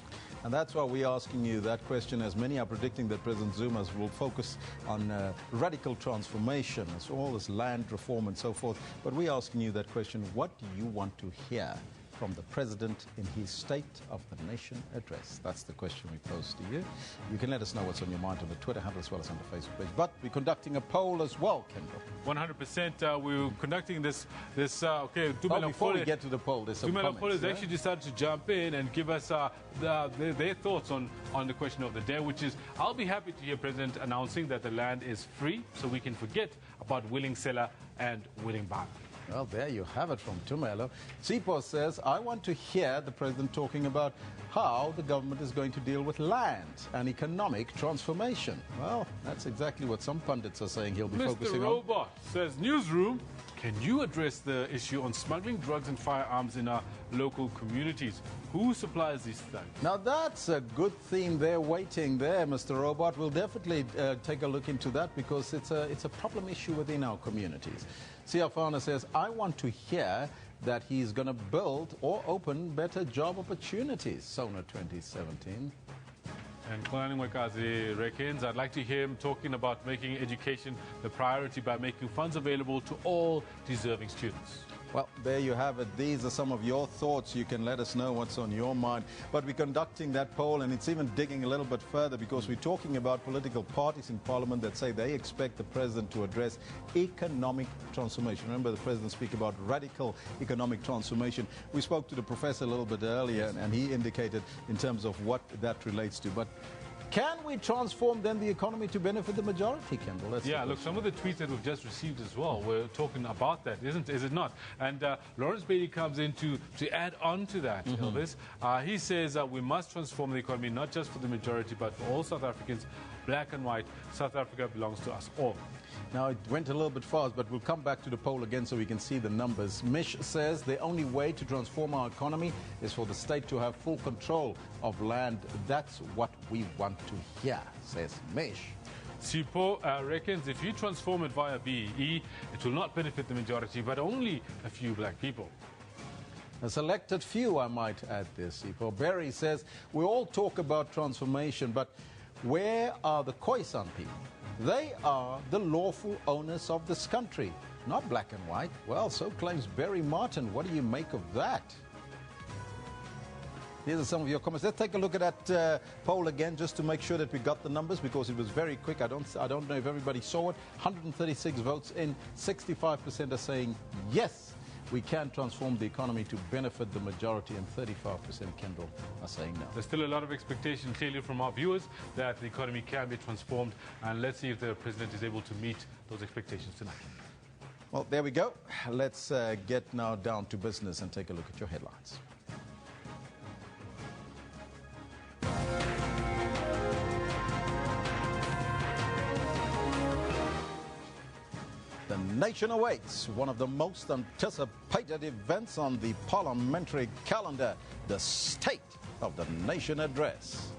And that's why we're asking you that question, as many are predicting that President Zuma will focus on radical transformation, as well as land reform and so forth. But we're asking you that question, what do you want to hear from the President in his State of the Nation address? That's the question we pose to you. You can let us know what's on your mind on the Twitter handle as well as on the Facebook page. But we're conducting a poll as well, Kendall. 100%. We're conducting this. Before we get to the poll, there's some comments. Dumela has actually decided to jump in and give us their thoughts on the question of the day, which is, I'll be happy to hear President announcing that the land is free so we can forget about willing seller and willing buyer. Well, there you have it from Tumelo. Sipho says, I want to hear the President talking about how the government is going to deal with land and economic transformation. Well, that's exactly what some pundits are saying he'll be focusing Mr. on. Robot says, Newsroom, can you address the issue on smuggling drugs and firearms in our local communities? Who supplies these things? Now, that's a good theme there waiting there, Mr. Robot. We'll definitely take a look into that because it's a problem issue within our communities. Siafana says, I want to hear that he's going to build or open better job opportunities. Sona 2017. And Kulani Mwekazi reckons, I'd like to hear him talking about making education the priority by making funds available to all deserving students. Well, there you have it. These are some of your thoughts. You can let us know what's on your mind. But we're conducting that poll, and it's even digging a little bit further because we're talking about political parties in Parliament that say they expect the President to address economic transformation. Remember, the President speak about radical economic transformation. We spoke to the professor a little bit earlier, and he indicated in terms of what that relates to. But can we transform then the economy to benefit the majority, Kendall? Look, some of the tweets that we've just received as well, we're talking about that, is it not? And Lawrence Bailey comes in to add on to that, Elvis. He says that we must transform the economy, not just for the majority, but for all South Africans, black and white. South Africa belongs to us all. Now, it went a little bit fast, but we'll come back to the poll again so we can see the numbers. Mish says the only way to transform our economy is for the state to have full control of land. That's what we want to hear, says Mish. Sipo reckons if you transform it via BEE, it will not benefit the majority, but only a few black people. A selected few, I might add this, Sipo. Barry says we all talk about transformation, but where are the Khoisan people? They are the lawful owners of this country, not black and white. Well, so claims Barry Martin. What do you make of that? These are some of your comments. Let's take a look at that poll again, just to make sure that we got the numbers, because it was very quick. I don't know if everybody saw it. 136 votes in, 65% are saying yes, we can transform the economy to benefit the majority, and 35%, Kendall, are saying no. There's still a lot of expectation, clearly, from our viewers that the economy can be transformed, and let's see if the President is able to meet those expectations tonight. Well, there we go. Let's get now down to business and take a look at your headlines. The nation awaits one of the most anticipated events on the parliamentary calendar, the State of the Nation Address.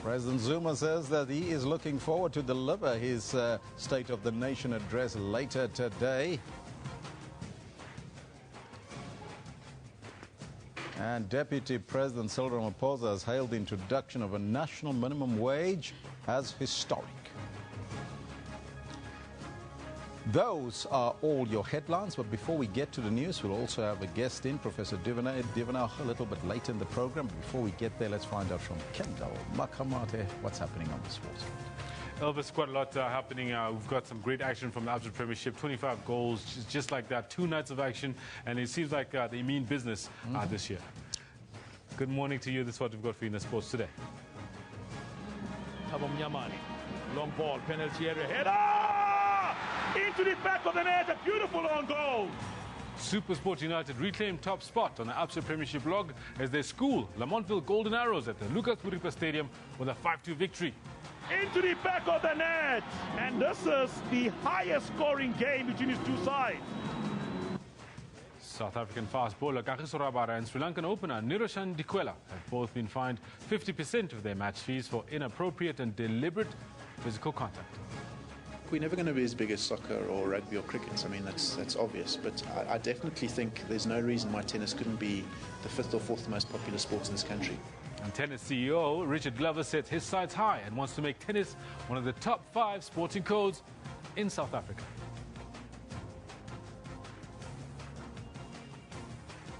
President Zuma says that he is looking forward to deliver his State of the Nation address later today. And Deputy President Cyril Ramaphosa has hailed the introduction of a national minimum wage as historic. Those are all your headlines, but before we get to the news, we'll also have a guest in, Professor Divana, a little bit later in the program. Before we get there, let's find out from Kendall Makamate what's happening on the sports front. Elvis, quite a lot happening. We've got some great action from the Absa Premiership, 25 goals, just like that, 2 nights of action, and it seems like they mean business this year. Good morning to you. This is what we've got for you in the sports today. Long ball, penalty area, header! Into the back of the net, a beautiful long goal. Super Sport United reclaimed top spot on the Absa Premiership log as they school Lamontville Golden Arrows at the Lucas Muripe Stadium with a 5-2 victory. Into the back of the net, and this is the highest scoring game between these two sides. South African fast bowler Kagiso Rabada and Sri Lankan opener Niroshan Dikwela have both been fined 50% of their match fees for inappropriate and deliberate physical contact. We're never going to be as big as soccer or rugby or cricket. I mean, that's obvious. But I definitely think there's no reason why tennis couldn't be the 5th or 4th most popular sport in this country. And tennis CEO Richard Glover sets his sights high and wants to make tennis one of the top 5 sporting codes in South Africa.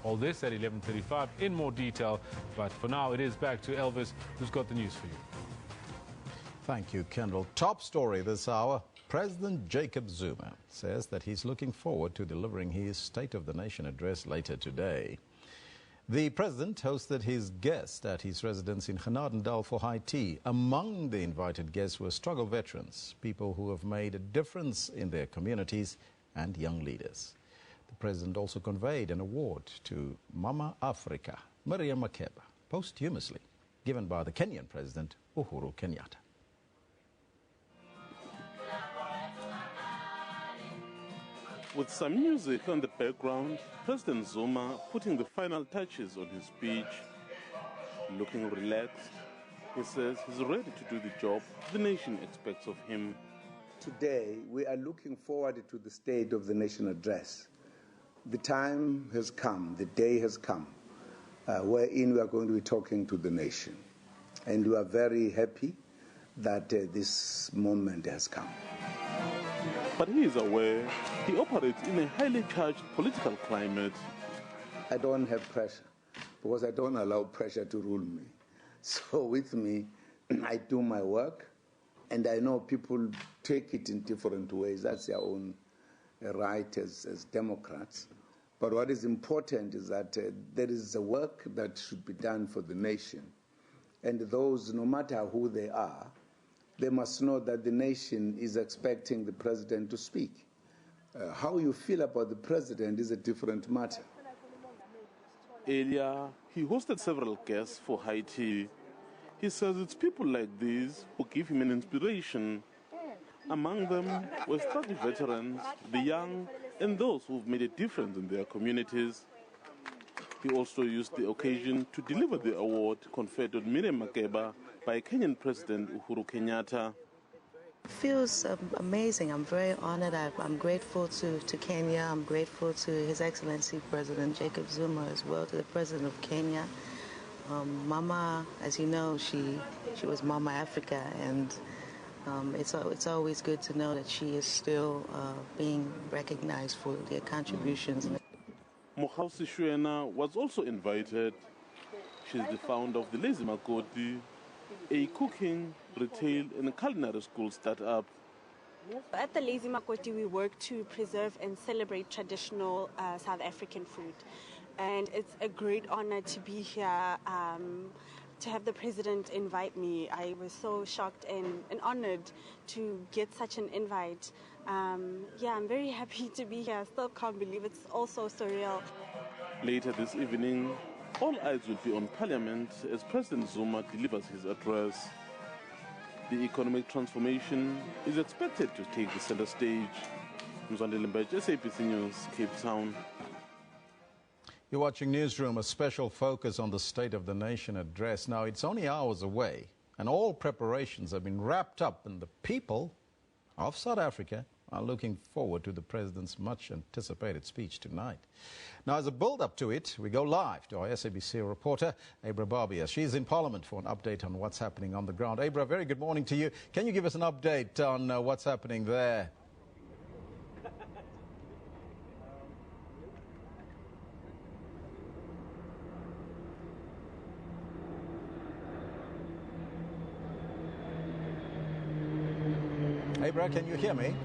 All this at 11:35 in more detail. But for now, it is back to Elvis, who's got the news for you. Thank you, Kendall. Top story this hour. President Jacob Zuma says that he's looking forward to delivering his State of the Nation address later today. The president hosted his guests at his residence in Genadendal for high tea. Among the invited guests were struggle veterans, people who have made a difference in their communities, and young leaders. The president also conveyed an award to Mama Africa, Miriam Makeba, posthumously given by the Kenyan President Uhuru Kenyatta. With some music on the background, President Zuma putting the final touches on his speech. Looking relaxed, he says he's ready to do the job the nation expects of him. Today, we are looking forward to the State of the Nation address. The time has come, the day has come, wherein we are going to be talking to the nation. And we are very happy that this moment has come. But he is aware he operates in a highly charged political climate. I don't have pressure because I don't allow pressure to rule me. So with me, I do my work, and I know people take it in different ways. That's their own right as Democrats. But what is important is that there is a work that should be done for the nation. And those, no matter who they are, they must know that the nation is expecting the president to speak. How you feel about the president is a different matter. Earlier, he hosted several guests for high tea. He says it's people like these who give him an inspiration. Among them were struggle veterans, the young, and those who've made a difference in their communities. He also used the occasion to deliver the award conferred on Miriam Makeba by Kenyan President Uhuru Kenyatta. It feels amazing. I'm very honored. I'm grateful to Kenya. I'm grateful to His Excellency President Jacob Zuma as well, to the President of Kenya. Mama, as you know, she was Mama Africa, and it's always good to know that she is still being recognized for their contributions. Mohausi Shuena was also invited. She's the founder of the Lazy Makoti, a cooking, retail, and culinary school startup. At the Lazy Makoti, we work to preserve and celebrate traditional South African food. And it's a great honor to be here, to have the president invite me. I was so shocked and honored to get such an invite. Yeah, I'm very happy to be here. I still can't believe it's also surreal. Later this evening, all eyes will be on Parliament as President Zuma delivers his address. The economic transformation is expected to take the center stage. Mzwandile Mbethe, SABC News, Cape Town. You're watching Newsroom, a special focus on the State of the Nation address. Now, it's only hours away, and all preparations have been wrapped up, and the people of South Africa are looking forward to the President's much-anticipated speech tonight. Now, as a build-up to it, we go live to our SABC reporter, Abra Barbia. She's in Parliament for an update on what's happening on the ground. Abra, very good morning to you. Can you give us an update on what's happening there? Abra, can you hear me?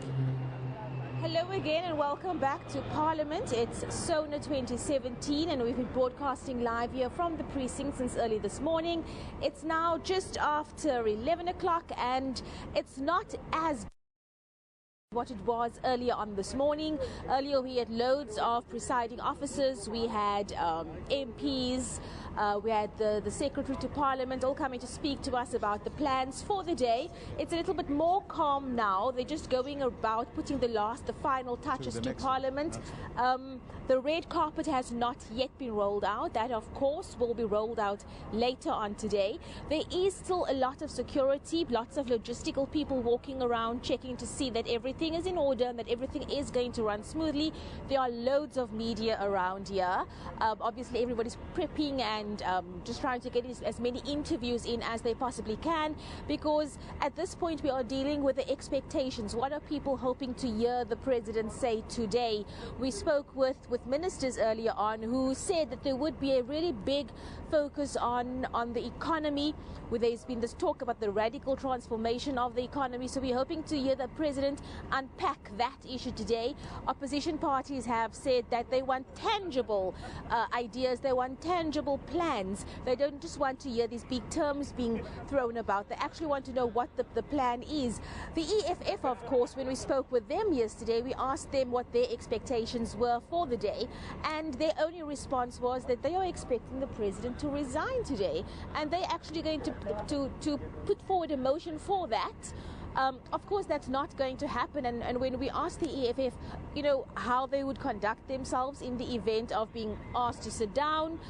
Hello again and welcome back to Parliament. It's Sona 2017 and we've been broadcasting live here from the precinct since early this morning. It's now just after 11 o'clock and it's not as what it was earlier on this morning. Earlier we had loads of presiding officers, we had MPs, we had the Secretary to Parliament all coming to speak to us about the plans for the day. It's a little bit more calm now. They're just going about putting the final touches to Parliament. The red carpet has not yet been rolled out. That, of course, will be rolled out later on today. There is still a lot of security, lots of logistical people walking around checking to see that everything is in order and that everything is going to run smoothly. There are loads of media around here. Obviously, everybody's prepping and just trying to get as many interviews in as they possibly can, because at this point we are dealing with the expectations. What are people hoping to hear the President say today? We spoke with ministers earlier on who said that there would be a really big focus on the economy, where there's been this talk about the radical transformation of the economy. So we're hoping to hear the President unpack that issue today. Opposition parties have said that they want tangible ideas, they want tangible plans. They don't just want to hear these big terms being thrown about. They actually want to know what the plan is. The EFF, of course, when we spoke with them yesterday, we asked them what their expectations were for the day, and their only response was that they are expecting the President to resign today, and they're actually going to put forward a motion for that. Of course, that's not going to happen, and when we asked the EFF, how they would conduct themselves in the event of being asked to sit down,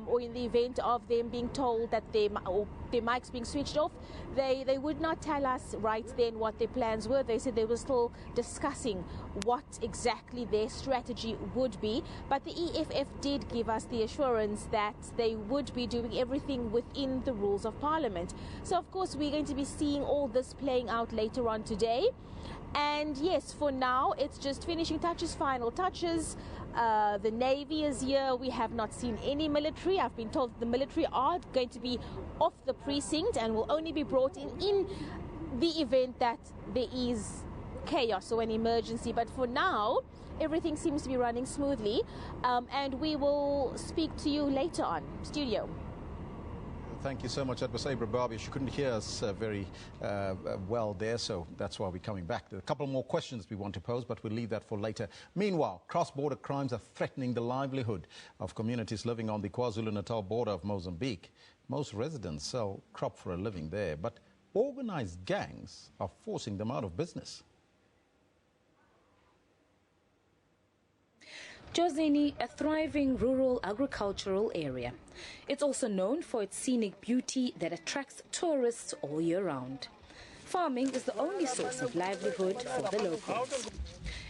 or in the event of them being told that their mics being switched off, they would not tell us right then what their plans were. They said they were still discussing what exactly their strategy would be, but the EFF did give us the assurance that they would be doing everything within the rules of Parliament. So of course we're going to be seeing all this playing out later on today. And yes, for now it's just finishing touches, final touches. The Navy is here. We have not seen any military. I've been told the military are going to be off the precinct and will only be brought in the event that there is chaos or an emergency. But for now, everything seems to be running smoothly, and we will speak to you later on. Studio. Thank you so much. That was Abra Barbia. She couldn't hear us very well there, so that's why we're coming back. There are a couple more questions we want to pose, but we'll leave that for later. Meanwhile, cross-border crimes are threatening the livelihood of communities living on the KwaZulu-Natal border of Mozambique. Most residents sell crop for a living there, but organized gangs are forcing them out of business. Jozini, a thriving rural agricultural area. It's also known for its scenic beauty that attracts tourists all year round. Farming is the only source of livelihood for the locals.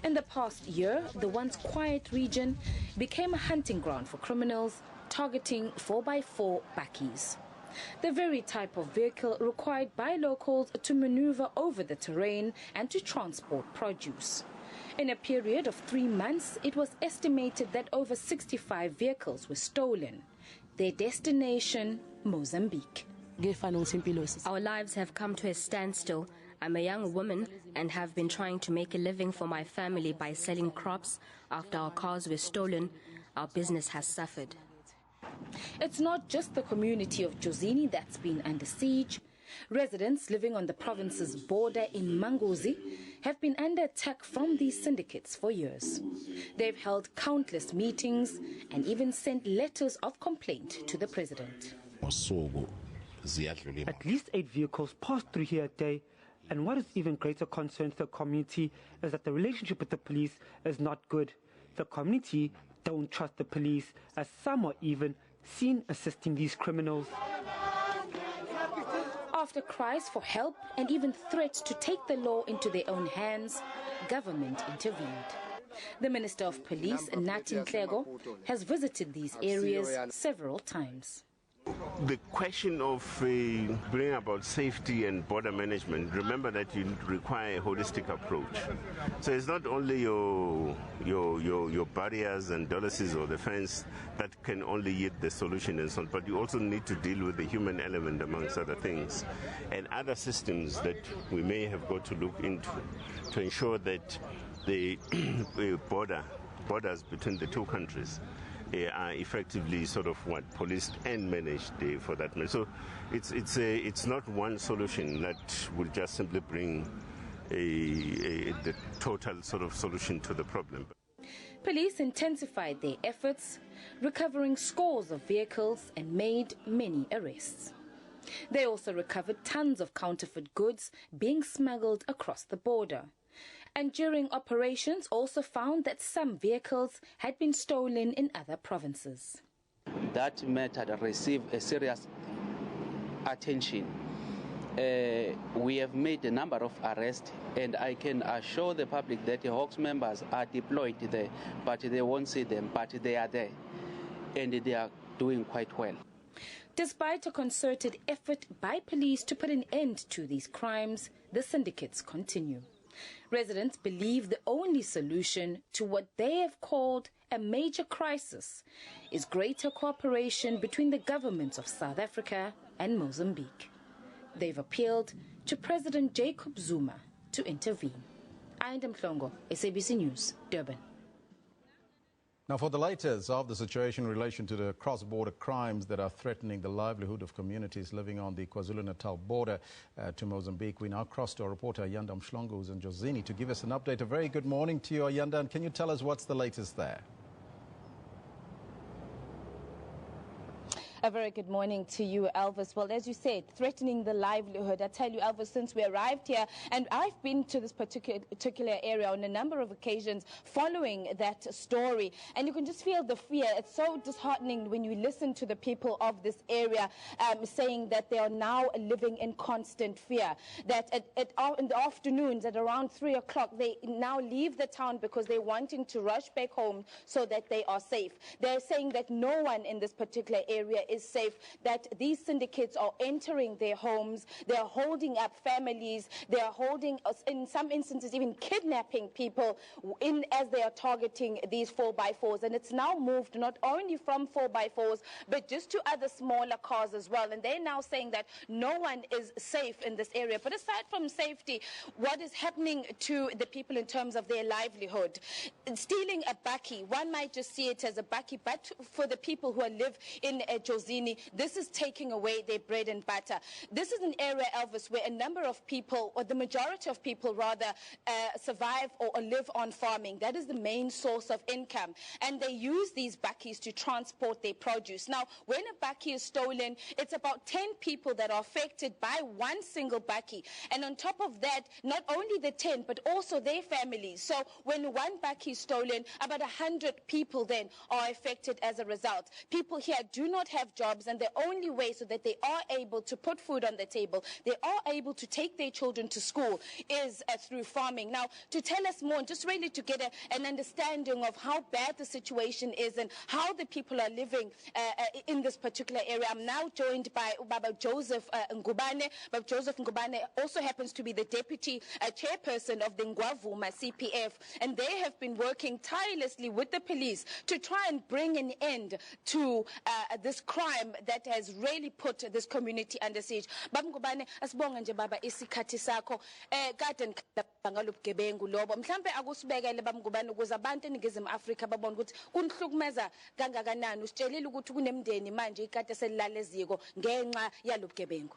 In the past year, the once quiet region became a hunting ground for criminals targeting 4x4 bakkies, the very type of vehicle required by locals to maneuver over the terrain and to transport produce. In a period of 3 months, it was estimated that over 65 vehicles were stolen. Their destination, Mozambique. Our lives have come to a standstill. I'm a young woman and have been trying to make a living for my family by selling crops. After our cars were stolen, our business has suffered. It's not just the community of Jozini that's been under siege. Residents living on the province's border in Mangozi have been under attack from these syndicates for years. They've held countless meetings and even sent letters of complaint to the president. At least 8 vehicles pass through here a day, and what is even greater concern to the community is that the relationship with the police is not good. The community don't trust the police, as some are even seen assisting these criminals. After cries for help and even threats to take the law into their own hands, government intervened. The Minister of Police, Nathi Nhleko, has visited these areas several times. The question of bringing about safety and border management, remember that you require a holistic approach. So it's not only your barriers and policies or the fence that can only yield the solution and so on, but you also need to deal with the human element amongst other things and other systems that we may have got to look into to ensure that the borders between the two countries are effectively sort of policed and managed for that matter. So it's not one solution that will just simply bring the total sort of solution to the problem. Police intensified their efforts, recovering scores of vehicles and made many arrests. They also recovered tons of counterfeit goods being smuggled across the border. And during operations also found that some vehicles had been stolen in other provinces. That matter received a serious attention. We have made a number of arrests, and I can assure the public that the Hawks members are deployed there, but they won't see them, but they are there, and they are doing quite well. Despite a concerted effort by police to put an end to these crimes, the syndicates continue. Residents believe the only solution to what they have called a major crisis is greater cooperation between the governments of South Africa and Mozambique. They've appealed to President Jacob Zuma to intervene. Ayanda Mhlongo, SABC News, Durban. Now, for the latest of the situation in relation to the cross-border crimes that are threatening the livelihood of communities living on the KwaZulu-Natal border to Mozambique, we now cross to our reporter Ayanda Mhlongo, who's in Jozini, to give us an update. A very good morning to you, Ayanda, and can you tell us what's the latest there? A very good morning to you, Elvis. Well, as you said, threatening the livelihood. I tell you, Elvis, since we arrived here, and I've been to this particular area on a number of occasions following that story, and you can just feel the fear. It's so disheartening when you listen to the people of this area saying that they are now living in constant fear, that in the afternoons at around 3 o'clock, they now leave the town because they're wanting to rush back home so that they are safe. They're saying that no one in this particular area is safe, that these syndicates are entering their homes, they are holding up families, they are holding, in some instances, even kidnapping people as they are targeting these 4x4s. And it's now moved not only from 4x4s, but just to other smaller cars as well. And they're now saying that no one is safe in this area. But aside from safety, what is happening to the people in terms of their livelihood? Stealing a bakkie, one might just see it as a bakkie, but for the people who live in Jozini, this is taking away their bread and butter. This is an area, Elvis, where a number of people, or the majority of people rather, survive or live on farming. That is the main source of income. And they use these bakkies to transport their produce. Now, when a bakkie is stolen, it's about 10 people that are affected by one single bakkie. And on top of that, not only the 10, but also their families. So when one bakkie is stolen, about 100 people then are affected as a result. People here do not have jobs, and the only way so that they are able to put food on the table, they are able to take their children to school, is through farming. Now, to tell us more, and just really to get an understanding of how bad the situation is and how the people are living in this particular area, I'm now joined by Baba Joseph Ngubane. Baba Joseph Ngubane also happens to be the deputy chairperson of the Ngwavuma CPF, and they have been working tirelessly with the police to try and bring an end to this crime that has really put this community under siege. Baba Ngubane, asibonga nje baba isikhathi sakho kade ngalobugebengu lobo mhlambe akusibekele Baba Ngubane ukuze abantu eNingizimu Afrika babone ukuthi kunihlukumeza kangakanani. Usitshelile ukuthi kunemndeni manje ikade selilala eziko ngenxa yalobugebengu.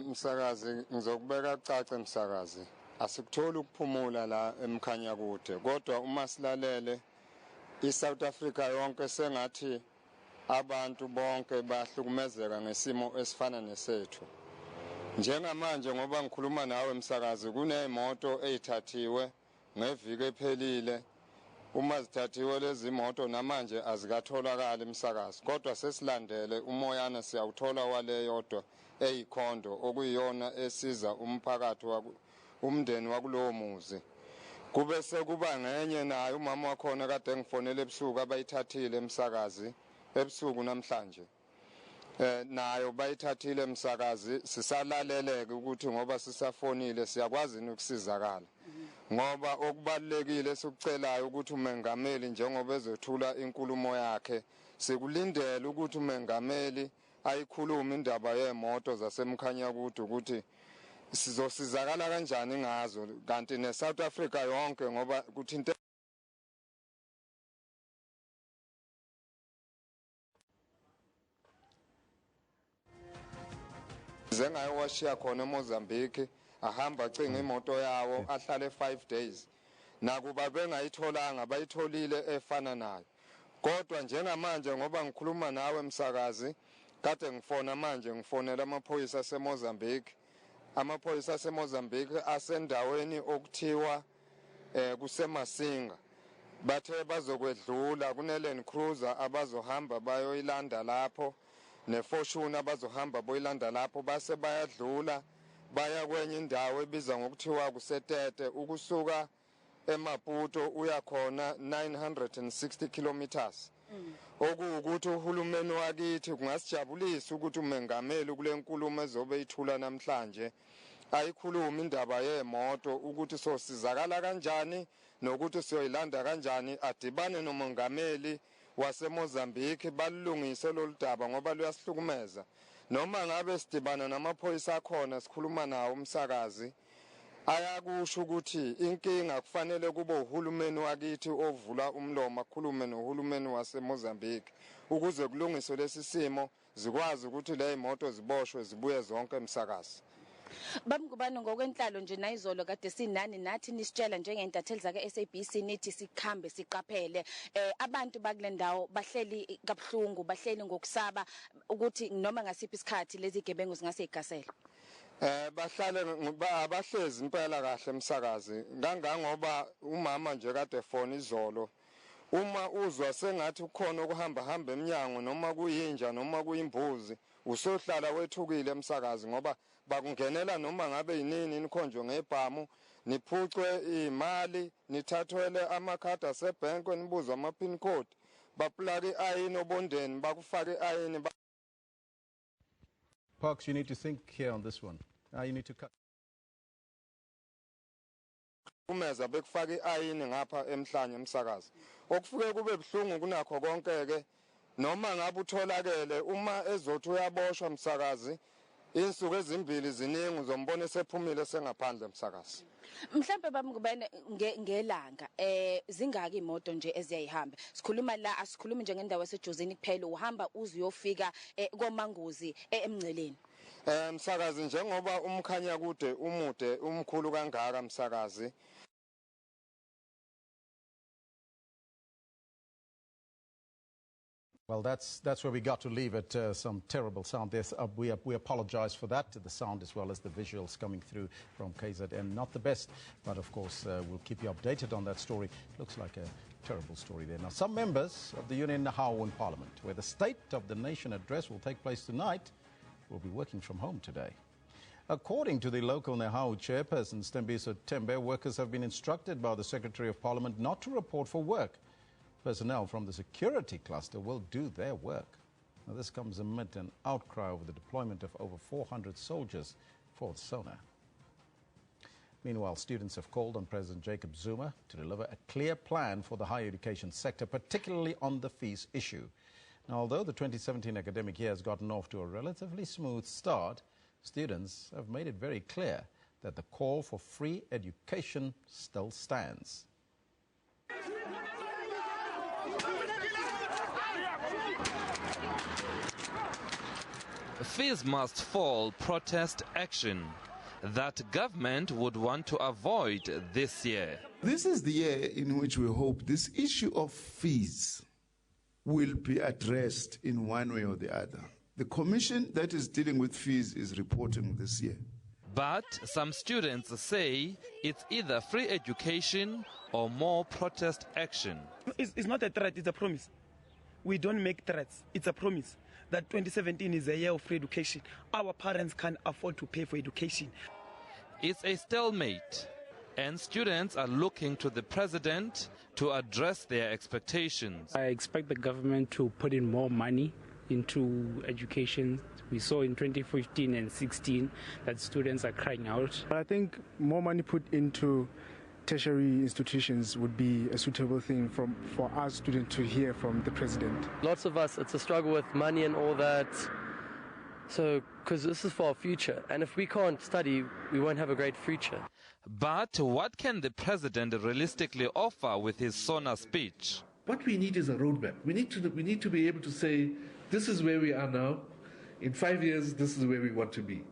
Msakazi ngizokubeka caca msakazi, asikutholi ukuphumula la emkhanya kude, kodwa uma silalele iSouth Africa yonke sengathi abantu bonke bahlukumezeka ngesimo esifana nesethu. Njengamanje ngoba ngikhuluma nawe emsakazi kunezimoto ezithathiwe ngeviki ephelile. Uma zithathiwe lezi moto namanje azikatholakala emsakazi kodwa sesilandele umoyana siyawuthola wale yodwa eyikhondo okuyiyona esiza umphakathi umndeni wakulowo muzi. Kube sekuba ngenye nayo umama wakhona kade ngifonela ebusuku abayithathile emsakazi ebusuku namhlanje. Nayo bayithathile emsakazi sisalaleleke ukuthi ngoba sisafonile siyakwazi ukusizakala. Ngoba okubalekile sokucelayo ukuthi umengameli njengoba ezothula inkulumo yakhe sikulindele ukuthi umengameli ayikhuluma indaba yemoto zasemkhanya ukuthi sizosizakala kanjani ngazo kanti neSouth Africa yonke ngoba kuthinta zengayowashiya khona eMozambique ahamba acinga imoto yawo ahlale 5 days nakuba bengayitholanga bayitholile efana nayo kodwa njengamanje ngoba ngikhuluma nawe emsakazi kade ngifona manje ngifonela amaphoyisa aseMozambique asendaweni okuthiwa kusemasinga bathe bazokwedlula kuneLand Cruiser abazohamba bayoyilanda lapho neFortune abazohamba boyilanda lapho base bayadlula baya kwenye indawo ebizwa ngokuthiwa kuseTete ukusuka eMaputo uyakhona 960 kilometers. Okuwukuthi uhulumeni wakithi kungasijabulisa ukuthi umengameli kule nkulumo ezobe ithula namhlanje ayikhuluma indaba yemoto ukuthi sosizakala kanjani nokuthi siyoyilanda kanjani adibane nomongameli waseMozambique balungise loludaba ngoba luyasihlukumeza. Noma ngabe sidibana namaphoyisa akhona sikhuluma nawo umsakazi ayakusho ukuthi inkinga kufanele kube uhulumeni wakithi ovula umlomo akhulume nohulumeni waseMozambique ukuze kulungiswe lesi simo zikwazi ukuthi le imoto ziboshwe zibuye zonke emsakazi. Bamngubane ngokwenhlalo nje nayizolo kade sinani nathi nisitshela njengentatheli zake SABC nithi sikhambe siqaphele abantu bakule ndawo bahleli kabuhlungu bahleli ngokusaba ukuthi noma ngasiphi isikhathi lezi gebengu zingase igasela. Abahlezi impela kahle emsakazi kangangoba umama nje kade fona izolo uma uzwa sengathi ukhona ukuhamba eminyango noma kuyinja noma kuyimbuzi usohlala wethukile emsakazi ngoba bakungenela noma ngabe yinini nikhonjwe ngebhamu niphucwe imali nithathwele amakhadi asebhenki nibuzwa ama-pin code baplake iayini obondeni bakufake iayini. Parks, you need to think here on this one. You need to cut. Umeza bekufake iayini ngapha emhlanje emsakazi okufuke kube buhlungu kunakho konke ke noma ngabe utholakele uma ezothi uyaboshwa msakazi insuku ezimbili ziningi uzombona esephumile sengaphandle emsakazi. Mhlambe bamngubane ngelanga zingaki imoto nje eziyayihamba sikhuluma la asikhulumi nje ngendawo esejozini kuphela uhamba uzuyofika komanguzi emngceleni. Msakazi njengoba umkhanya kude umude umkhulu kangaka msakazi Well, that's where we got to leave it. Some terrible sound there. We apologize for that, the sound as well as the visuals coming through from KZN. Not the best, but of course we'll keep you updated on that story. Looks like a terrible story there. Now, some members of the Union Nahau in Parliament, where the State of the Nation address will take place tonight, will be working from home today. According to the local Nahau chairperson, Stembiso Tembe, workers have been instructed by the Secretary of Parliament not to report for work. Personnel from the security cluster will do their work. Now, this comes amid an outcry over the deployment of over 400 soldiers for Sona. Meanwhile, students have called on President Jacob Zuma to deliver a clear plan for the higher education sector, particularly on the fees issue. Now, although the 2017 academic year has gotten off to a relatively smooth start, students have made it very clear that the call for free education still stands. Fees must fall protest action that government would want to avoid this year. This is the year in which we hope this issue of fees will be addressed in one way or the other. The commission that is dealing with fees is reporting this year. But some students say it's either free education or more protest action. It's not a threat, it's a promise. We don't make threats, it's a promise that 2017 is a year of free education. Our parents can't afford to pay for education. It's a stalemate, and students are looking to the president to address their expectations. I expect the government to put in more money into education. We saw in 2015 and 16 that students are crying out. But I think more money put into tertiary institutions would be a suitable thing for our students to hear from the president. Lots of us, it's a struggle with money and all that. So, because this is for our future, and if we can't study, we won't have a great future. But what can the president realistically offer with his Sona speech? What we need is a roadmap. We need to be able to say, this is where we are now. In 5 years, this is where we want to be.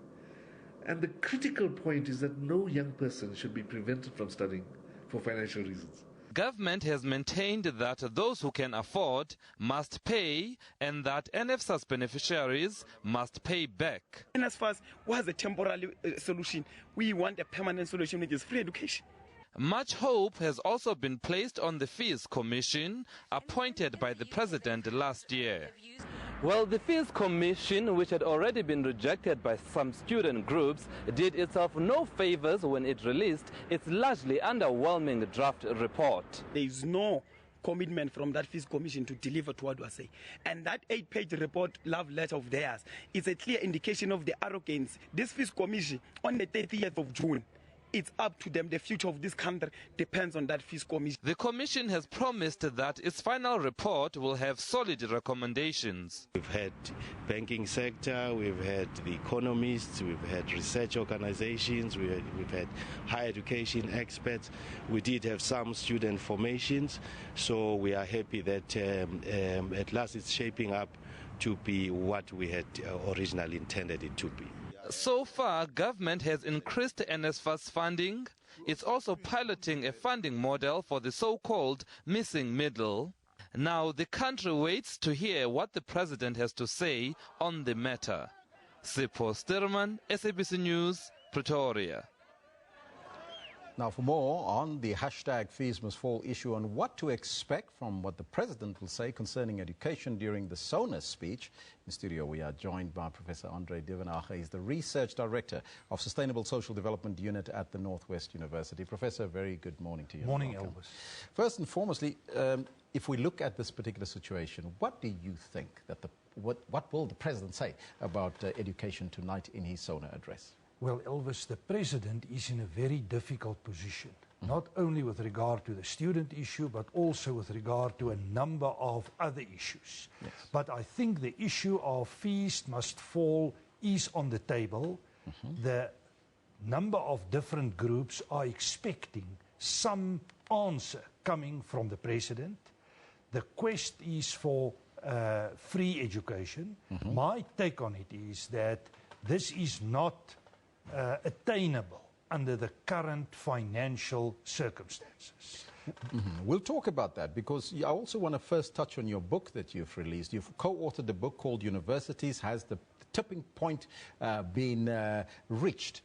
And the critical point is that no young person should be prevented from studying for financial reasons. Government has maintained that those who can afford must pay and that NFSA's beneficiaries must pay back. NSFAS was a temporary solution. We want a permanent solution, which is free education. Much hope has also been placed on the Fees Commission, appointed by the president last year. Well, the Fees Commission, which had already been rejected by some student groups, did itself no favors when it released its largely underwhelming draft report. There is no commitment from that Fees Commission to deliver to what we say. And that 8-page report, love letter of theirs, is a clear indication of the arrogance. This Fees Commission, on the 30th of June, it's up to them. The future of this country depends on that Fees Commission. The commission has promised that its final report will have solid recommendations. We've had banking sector, we've had the economists, we've had research organizations, we've had higher education experts. We did have some student formations, so we are happy that at last it's shaping up to be what we had originally intended it to be. So far, government has increased NSFAS funding. It's also piloting a funding model for the so-called missing middle. Now, the country waits to hear what the president has to say on the matter. Sipho Sturman, SABC News, Pretoria. Now, for more on the hashtag Fees Must Fall issue and what to expect from what the president will say concerning education during the Sona speech, in studio we are joined by Professor Andre Divenacher. He's the Research Director of Sustainable Social Development Unit at the Northwest University. Professor, very good morning to you. Morning, Elvis. First and foremostly, if we look at this particular situation, what do you think that what will the president say about education tonight in his Sona address? Well, Elvis, the president is in a very difficult position, not only with regard to the student issue, but also with regard to a number of other issues. Yes. But I think the issue of fees must fall is on the table. The number of different groups are expecting some answer coming from the president. The quest is for free education. My take on it is that this is not attainable under the current financial circumstances. We'll talk about that because I also want to first touch on your book that you've released. You've co-authored a book called Universities Has the Tipping Point Been Reached?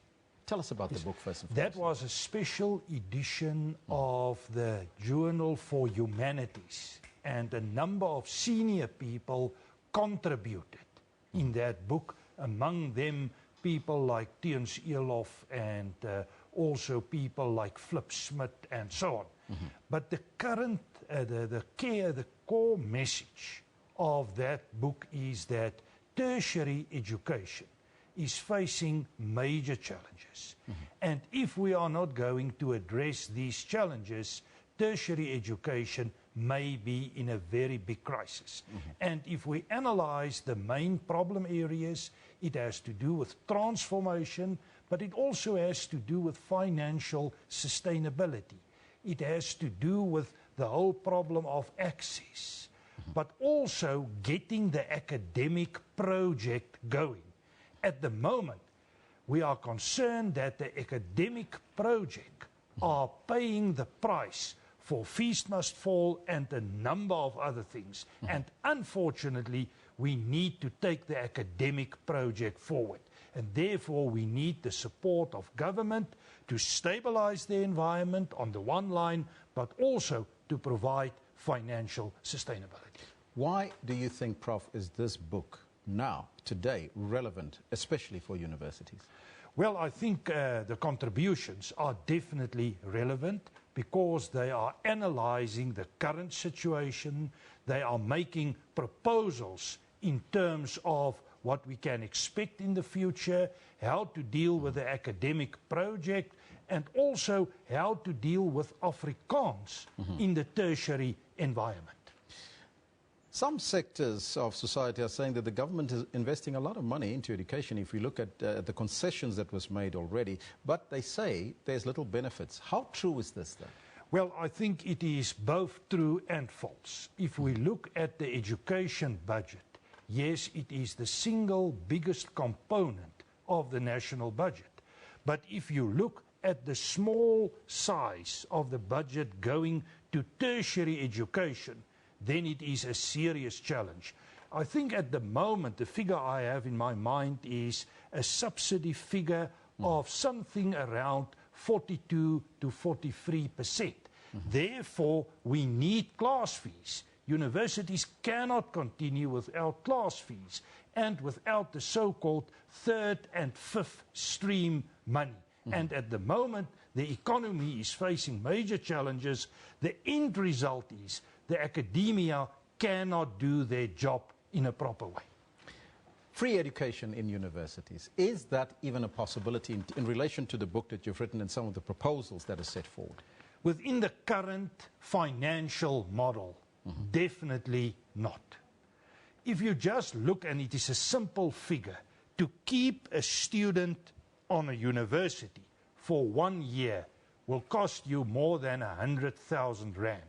Tell us about the book first and foremost. That was a special edition of the Journal for Humanities, and a number of senior people contributed in that book, among them people like Tiens Elof and also people like Flip Smith and so on. But the current, the core message of that book is that tertiary education is facing major challenges. And if we are not going to address these challenges, tertiary education may be in a very big crisis. And if we analyze the main problem areas, it has to do with transformation, but it also has to do with financial sustainability. It has to do with the whole problem of access, but also getting the academic project going. At the moment, we are concerned that the academic project are paying the price for feast must fall, and a number of other things. And unfortunately, we need to take the academic project forward. And therefore, we need the support of government to stabilize the environment on the one line, but also to provide financial sustainability. Why do you think, Prof, is this book now, today, relevant, especially for universities? Well, I think the contributions are definitely relevant because they are analyzing the current situation. They are making proposals in terms of what we can expect in the future, how to deal with the academic project, and also how to deal with Afrikaans in the tertiary environment. Some sectors of society are saying that the government is investing a lot of money into education if we look at the concessions that was made already, but they say there's little benefits. How true is this, though? Well, I think it is both true and false. If we look at the education budget, yes, it is the single biggest component of the national budget. But if you look at the small size of the budget going to tertiary education, then it is a serious challenge. I think at the moment, the figure I have in my mind is a subsidy figure of something around 42 to 43%. Therefore, we need class fees. Universities cannot continue without class fees and without the so-called third and fifth stream money. And at the moment, the economy is facing major challenges. The end result is the academia cannot do their job in a proper way. Free education in universities, is that even a possibility in relation to the book that you've written and some of the proposals that are set forward? Within the current financial model, definitely not. If you just look, and it is a simple figure, to keep a student on a university for 1 year will cost you more than 100,000 rand.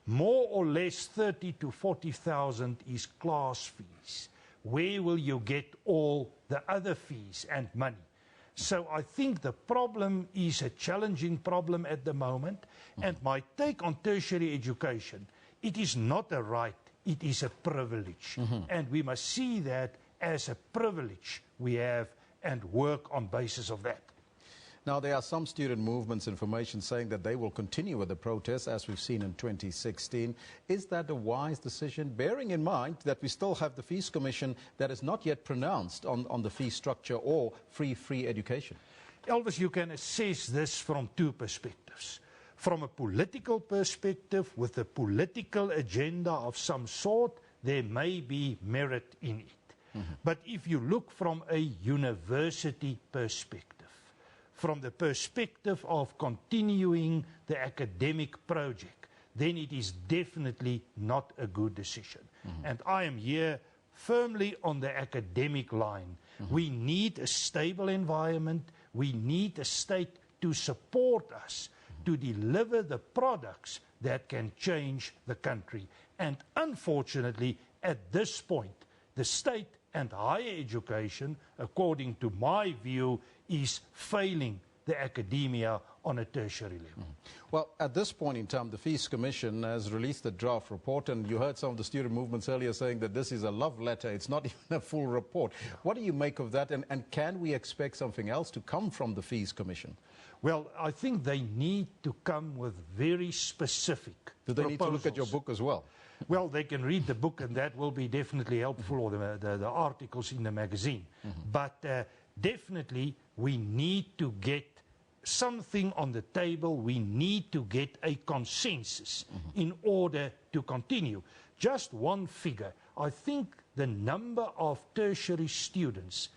More or less 30 to 40,000 is class fees. Where will you get all the other fees and money? So I think the problem is a challenging problem at the moment. And my take on tertiary education, it is not a right, it is a privilege. And we must see that as a privilege we have and work on basis of that. Now, there are some student movements information saying that they will continue with the protests, as we've seen in 2016. Is that a wise decision, bearing in mind that we still have the Fees Commission that is not yet pronounced on the fee structure or free education? Elvis, you can assess this from two perspectives. From a political perspective, with a political agenda of some sort, there may be merit in it. But if you look from a university perspective, from the perspective of continuing the academic project, then it is definitely not a good decision. And I am here firmly on the academic line. We need a stable environment. We need a state to support us to deliver the products that can change the country. And unfortunately, at this point, the state and higher education, according to my view, is failing the academia on a tertiary level. Well, at this point in time, the Fees Commission has released a draft report, and you heard some of the student movements earlier saying that this is a love letter. It's not even a full report. What do you make of that, and can we expect something else to come from the Fees Commission? Well, I think they need to come with very specific Do they proposals. need to look at your book as well? Well, they can read the book, and that will be definitely helpful, or the articles in the magazine. But definitely, we need to get something on the table. We need to get a consensus in order to continue. Just one figure. I think the number of tertiary students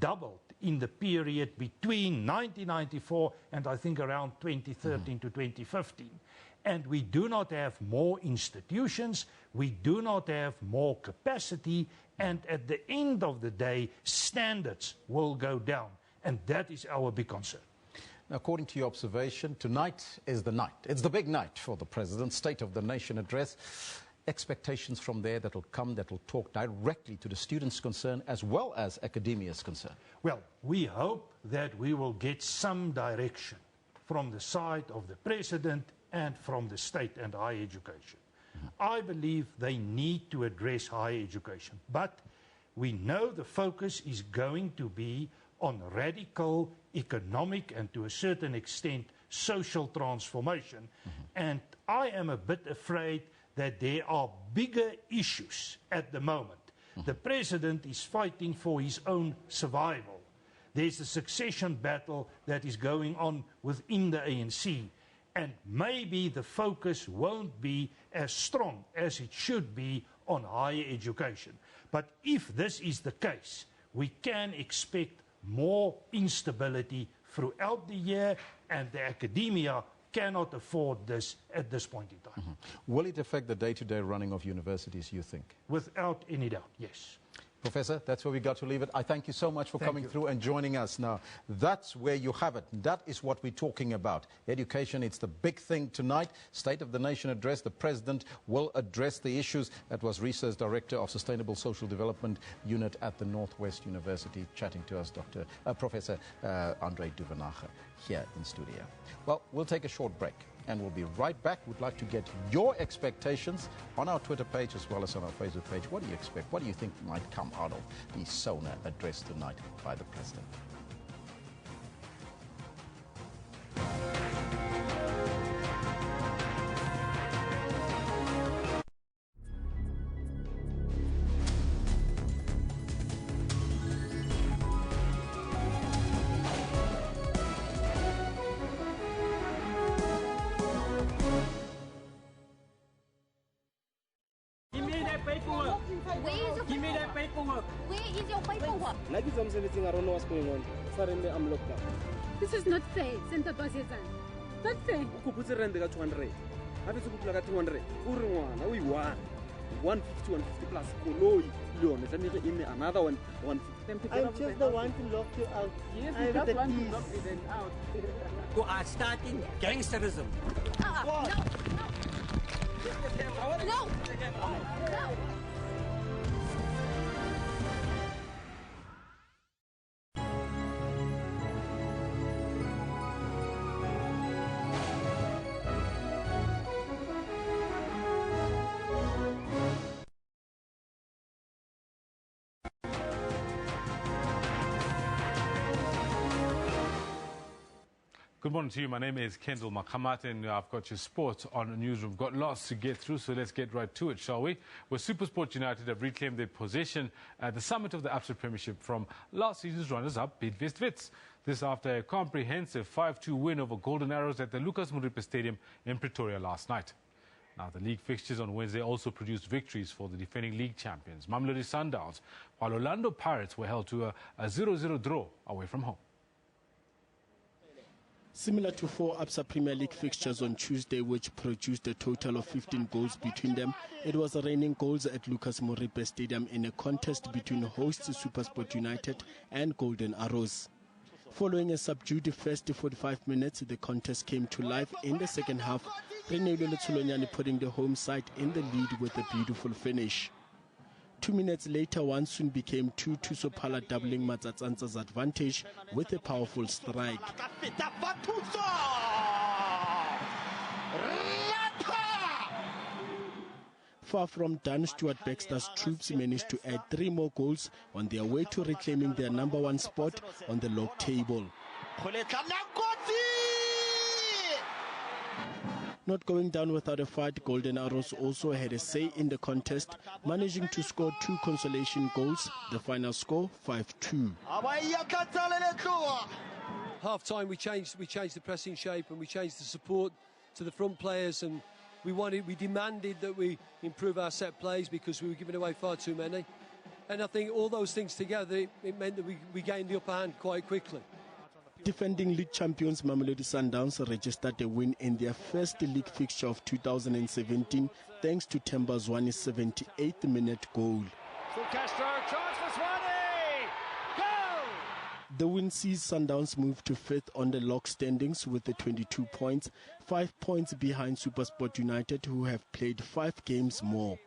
doubled in the period between 1994 and I think around 2013 to 2015. And we do not have more institutions, we do not have more capacity, and at the end of the day, standards will go down. And that is our big concern. Now, according to your observation, tonight is the night. It's the big night for the President's State of the Nation address. Expectations from there that will come, that will talk directly to the students' concern as well as academia's concern. Well, we hope that we will get some direction from the side of the President and from the state and higher education. I believe they need to address higher education, but we know the focus is going to be on radical economic and to a certain extent social transformation. And I am a bit afraid that there are bigger issues at the moment. The president is fighting for his own survival. There's a succession battle that is going on within the ANC. And maybe the focus won't be as strong as it should be on higher education. But if this is the case, we can expect more instability throughout the year, and the academia cannot afford this at this point in time. Will it affect the day-to-day running of universities, you think? Without any doubt, yes. Professor, that's where we got to leave it. I thank you so much for coming through and joining us now. That's where you have it. That is what we're talking about. Education, it's the big thing tonight. State of the Nation address. The President will address the issues. That was Research Director of Sustainable Social Development Unit at the Northwest University, chatting to us, Professor Andre Duvenage, here in studio. Well, we'll take a short break. And we'll be right back. We'd like to get your expectations on our Twitter page as well as on our Facebook page. What do you expect? What do you think might come out of the Sona address tonight by the President? Give me that paperwork. Where is your paperwork? I'm locked up. This is not fair, Senator Basezan. Not fair. Who puts a rent 200? Have you put 200? 150, 150 plus. Let me in another one, 150. I'm just the one to lock you out. Yes, you just want to lock me then out. Who are starting gangsterism. No. Good morning to you. My name is Kendall Makamat, and I've got your sport on the Newsroom. We've got lots to get through, so let's get right to it, shall we? Where SuperSport United have reclaimed their position at the summit of the Absa Premiership from last season's runners-up, Bidvest Wits. This after a comprehensive 5-2 win over Golden Arrows at the Lucas Moripe Stadium in Pretoria last night. Now, the league fixtures on Wednesday also produced victories for the defending league champions, Mamelodi Sundowns, while Orlando Pirates were held to a 0-0 draw away from home. Similar to 4 Absa Premier League fixtures on Tuesday, which produced a total of 15 goals between them, it was raining goals at Lucas Moripe Stadium in a contest between hosts SuperSport United and Golden Arrows. Following a subdued first 45 minutes, the contest came to life in the second half, Renelo Letsulonyane putting the home side in the lead with a beautiful finish. 2 minutes later, one soon became 2-2, Sophala doubling Matsatsansa's advantage with a powerful strike. Far from done, Stuart Baxter's troops managed to add 3 more goals on their way to reclaiming their #1 spot on the log table. Not going down without a fight, Golden Arrows also had a say in the contest, managing to score 2 consolation goals. The final score, 5-2. Half time, we changed the pressing shape and we changed the support to the front players, and we demanded that we improve our set plays because we were giving away far too many. And I think all those things together, it meant that we gained the upper hand quite quickly. Defending league champions Mamelodi Sundowns registered a win in their first league fixture of 2017 thanks to Themba Zwane's 78th minute goal. Castro, chance for Zwane! Goal! The win sees Sundowns move to 5th on the log standings with the 22 points, 5 points behind SuperSport United, who have played 5 games more.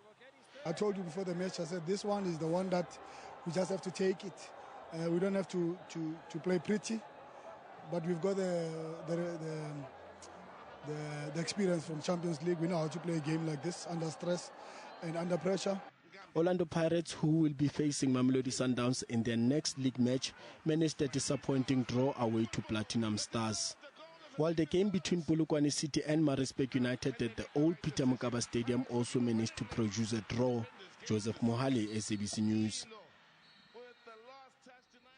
I told you before the match, I said this one is the one that we just have to take it. We don't have to play pretty. But we've got the the experience from Champions League. We know how to play a game like this under stress and under pressure. Orlando Pirates, who will be facing Mamelodi Sundowns in their next league match, managed a disappointing draw away to Platinum Stars. While the game between Polokwane City and Maritzburg United at the old Peter Mokaba Stadium also managed to produce a draw. Joseph Mohale, SABC News.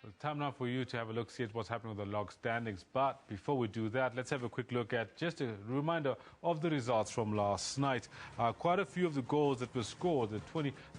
So it's time now for you to have a look, see at what's happening with the log standings. But before we do that, let's have a quick look at just a reminder of the results from last night. Quite a few of the goals that were scored, the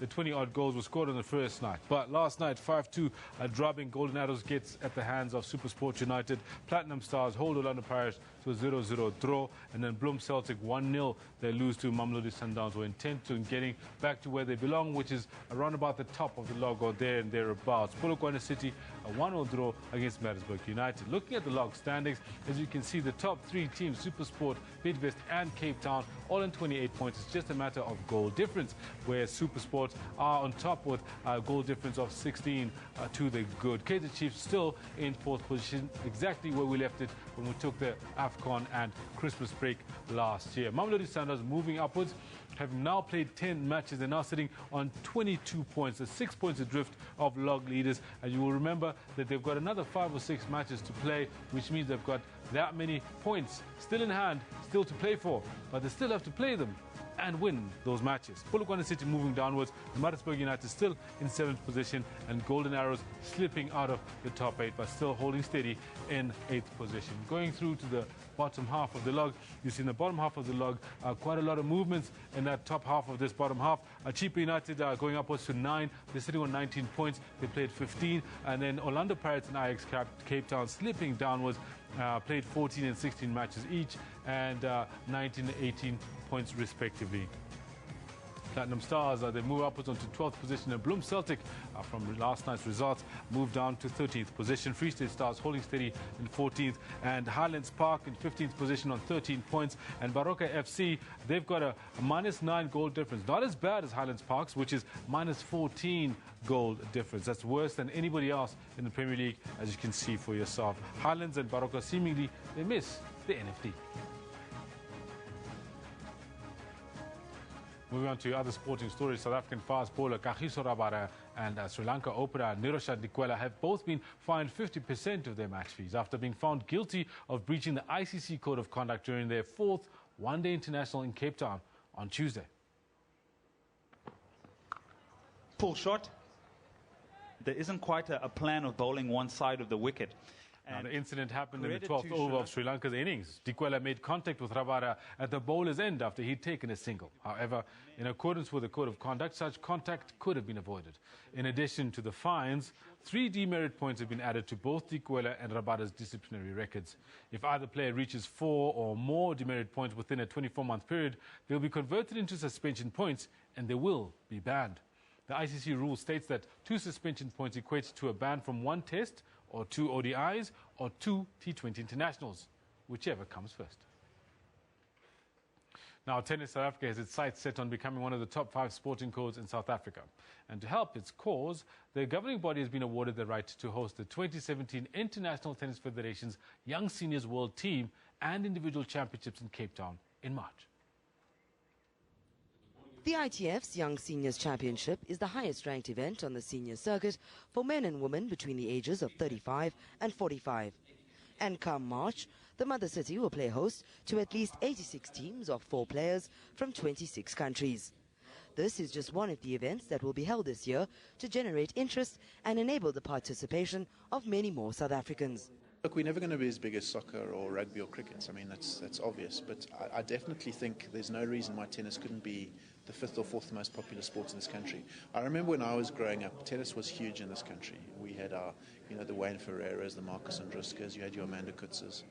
20-odd goals were scored on the first night. But last night, 5-2, a drubbing Golden Arrows gets at the hands of SuperSport United. Platinum Stars hold Orlando Pirates to a 0-0 draw. And then Bloem Celtic 1-0. They lose to Mamelodi Sundowns, who are intent on getting back to where they belong, which is around about the top of the log or there and thereabouts. Polokwane City, a 1-0 draw against Maritzburg United. Looking at the log standings, as you can see, the top three teams, SuperSport, Bidvest and Cape Town, all in 28 points. It's just a matter of goal difference, where SuperSport are on top with a goal difference of 16 to the good. Kaizer Chiefs still in fourth position, exactly where we left it when we took the AFCON and Christmas break last year. Mamelodi Sundowns moving upwards, have now played 10 matches. They're now sitting on 22 points, the 6 points adrift of log leaders. And you will remember that they've got another 5 or 6 matches to play, which means they've got that many points still in hand, still to play for, but they still have to play them and win those matches. Polokwane City moving downwards, Maritzburg United still in 7th position, and Golden Arrows slipping out of the top 8, but still holding steady in 8th position. Going through to the bottom half of the log, you see in the bottom half of the log quite a lot of movements in that top half of this bottom half. Chipa United going upwards to 9, they're sitting on 19 points, they played 15, and then Orlando Pirates and Ajax Cape Town slipping downwards, played 14 and 16 matches each, and 19 and 18 points respectively. Platinum Stars, they move upwards onto 12th position, and Bloem Celtic, from last night's results, moved down to 13th position. Free State Stars holding steady in 14th, and Highlands Park in 15th position on 13 points. And Baroka FC, they've got a -9 goal difference. Not as bad as Highlands Park's, which is -14 goal difference. That's worse than anybody else in the Premier League, as you can see for yourself. Highlands and Baroka seemingly, they miss the NFD. Moving on to other sporting stories, South African fast bowler Kagiso Rabada and Sri Lanka opener Nirosha Dikwela have both been fined 50% of their match fees after being found guilty of breaching the ICC Code of Conduct during their 4th one-day international in Cape Town on Tuesday. Pull shot. There isn't quite a plan of bowling one side of the wicket. Now, the incident happened in the 12th over of Sri Lanka's innings. Dikwela made contact with Rabada at the bowler's end after he'd taken a single. However, in accordance with the Code of Conduct, such contact could have been avoided. In addition to the fines, 3 demerit points have been added to both Dikwela and Rabada's disciplinary records. If either player reaches 4 or more demerit points within a 24-month period, they'll be converted into suspension points and they will be banned. The ICC rule states that 2 suspension points equates to a ban from 1 test or 2 ODIs or 2 T20 internationals, whichever comes first. Now, Tennis South Africa has its sights set on becoming one of the top 5 sporting codes in South Africa. And to help its cause, the governing body has been awarded the right to host the 2017 International Tennis Federation's Young Seniors World Team and Individual Championships in Cape Town in March. The ITF's Young Seniors Championship is the highest-ranked event on the senior circuit for men and women between the ages of 35 and 45. And come March, the mother city will play host to at least 86 teams of 4 players from 26 countries. This is just one of the events that will be held this year to generate interest and enable the participation of many more South Africans. Look, we're never going to be as big as soccer or rugby or cricket. I mean, that's obvious. But I definitely think there's no reason why tennis couldn't be the 5th or 4th most popular sport in this country. I remember when I was growing up, tennis was huge in this country. We had our, the Wayne Ferreiras, the Marcus Andruskas, you had your Amanda Kutzes.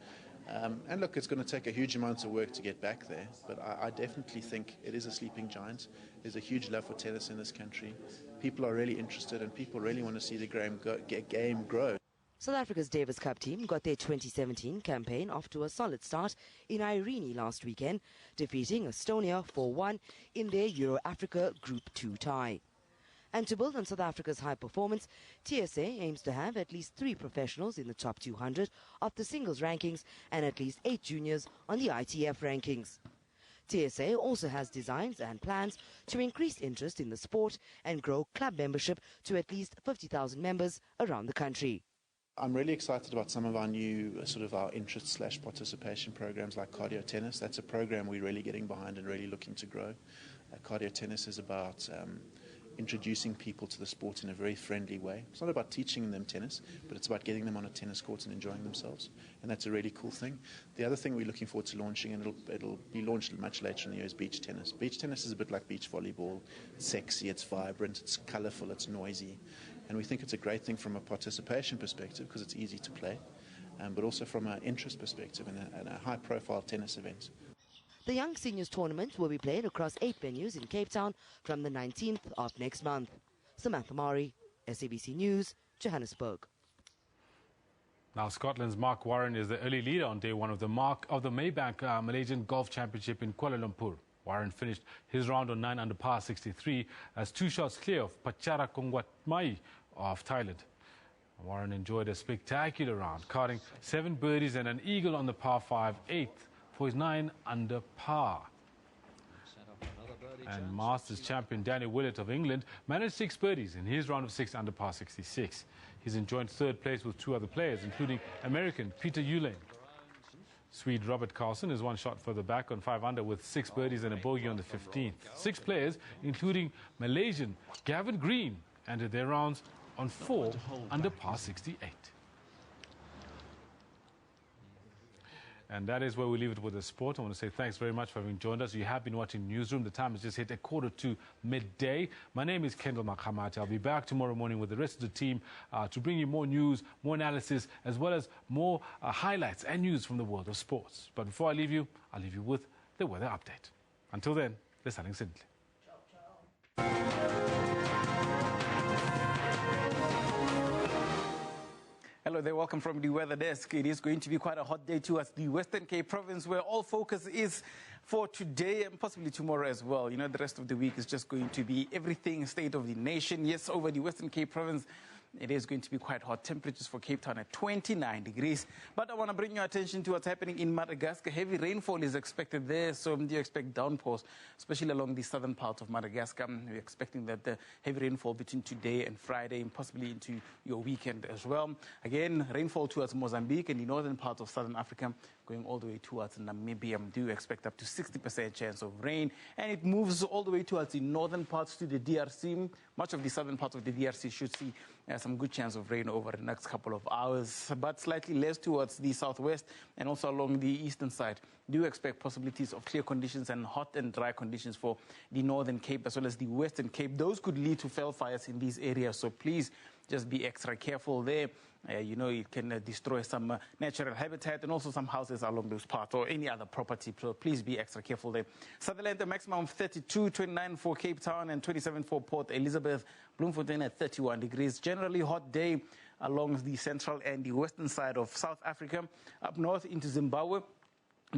And look, it's going to take a huge amount of work to get back there. But I definitely think it is a sleeping giant. There's a huge love for tennis in this country. People are really interested and people really want to see the game grow. South Africa's Davis Cup team got their 2017 campaign off to a solid start in Irene last weekend, defeating Estonia 4-1 in their Euro-Africa Group 2 tie. And to build on South Africa's high performance, TSA aims to have at least 3 professionals in the top 200 of the singles rankings and at least 8 juniors on the ITF rankings. TSA also has designs and plans to increase interest in the sport and grow club membership to at least 50,000 members around the country. I'm really excited about some of our new our interest/participation programs like cardio tennis. That's a program we're really getting behind and really looking to grow. Cardio tennis is about introducing people to the sport in a very friendly way. It's not about teaching them tennis, but it's about getting them on a tennis court and enjoying themselves. And that's a really cool thing. The other thing we're looking forward to launching, and it'll be launched much later in the year, is beach tennis. Beach tennis is a bit like beach volleyball. It's sexy, it's vibrant, it's colourful, it's noisy. And we think it's a great thing from a participation perspective because it's easy to play, but also from an interest perspective and a high-profile tennis event. The Young Seniors Tournament will be played across 8 venues in Cape Town from the 19th of next month. Samantha Mari, SABC News, Johannesburg. Now, Scotland's Mark Warren is the early leader on day 1 of the Maybank Malaysian Golf Championship in Kuala Lumpur. Warren finished his round on 9 under par 63 as 2 shots clear of Pachara Kongwatmai of Thailand. Warren enjoyed a spectacular round, carding 7 birdies and an eagle on the par 5 8th for his 9 under par. And Masters champion Danny Willett of England managed 6 birdies in his round of 6 under par 66. He's enjoyed 3rd place with 2 other players, including American Peter Uihlein. Swede Robert Carlson is 1 shot further back on 5 under with 6 birdies and a bogey on the 15th. 6 players, including Malaysian Gavin Green, ended their rounds on 4 under par 68. And that is where we leave it with the sport. I want to say thanks very much for having joined us. You have been watching Newsroom. The time has just hit 1:45 midday. My name is Kendall Makhamati. I'll be back tomorrow morning with the rest of the team to bring you more news, more analysis, as well as more highlights and news from the world of sports. But before I leave you, I'll leave you with the weather update. Until then, let's have simply. Hello there, welcome from the weather desk. It is going to be quite a hot day towards the Western Cape province, where all focus is for today and possibly tomorrow as well. You know, the rest of the week is just going to be everything state of the nation. Yes, over the Western Cape province, it is going to be quite hot. Temperatures for Cape Town at 29 degrees. But I want to bring your attention to what's happening in Madagascar. Heavy rainfall is expected there, so do you expect downpours, especially along the southern part of Madagascar. We're expecting that the heavy rainfall between today and Friday and possibly into your weekend as well. Again, rainfall towards Mozambique and the northern part of southern Africa, going all the way towards Namibia. Do expect up to 60% chance of rain, and it moves all the way towards the northern parts to the DRC. Much of the southern part of the DRC should see some good chance of rain over the next couple of hours, but slightly less towards the southwest and also along the eastern side. Do expect possibilities of clear conditions and hot and dry conditions for the Northern Cape as well as the Western Cape. Those could lead to fell fires in these areas, so please just be extra careful there. You know, it can destroy some natural habitat and also some houses along those parts or any other property. So please be extra careful there. Sutherland, a maximum of 32, 29 for Cape Town and 27 for Port Elizabeth. Bloemfontein at 31 degrees. Generally hot day along the central and the western side of South Africa. Up north into Zimbabwe,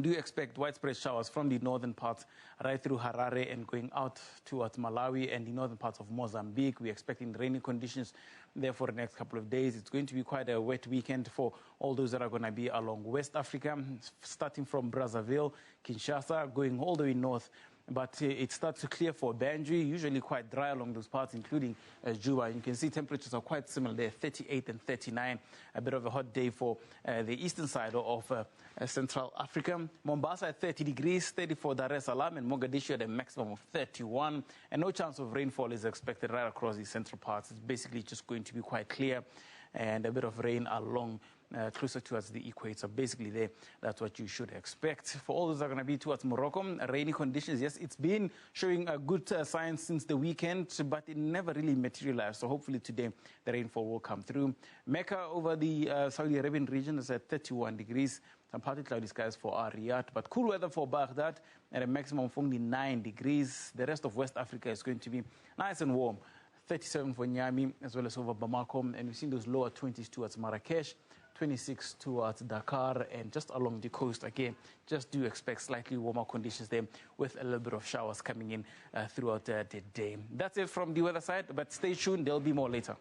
do expect widespread showers from the northern parts right through Harare and going out towards Malawi and the northern parts of Mozambique. We're expecting rainy conditions there for the next couple of days. It's going to be quite a wet weekend for all those that are going to be along West Africa, starting from Brazzaville, Kinshasa, going all the way north. But it starts to clear for Banjul, usually quite dry along those parts, including Juba. You can see temperatures are quite similar there, 38 and 39. A bit of a hot day for the eastern side of Central Africa. Mombasa at 30 degrees, 30 for Dar es Salaam, and Mogadishu at a maximum of 31. And no chance of rainfall is expected right across the central parts. It's basically just going to be quite clear and a bit of rain along closer towards the equator. Basically there, that's what you should expect. For all those that are going to be towards Morocco, rainy conditions. Yes, it's been showing a good signs since the weekend, but it never really materialized. So hopefully today the rainfall will come through. Mecca over the Saudi Arabian region is at 31 degrees. Some partly cloudy skies for Riyadh, but cool weather for Baghdad at a maximum of only 9 degrees. The rest of West Africa is going to be nice and warm. 37 for Niamey as well as over Bamako, and we've seen those lower 20s towards Marrakesh. 26 towards Dakar, and just along the coast again, just do expect slightly warmer conditions there with a little bit of showers coming in throughout the day. That's it from the weather side, but stay tuned, there'll be more later.